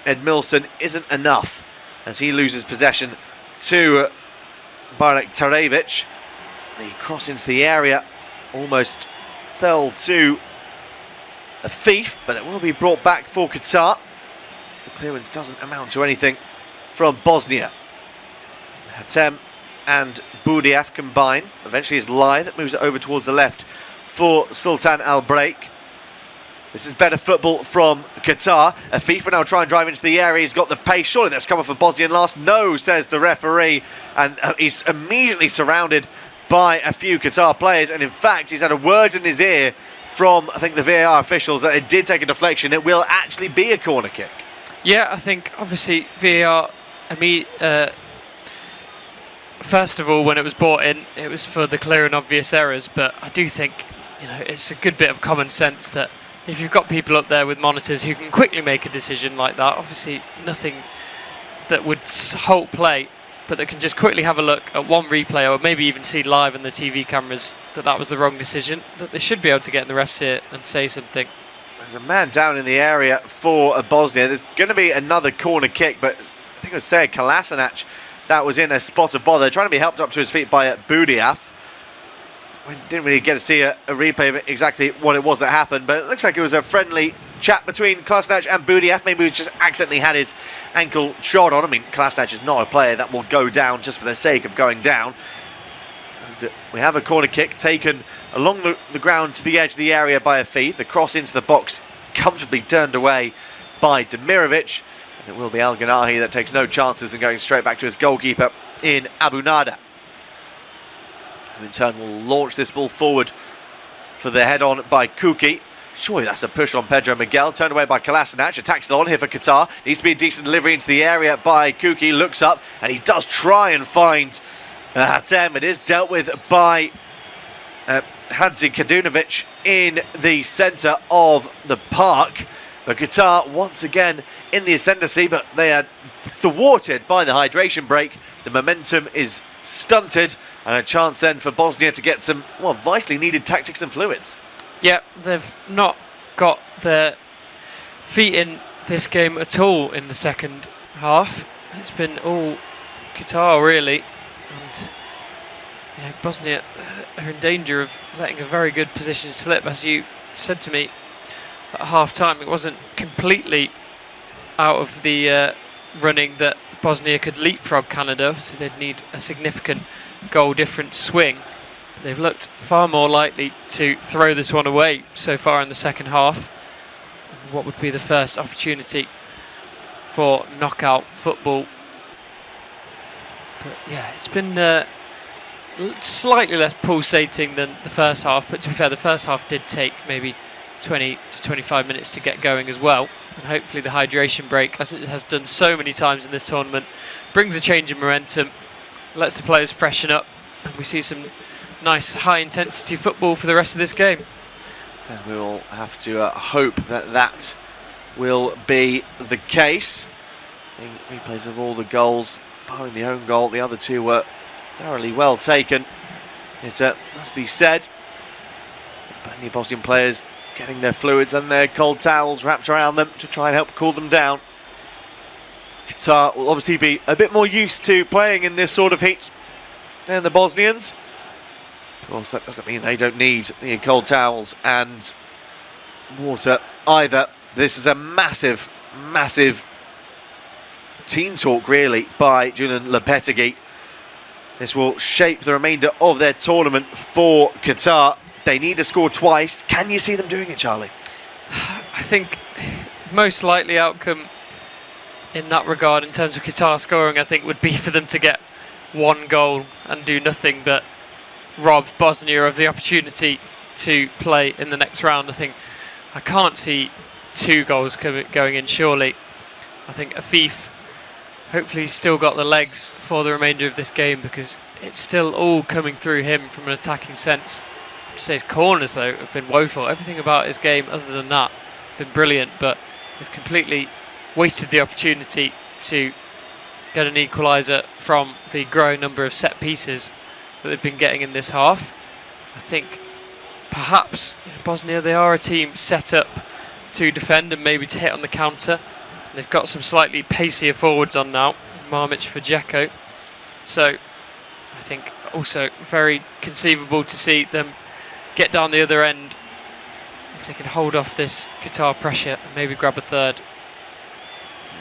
Ed Milson isn't enough as he loses possession to Barek Tarevic. The cross into the area almost fell to a thief, but it will be brought back for Qatar as the clearance doesn't amount to anything from Bosnia. Hatem and Boudiaf combine. Eventually it's Lai that moves it over towards the left for Sultan Al Break. This is better football from Qatar. Afif will now try and drive into the area. He's got the pace. Surely that's come off of Bosnian last. No, says the referee. And he's immediately surrounded by a few Qatar players. And in fact, he's had a word in his ear from, I think, the VAR officials that it did take a deflection. It will actually be a corner kick. Yeah, I think obviously VAR, first of all, when it was brought in, it was for the clear and obvious errors. But I do think, it's a good bit of common sense that if you've got people up there with monitors who can quickly make a decision like that, obviously nothing that would halt play, but that can just quickly have a look at one replay or maybe even see live on the TV cameras that was the wrong decision, that they should be able to get in the ref's ear and say something. There's a man down in the area for Bosnia. There's going to be another corner kick, but I think it was Sead Kolasinac that was in a spot of bother, trying to be helped up to his feet by Boudiaf. We didn't really get to see a replay of exactly what it was that happened, but it looks like it was a friendly chat between Kolasinac and Boudiaf. Maybe he just accidentally had his ankle shot on. I mean, Kolasinac is not a player that will go down just for the sake of going down. We have a corner kick taken along the ground to the edge of the area by Afif. The cross into the box comfortably turned away by Demirovic. And it will be Al Ganahi that takes no chances and going straight back to his goalkeeper in Abu Nada, who in turn will launch this ball forward for the head-on by Kuki. Surely that's a push on Pedro Miguel, turned away by Kolasinac. Attacks it on here for Qatar. Needs to be a decent delivery into the area by Kuki. Looks up and he does try and find Hatem. It is dealt with by Hadzi Kadunovic in the centre of the park. But Qatar once again in the ascendancy, but they are thwarted by the hydration break. The momentum is stunted, and a chance then for Bosnia to get some vitally needed tactics and fluids. Yeah, they've not got their feet in this game at all in the second half. It's been all Qatar really, and Bosnia are in danger of letting a very good position slip. As you said to me at half time, it wasn't completely out of the running that Bosnia could leapfrog Canada, so they'd need a significant goal difference swing. They've looked far more likely to throw this one away so far in the second half. What would be the first opportunity for knockout football? But yeah, it's been slightly less pulsating than the first half, but to be fair, the first half did take maybe 20 to 25 minutes to get going as well. And hopefully the hydration break, as it has done so many times in this tournament, brings a change in momentum, lets the players freshen up, and we see some nice high-intensity football for the rest of this game. And we will have to hope that will be the case. Seeing replays of all the goals, barring the own goal, the other two were thoroughly well taken. It must be said. But any Bosnian players getting their fluids and their cold towels wrapped around them to try and help cool them down. Qatar will obviously be a bit more used to playing in this sort of heat than the Bosnians. Of course, that doesn't mean they don't need the cold towels and water either. This is a massive, massive team talk, really, by Julian Lopetegui. This will shape the remainder of their tournament for Qatar. They need to score twice. Can you see them doing it, Charlie? I think most likely outcome in that regard, in terms of Qatar scoring, I think would be for them to get one goal and do nothing but rob Bosnia of the opportunity to play in the next round. I can't see 2 goals going in, surely. I think Afif, hopefully he's still got the legs for the remainder of this game, because it's still all coming through him from an attacking sense. I have to say his corners, though, have been woeful. Everything about his game, other than that, has been brilliant, but they've completely wasted the opportunity to get an equaliser from the growing number of set pieces that they've been getting in this half. I think perhaps Bosnia, they are a team set up to defend and maybe to hit on the counter. They've got some slightly pacier forwards on now, Marmic for Dzeko. So I think also very conceivable to see them get down the other end if they can hold off this Qatar pressure and maybe grab a third.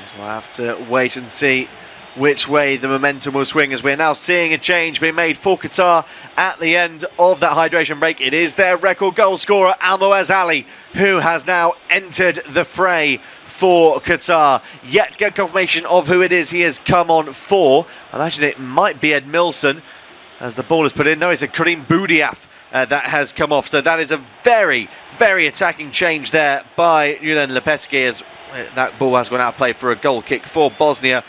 Yes, we'll have to wait and see which way the momentum will swing, as we're now seeing a change being made for Qatar at the end of that hydration break. It is their record goal scorer, Almoez Ali, who has now entered the fray for Qatar. Yet to get confirmation of who it is he has come on for. I imagine it might be Ed Milson as the ball is put in. No, it's a Karim Boudiaf that has come off. So that is a very, very attacking change there by Julian Lopetegui, as that ball has gone out of play for a goal kick for Bosnia.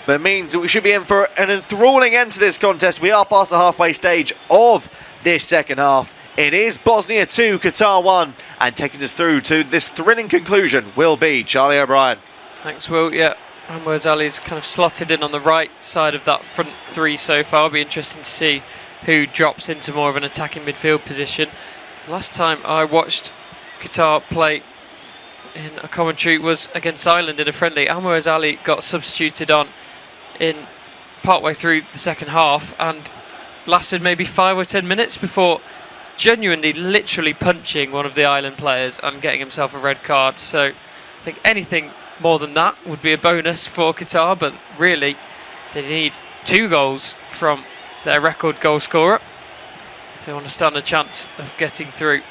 But it means that we should be in for an enthralling end to this contest. We are past the halfway stage of this second half. It is Bosnia 2, Qatar 1, and taking us through to this thrilling conclusion will be Charlie O'Brien. Thanks, Will. Yeah, Almoez Ali's kind of slotted in on the right side of that front three so far. It'll be interesting to see who drops into more of an attacking midfield position. Last time I watched Qatar play in a commentary was against Ireland in a friendly. Almoez Ali got substituted on in partway through the second half and lasted maybe 5 or 10 minutes before genuinely literally punching one of the Ireland players and getting himself a red card. So I think anything more than that would be a bonus for Qatar, but really they need 2 goals from their record goal scorer if they want to stand a chance of getting through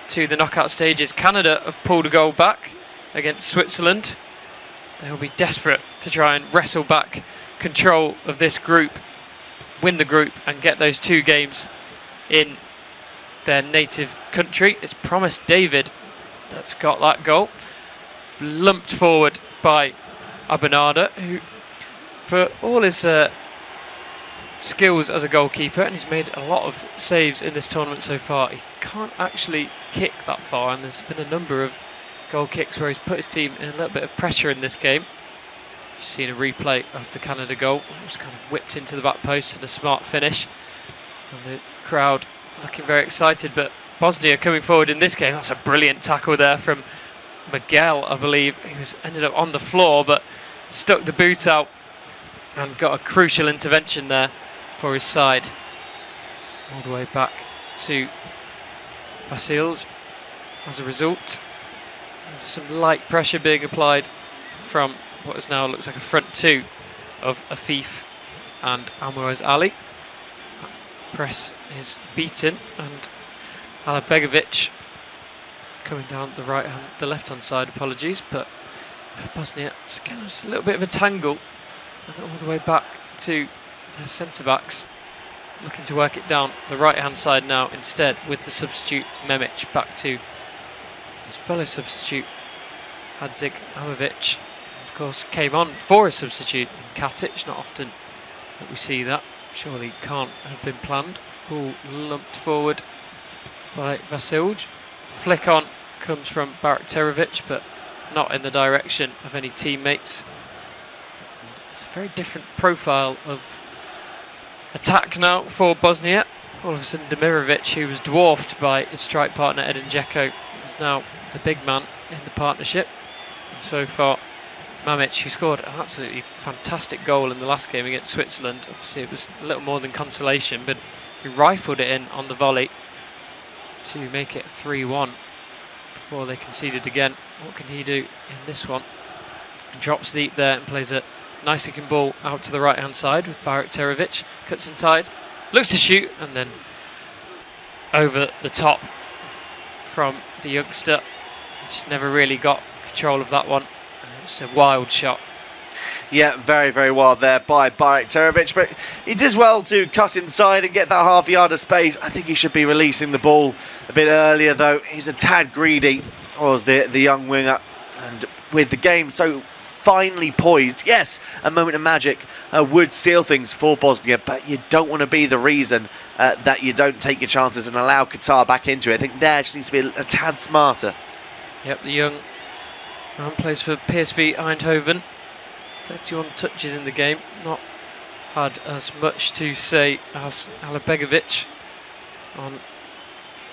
to the knockout stages. Canada have pulled a goal back against Switzerland. They will be desperate to try and wrestle back control of this group, win the group and get those 2 games in their native country. It's Promise David that's got that goal, lumped forward by Abanada, who for all his skills as a goalkeeper, and he's made a lot of saves in this tournament so far, he can't actually kick that far, and there's been a number of goal kicks where he's put his team in a little bit of pressure in this game. You've seen a replay of the Canada goal. It was kind of whipped into the back post and a smart finish, and the crowd looking very excited. But Bosnia coming forward in this game, that's a brilliant tackle there from Miguel, I believe. He ended up on the floor but stuck the boot out and got a crucial intervention there for his side. All the way back to Vasilj as a result. Some light pressure being applied from what is now looks like a front 2 of Afif and Almoez Ali. Press is beaten, and Alabegovic coming down the left hand side, apologies, but Bosnia just getting a little bit of a tangle, and all the way back to their centre backs, looking to work it down the right hand side now instead, with the substitute Memic back to his fellow substitute Herzegovina. Of course came on for a substitute in Katic. Not often that we see that. Surely can't have been planned. Ball lumped forward by Vasilj. Flick on comes from Barakterovic, but not in the direction of any teammates. And it's a very different profile of attack now for Bosnia. All of a sudden Demirovic, who was dwarfed by his strike partner Edin Dzeko, is now the big man in the partnership. And so far Mamic, who scored an absolutely fantastic goal in the last game against Switzerland. Obviously it was a little more than consolation, but he rifled it in on the volley to make it 3-1 before they conceded again. What can he do in this one? drops deep there and plays a nice looking ball out to the right hand side with Barikterovic. Cuts inside, looks to shoot, and then over the top from the youngster. Just never really got control of that one. It's a wild shot. Yeah, very, very wild there by Barikterovic, but he does well to cut inside and get that half yard of space. I think he should be releasing the ball a bit earlier, though. He's a tad greedy, was the young winger, and with the game so finely poised, yes, a moment of magic would seal things for Bosnia, but you don't want to be the reason that you don't take your chances and allow Qatar back into it. I think there just needs to be a tad smarter. Yep, the young man plays for PSV Eindhoven. 31 touches in the game, not had as much to say as Alibegovic on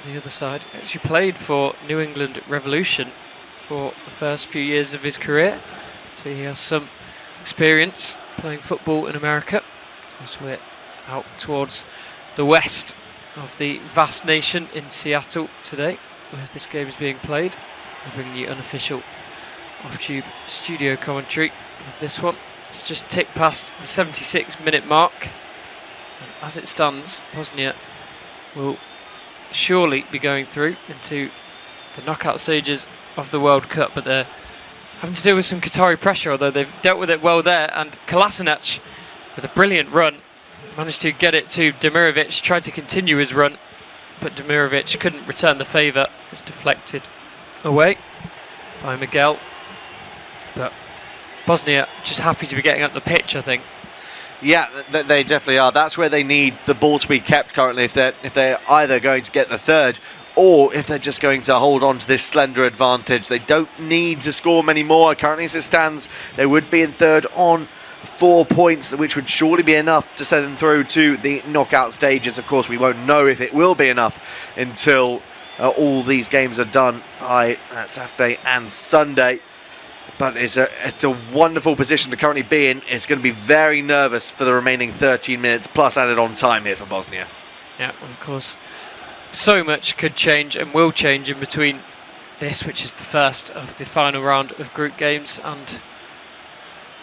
the other side. Actually played for New England Revolution for the first few years of his career, so he has some experience playing football in America. Of course, we're out towards the west of the vast nation in Seattle today, where this game is being played. We're bringing you unofficial off-tube studio commentary of this one. It's just ticked past the 76-minute mark, and as it stands, Bosnia will surely be going through into the knockout stages of the World Cup, but they're having to deal with some Qatari pressure, although they've dealt with it well there. And Kolasinac, with a brilliant run, managed to get it to Demirovic, tried to continue his run, but Demirovic couldn't return the favour. It was deflected away by Miguel. But Bosnia just happy to be getting up the pitch, I think. Yeah, they definitely are. That's where they need the ball to be kept currently, if they're either going to get the third or if they're just going to hold on to this slender advantage. They don't need to score many more. Currently as it stands, they would be in third on 4 points, which would surely be enough to send them through to the knockout stages. Of course, we won't know if it will be enough until all these games are done by Saturday and Sunday. But it's a wonderful position to currently be in. It's going to be very nervous for the remaining 13 minutes plus added on time here for Bosnia. Yeah, and of course, so much could change and will change in between this, which is the first of the final round of group games, and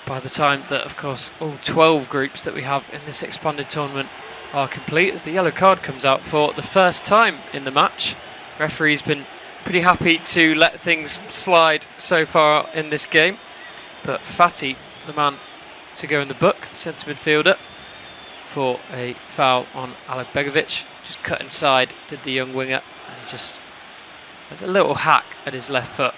by the time that, of course, all 12 groups that we have in this expanded tournament are complete, as the yellow card comes out for the first time in the match. Referee's been pretty happy to let things slide so far in this game, but Fatih, the man to go in the book, the centre midfielder, for a foul on Alibegovic. Just cut inside, did the young winger, and he just had a little hack at his left foot.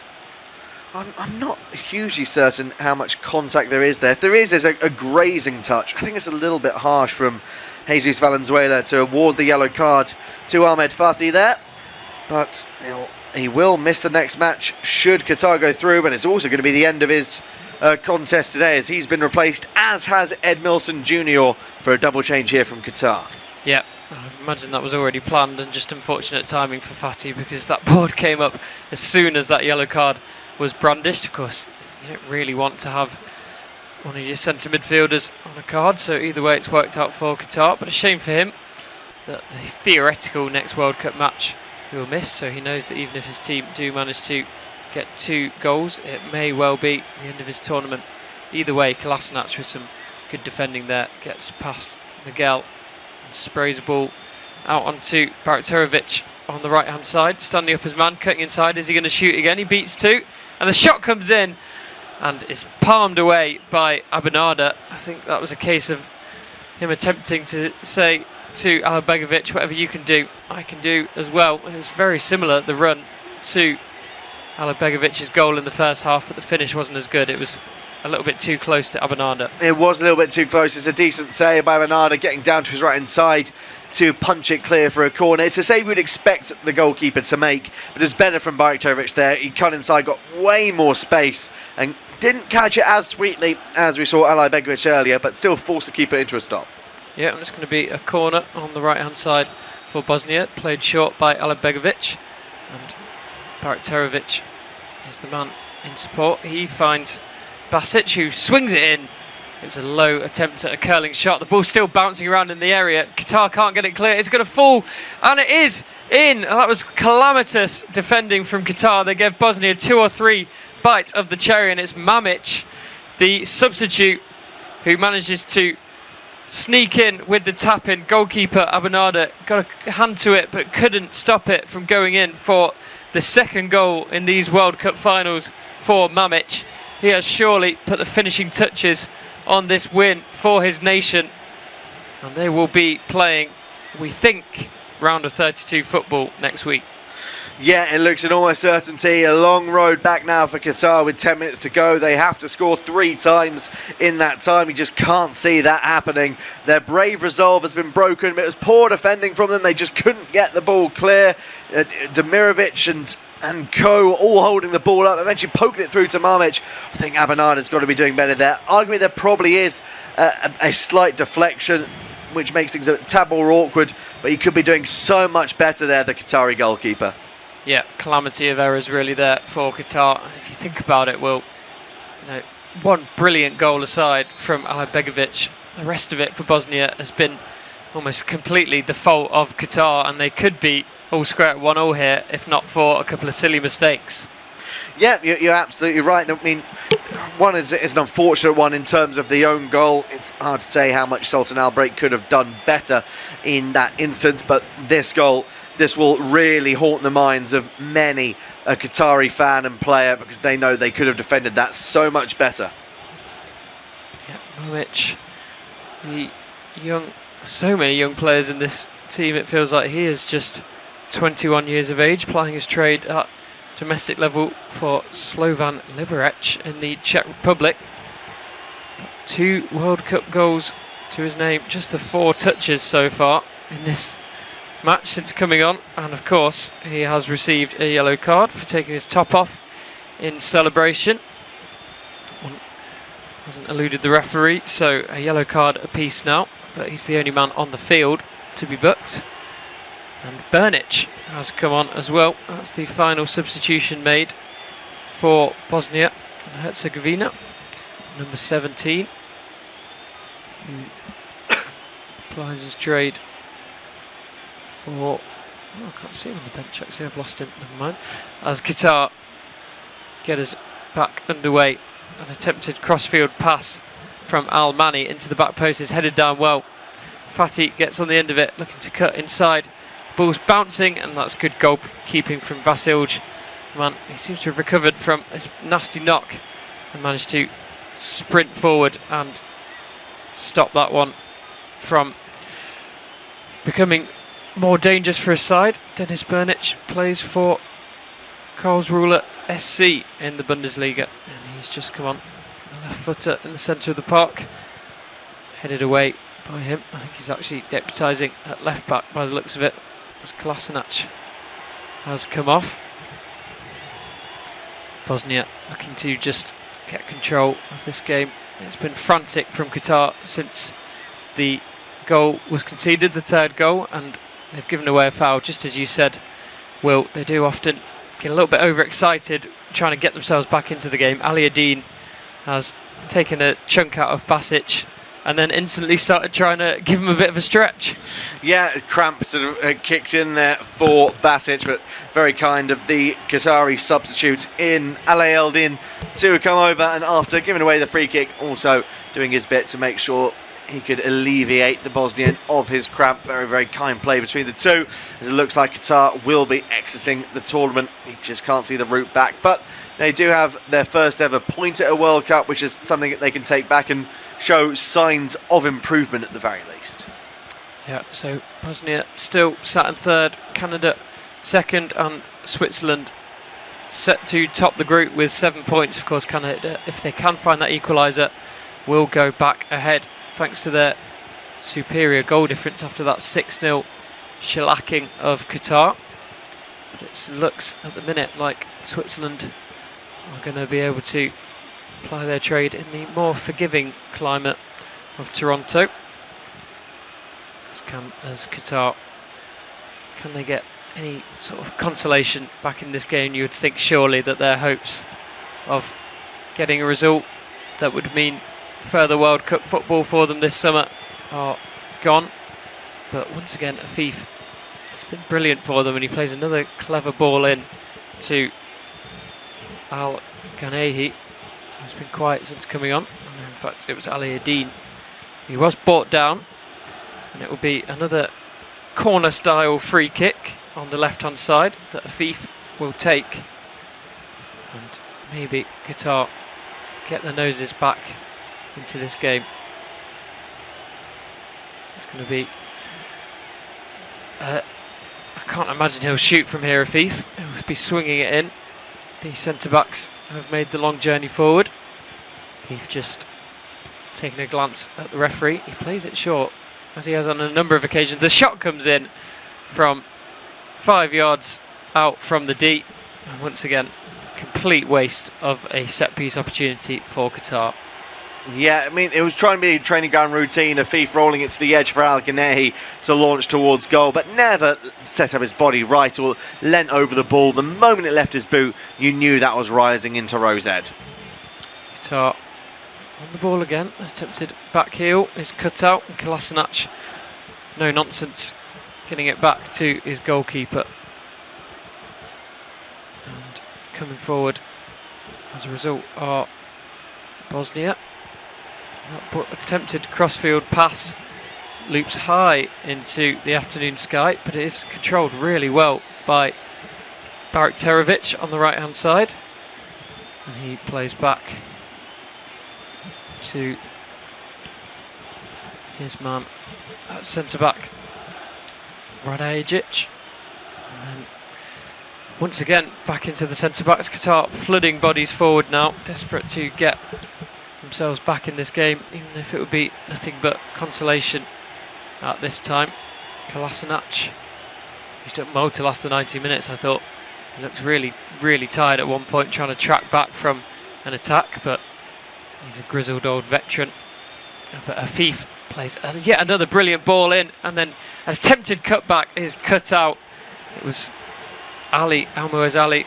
I'm not hugely certain how much contact there is there. If there is, there's a grazing touch. I think it's a little bit harsh from Jesus Valenzuela to award the yellow card to Ahmed Fatih there, but he will miss the next match should Qatar go through, but it's also going to be the end of his contest today, as he's been replaced, as has Ed Milson Jr. for a double change here from Qatar. Yeah, I imagine that was already planned and just unfortunate timing for Fatih, because that board came up as soon as that yellow card was brandished. Of course, you don't really want to have one of your centre midfielders on a card, so either way it's worked out for Qatar, but a shame for him that the theoretical next World Cup match he will miss, so he knows that even if his team do manage to get 2 goals, it may well be the end of his tournament. Either way, Kolasinac with some good defending there gets past Miguel and sprays a ball out onto Barikterovic on the right hand side, standing up as man, cutting inside. Is he going to shoot again? He beats 2, and the shot comes in and is palmed away by Abanada. I think that was a case of him attempting to say to Alibegovic, whatever you can do, I can do as well. It was very similar, the run to Alibegovic's goal in the first half, but the finish wasn't as good. It was a little bit too close to Abanada. It was a little bit too close. It's a decent save by Abanada, getting down to his right hand side to punch it clear for a corner. It's a save we'd expect the goalkeeper to make, but it's better from Barikterovic there. He cut inside, got way more space, and didn't catch it as sweetly as we saw Alibegovic earlier, but still forced the keeper into a stop. Yeah, and it's going to be a corner on the right hand side for Bosnia, played short by Alibegovic, and Barikterovic is the man in support. He finds Basic, who swings it in. It was a low attempt at a curling shot. The ball's still bouncing around in the area. Qatar can't get it clear. It's going to fall, and it is in. And that was calamitous defending from Qatar. They gave Bosnia 2 or 3 bites of the cherry, and it's Mamic the substitute who manages to sneak in with the tap-in. Goalkeeper Abanada got a hand to it but couldn't stop it from going in for the second goal in these World Cup finals for Mamic. He has surely put the finishing touches on this win for his nation, and they will be playing, we think, round of 32 football next week. Yeah, it looks an almost certainty. A long road back now for Qatar with 10 minutes to go. They have to score 3 times in that time. You just can't see that happening. Their brave resolve has been broken. It was poor defending from them. They just couldn't get the ball clear. Demirovic and co all holding the ball up, eventually poking it through to Mamic. I think Abanada's got to be doing better there. Arguably, there probably is a slight deflection, which makes things a tad more awkward, but he could be doing so much better there, the Qatari goalkeeper. Yeah, calamity of errors really there for Qatar. If you think about it, well, one brilliant goal aside from Alibegovic, the rest of it for Bosnia has been almost completely the fault of Qatar, and they could be all square at 1-1 here if not for a couple of silly mistakes. Yeah, you're absolutely right. I mean, one is an unfortunate one in terms of the own goal. It's hard to say how much Sultan Al-Break could have done better in that instance, but this goal, this will really haunt the minds of many a Qatari fan and player, because they know they could have defended that so much better. Yeah, Mamic, so many young players in this team. It feels like he is just 21 years of age, plying his trade at domestic level for Slovan Liberec in the Czech Republic. 2 World Cup goals to his name, just the 4 touches so far in this match since coming on, and of course he has received a yellow card for taking his top off in celebration. Hasn't eluded the referee, so a yellow card apiece now, but he's the only man on the field to be booked. And Bernic has come on as well. That's the final substitution made for Bosnia and Herzegovina. Number 17, who applies his trade for... Oh, I can't see him on the bench actually, I've lost him, never mind. As Qatar get us back underway. An attempted crossfield pass from Al-Mani into the back post is headed down well. Fatih gets on the end of it, looking to cut inside. Ball's bouncing, and that's good goalkeeping from Vasilj. Man, he seems to have recovered from his nasty knock and managed to sprint forward and stop that one from becoming more dangerous for his side. Dennis Bernic plays for Karlsruhe SC in the Bundesliga, and he's just come on the left footer in the centre of the park, headed away by him. I think he's actually deputising at left back by the looks of it, as Kolasinac has come off. Bosnia looking to just get control of this game. It's been frantic from Qatar since the goal was conceded, the 3rd goal, and they've given away a foul, just as you said, Will. They do often get a little bit overexcited trying to get themselves back into the game. Ali Adin has taken a chunk out of Basic and then instantly started trying to give him a bit of a stretch. Yeah, cramp sort of kicked in there for Basic, but very kind of the Qatari substitute in Ali Eldin to come over, and after giving away the free kick, also doing his bit to make sure he could alleviate the Bosnian of his cramp. Very, very kind play between the two, as it looks like Qatar will be exiting the tournament. You just can't see the route back, but they do have their first ever point at a World Cup, which is something that they can take back and show signs of improvement at the very least. Yeah, so Bosnia still sat in 3rd, Canada 2nd, and Switzerland set to top the group with 7 points. Of course, Canada, if they can find that equaliser, will go back ahead thanks to their superior goal difference after that 6-0 shellacking of Qatar. But it looks at the minute like Switzerland are going to be able to ply their trade in the more forgiving climate of Toronto. As Qatar, can they get any sort of consolation back in this game? You would think surely that their hopes of getting a result that would mean further World Cup football for them this summer are gone. But once again, Afif has been brilliant for them, and he plays another clever ball in to Al Ghanehi, He's been quiet since coming on. And in fact, it was Ali Adine. He was brought down, and it will be another corner-style free kick on the left-hand side that Afif will take. And maybe Qatar get their noses back into this game. It's going to be... I can't imagine he'll shoot from here, Afif. He'll be swinging it in. The centre-backs have made the long journey forward. Afif just taking a glance at the referee. He plays it short, as he has on a number of occasions. The shot comes in from 5 yards out from the D. And once again, complete waste of a set-piece opportunity for Qatar. Yeah, I mean, it was trying to be a training ground routine, Afif rolling it to the edge for Al Ghanehi to launch towards goal, but never set up his body right or leant over the ball. The moment it left his boot, you knew that was rising into Rosed. Qatar on the ball again. Attempted back heel is cut out, and Kolasinac, no nonsense, getting it back to his goalkeeper. And coming forward as a result are Bosnia. That attempted crossfield pass loops high into the afternoon sky, but it is controlled really well by Barak Terovic on the right hand side, and he plays back to his man at centre back Radajic, and then once again back into the centre backs. Qatar flooding bodies forward now, desperate to get themselves back in this game, even if it would be nothing but consolation at this time. Kolasinac, he's done well to last the 90 minutes. I thought he looked really, really tired at one point, trying to track back from an attack, but he's a grizzled old veteran. But Afif plays yet another brilliant ball in, and then an attempted cutback is cut out. It was Ali, Almoez Ali,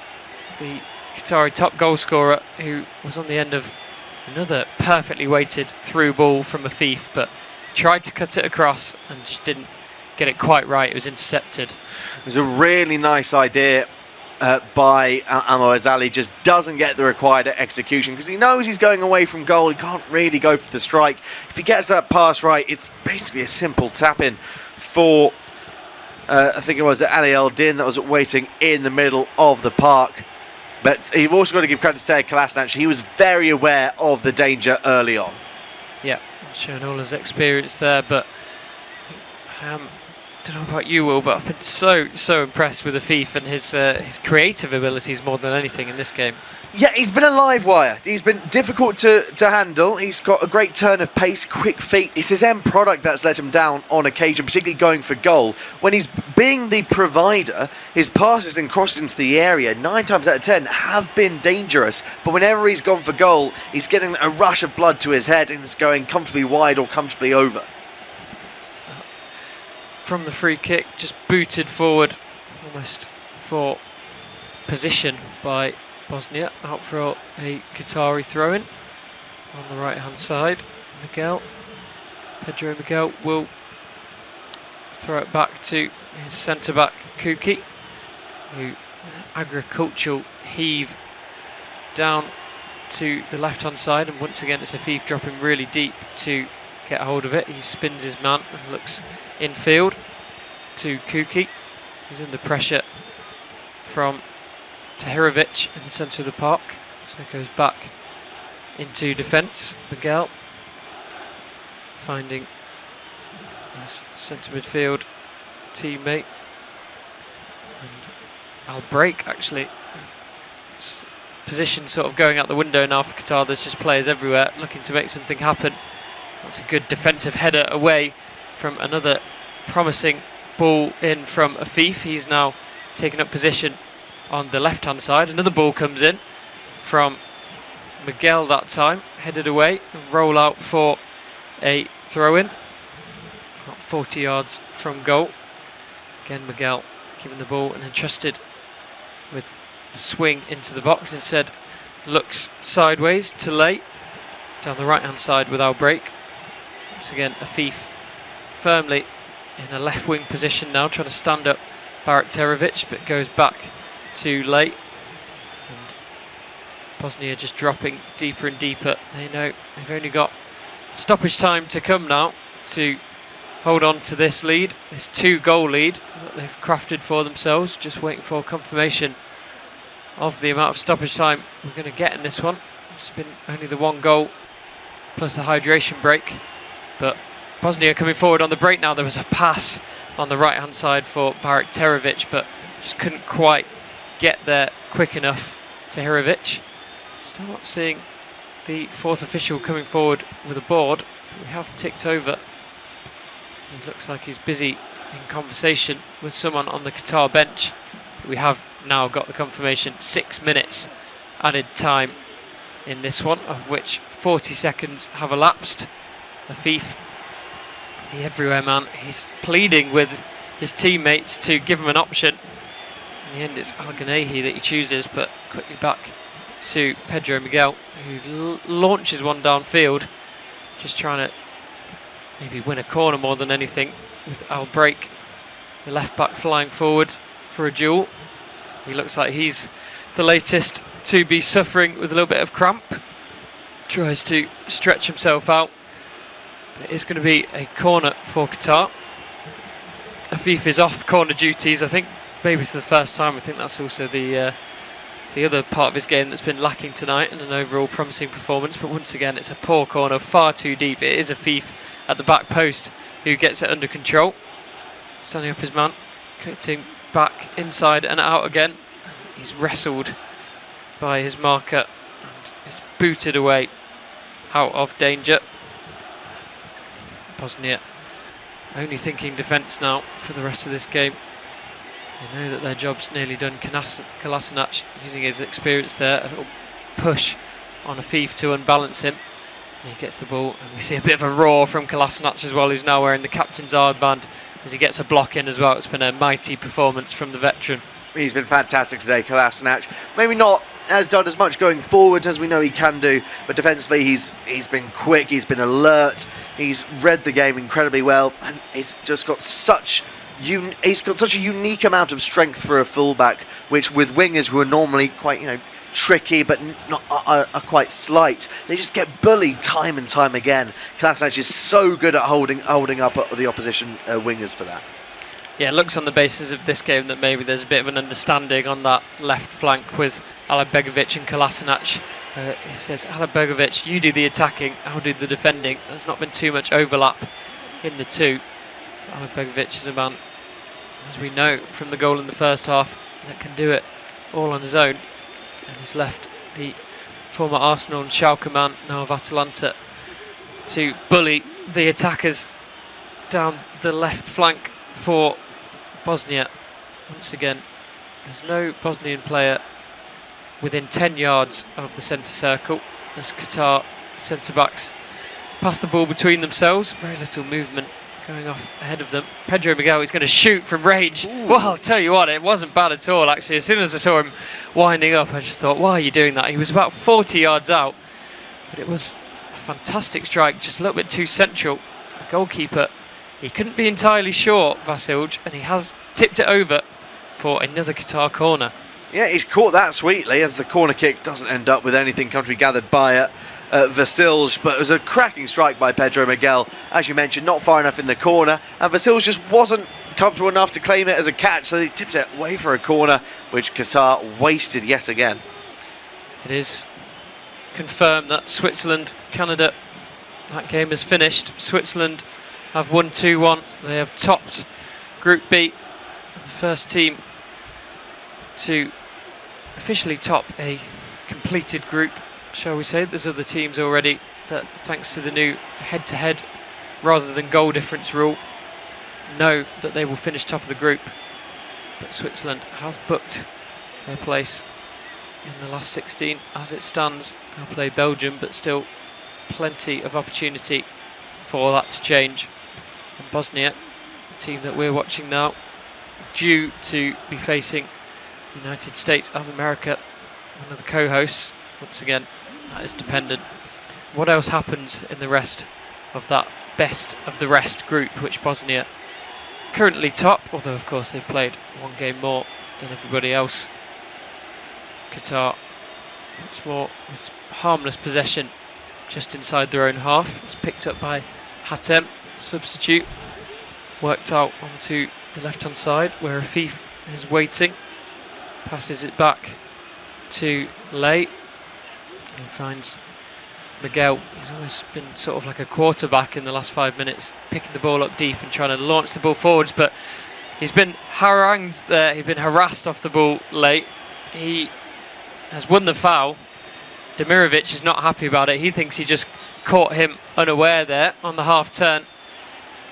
the Qatari top goal scorer, who was on the end of another perfectly weighted through ball from Afif, but tried to cut it across and just didn't get it quite right. It was intercepted. It was a really nice idea by Almoez Ali, just doesn't get the required execution because he knows he's going away from goal. He can't really go for the strike. If he gets that pass right, it's basically a simple tap-in for, I think it was Ali El-Din that was waiting in the middle of the park. But you've also got to give credit to Kolasinac. He was very aware of the danger early on. Yeah, showing all his experience there, but I don't know about you, Will, but I've been so impressed with Afif and his creative abilities more than anything in this game. Yeah, he's been a live wire. He's been difficult to handle. He's got a great turn of pace, quick feet. It's his end product that's let him down on occasion, particularly going for goal. When he's being the provider, his passes and crosses into the area, 9 times out of 10, have been dangerous. But whenever he's gone for goal, he's getting a rush of blood to his head and it's going comfortably wide or comfortably over. From the free kick, just booted forward almost for position by Bosnia, out for a Qatari throw-in on the right-hand side. Pedro Miguel will throw it back to his centre-back Kuki, who agricultural heave down to the left-hand side, and once again it's Afif dropping really deep to get hold of it. He spins his man and looks infield to Kuki. He's under pressure from Tahirovic in the centre of the park, so it goes back into defence. Miguel finding his centre midfield teammate, and Al-Break actually position sort of going out the window now for Qatar. There's just players everywhere looking to make something happen. That's a good defensive header away from another promising ball in from Afif. He's now taken up position on the left hand side. Another ball comes in from Miguel that time, headed away, roll out for a throw in about 40 yards from goal. Again Miguel given the ball and entrusted with a swing into the box. Instead looks sideways to Lay down the right hand side with Al-Break. Once again Afif firmly in a left wing position now, trying to stand up Barak Terovic, but goes back to Lay, and Bosnia just dropping deeper and deeper. They know they've only got stoppage time to come now to hold on to this lead, this 2-goal lead that they've crafted for themselves. Just waiting for confirmation of the amount of stoppage time we're going to get in this one. It's been only the 1 goal plus the hydration break, but Bosnia coming forward on the break now. There was a pass on the right hand side for Barak Terovic, but just couldn't quite get there quick enough to Hirovic. Still not seeing the 4th official coming forward with a board, but we have ticked over. He looks like he's busy in conversation with someone on the Qatar bench, but we have now got the confirmation. 6 minutes added time in this one, of which 40 seconds have elapsed. Afif, the everywhere man, he's pleading with his teammates to give him an option. In the end it's Al Ghanehi that he chooses, but quickly back to Pedro Miguel, who launches one downfield, just trying to maybe win a corner more than anything, with Al Break, the left back, flying forward for a duel. He looks like he's the latest to be suffering with a little bit of cramp. Tries to stretch himself out, but it is going to be a corner for Qatar. Afif is off corner duties, I think, maybe for the first time. I think that's also the other part of his game that's been lacking tonight, and an overall promising performance. But once again, it's a poor corner, far too deep. It is Afif at the back post who gets it under control, standing up his man, cutting back inside and out again. He's wrestled by his marker and is booted away out of danger. Bosnia only thinking defence now for the rest of this game. They know that their job's nearly done. Kolasinac using his experience there, a little push on Afif to unbalance him. And he gets the ball, and we see a bit of a roar from Kolasinac as well, who's now wearing the captain's armband, as he gets a block in as well. It's been a mighty performance from the veteran. He's been fantastic today, Kolasinac. Maybe not has done as much going forward as we know he can do, but defensively he's been quick, he's been alert, he's read the game incredibly well, and he's just got such a unique amount of strength for a fullback, which with wingers who are normally quite tricky but not are quite slight, they just get bullied time and time again. Kolasinac is so good at holding up the opposition wingers for that. Yeah, it looks on the basis of this game that maybe there's a bit of an understanding on that left flank with Alibegovic and Kolasinac. He says, Alibegovic, you do the attacking, I'll do the defending. There's not been too much overlap in the two. Alibegovic is a man, as we know from the goal in the first half, that can do it all on his own. And he's left the former Arsenal and Schalke man, now of Atalanta, to bully the attackers down the left flank for Bosnia. Once again, there's no Bosnian player within 10 yards of the centre circle as Qatar centre-backs pass the ball between themselves. Very little movement going off ahead of them. Pedro Miguel is going to shoot from range. Ooh. Well, I'll tell you what, it wasn't bad at all, actually. As soon as I saw him winding up, I just thought, why are you doing that? He was about 40 yards out, but it was a fantastic strike, just a little bit too central. The goalkeeper, he couldn't be entirely sure, Vasilj, and he has tipped it over for another Qatar corner. Yeah, he's caught that sweetly, as the corner kick doesn't end up with anything country gathered by Vasilj, but it was a cracking strike by Pedro Miguel. As you mentioned, not far enough in the corner, and Vasilj just wasn't comfortable enough to claim it as a catch, so he tips it away for a corner, which Qatar wasted yet again. It is confirmed that Switzerland, Canada, that game is finished. Switzerland have won 2-1. They have topped Group B, the first team to officially top a completed group, shall we say. There's other teams already that, thanks to the new head-to-head rather than goal difference rule, know that they will finish top of the group. But Switzerland have booked their place in the last 16 as it stands. They'll play Belgium, but still plenty of opportunity for that to change. And Bosnia, the team that we're watching now, due to be facing the United States of America, one of the co-hosts. Once again, that is dependent. What else happens in the rest of that best of the rest group, which Bosnia currently top, although of course they've played one game more than everybody else. Qatar Much more it's harmless possession just inside their own half. It's picked up by Hatem, substitute. Worked out onto the left-hand side where Afif is waiting. Passes it back to Lay. He finds Miguel. He's always been sort of like a quarterback in the last 5 minutes, picking the ball up deep and trying to launch the ball forwards, but he's been harangued there. He's been harassed off the ball late. He has won the foul. Demirovic is not happy about it. He thinks he just caught him unaware there on the half turn.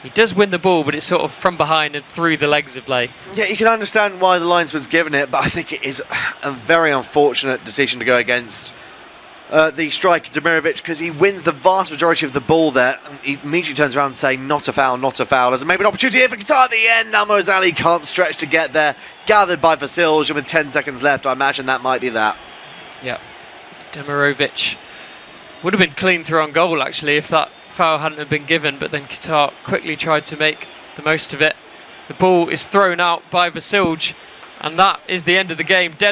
He does win the ball, but it's sort of from behind and through the legs of Lay. Yeah, you can understand why the linesman's given it, but I think it is a very unfortunate decision to go against the striker Demirovic, because he wins the vast majority of the ball there. And he immediately turns around and says, not a foul, not a foul. There's maybe an opportunity here for Qatar at the end. Now Mozali can't stretch to get there. Gathered by Vasilj, and with 10 seconds left, I imagine that might be that. Yeah, Demirovic would have been clean through on goal, actually, if that foul hadn't have been given, but then Qatar quickly tried to make the most of it. The ball is thrown out by Vasilj, and that is the end of the game. Dead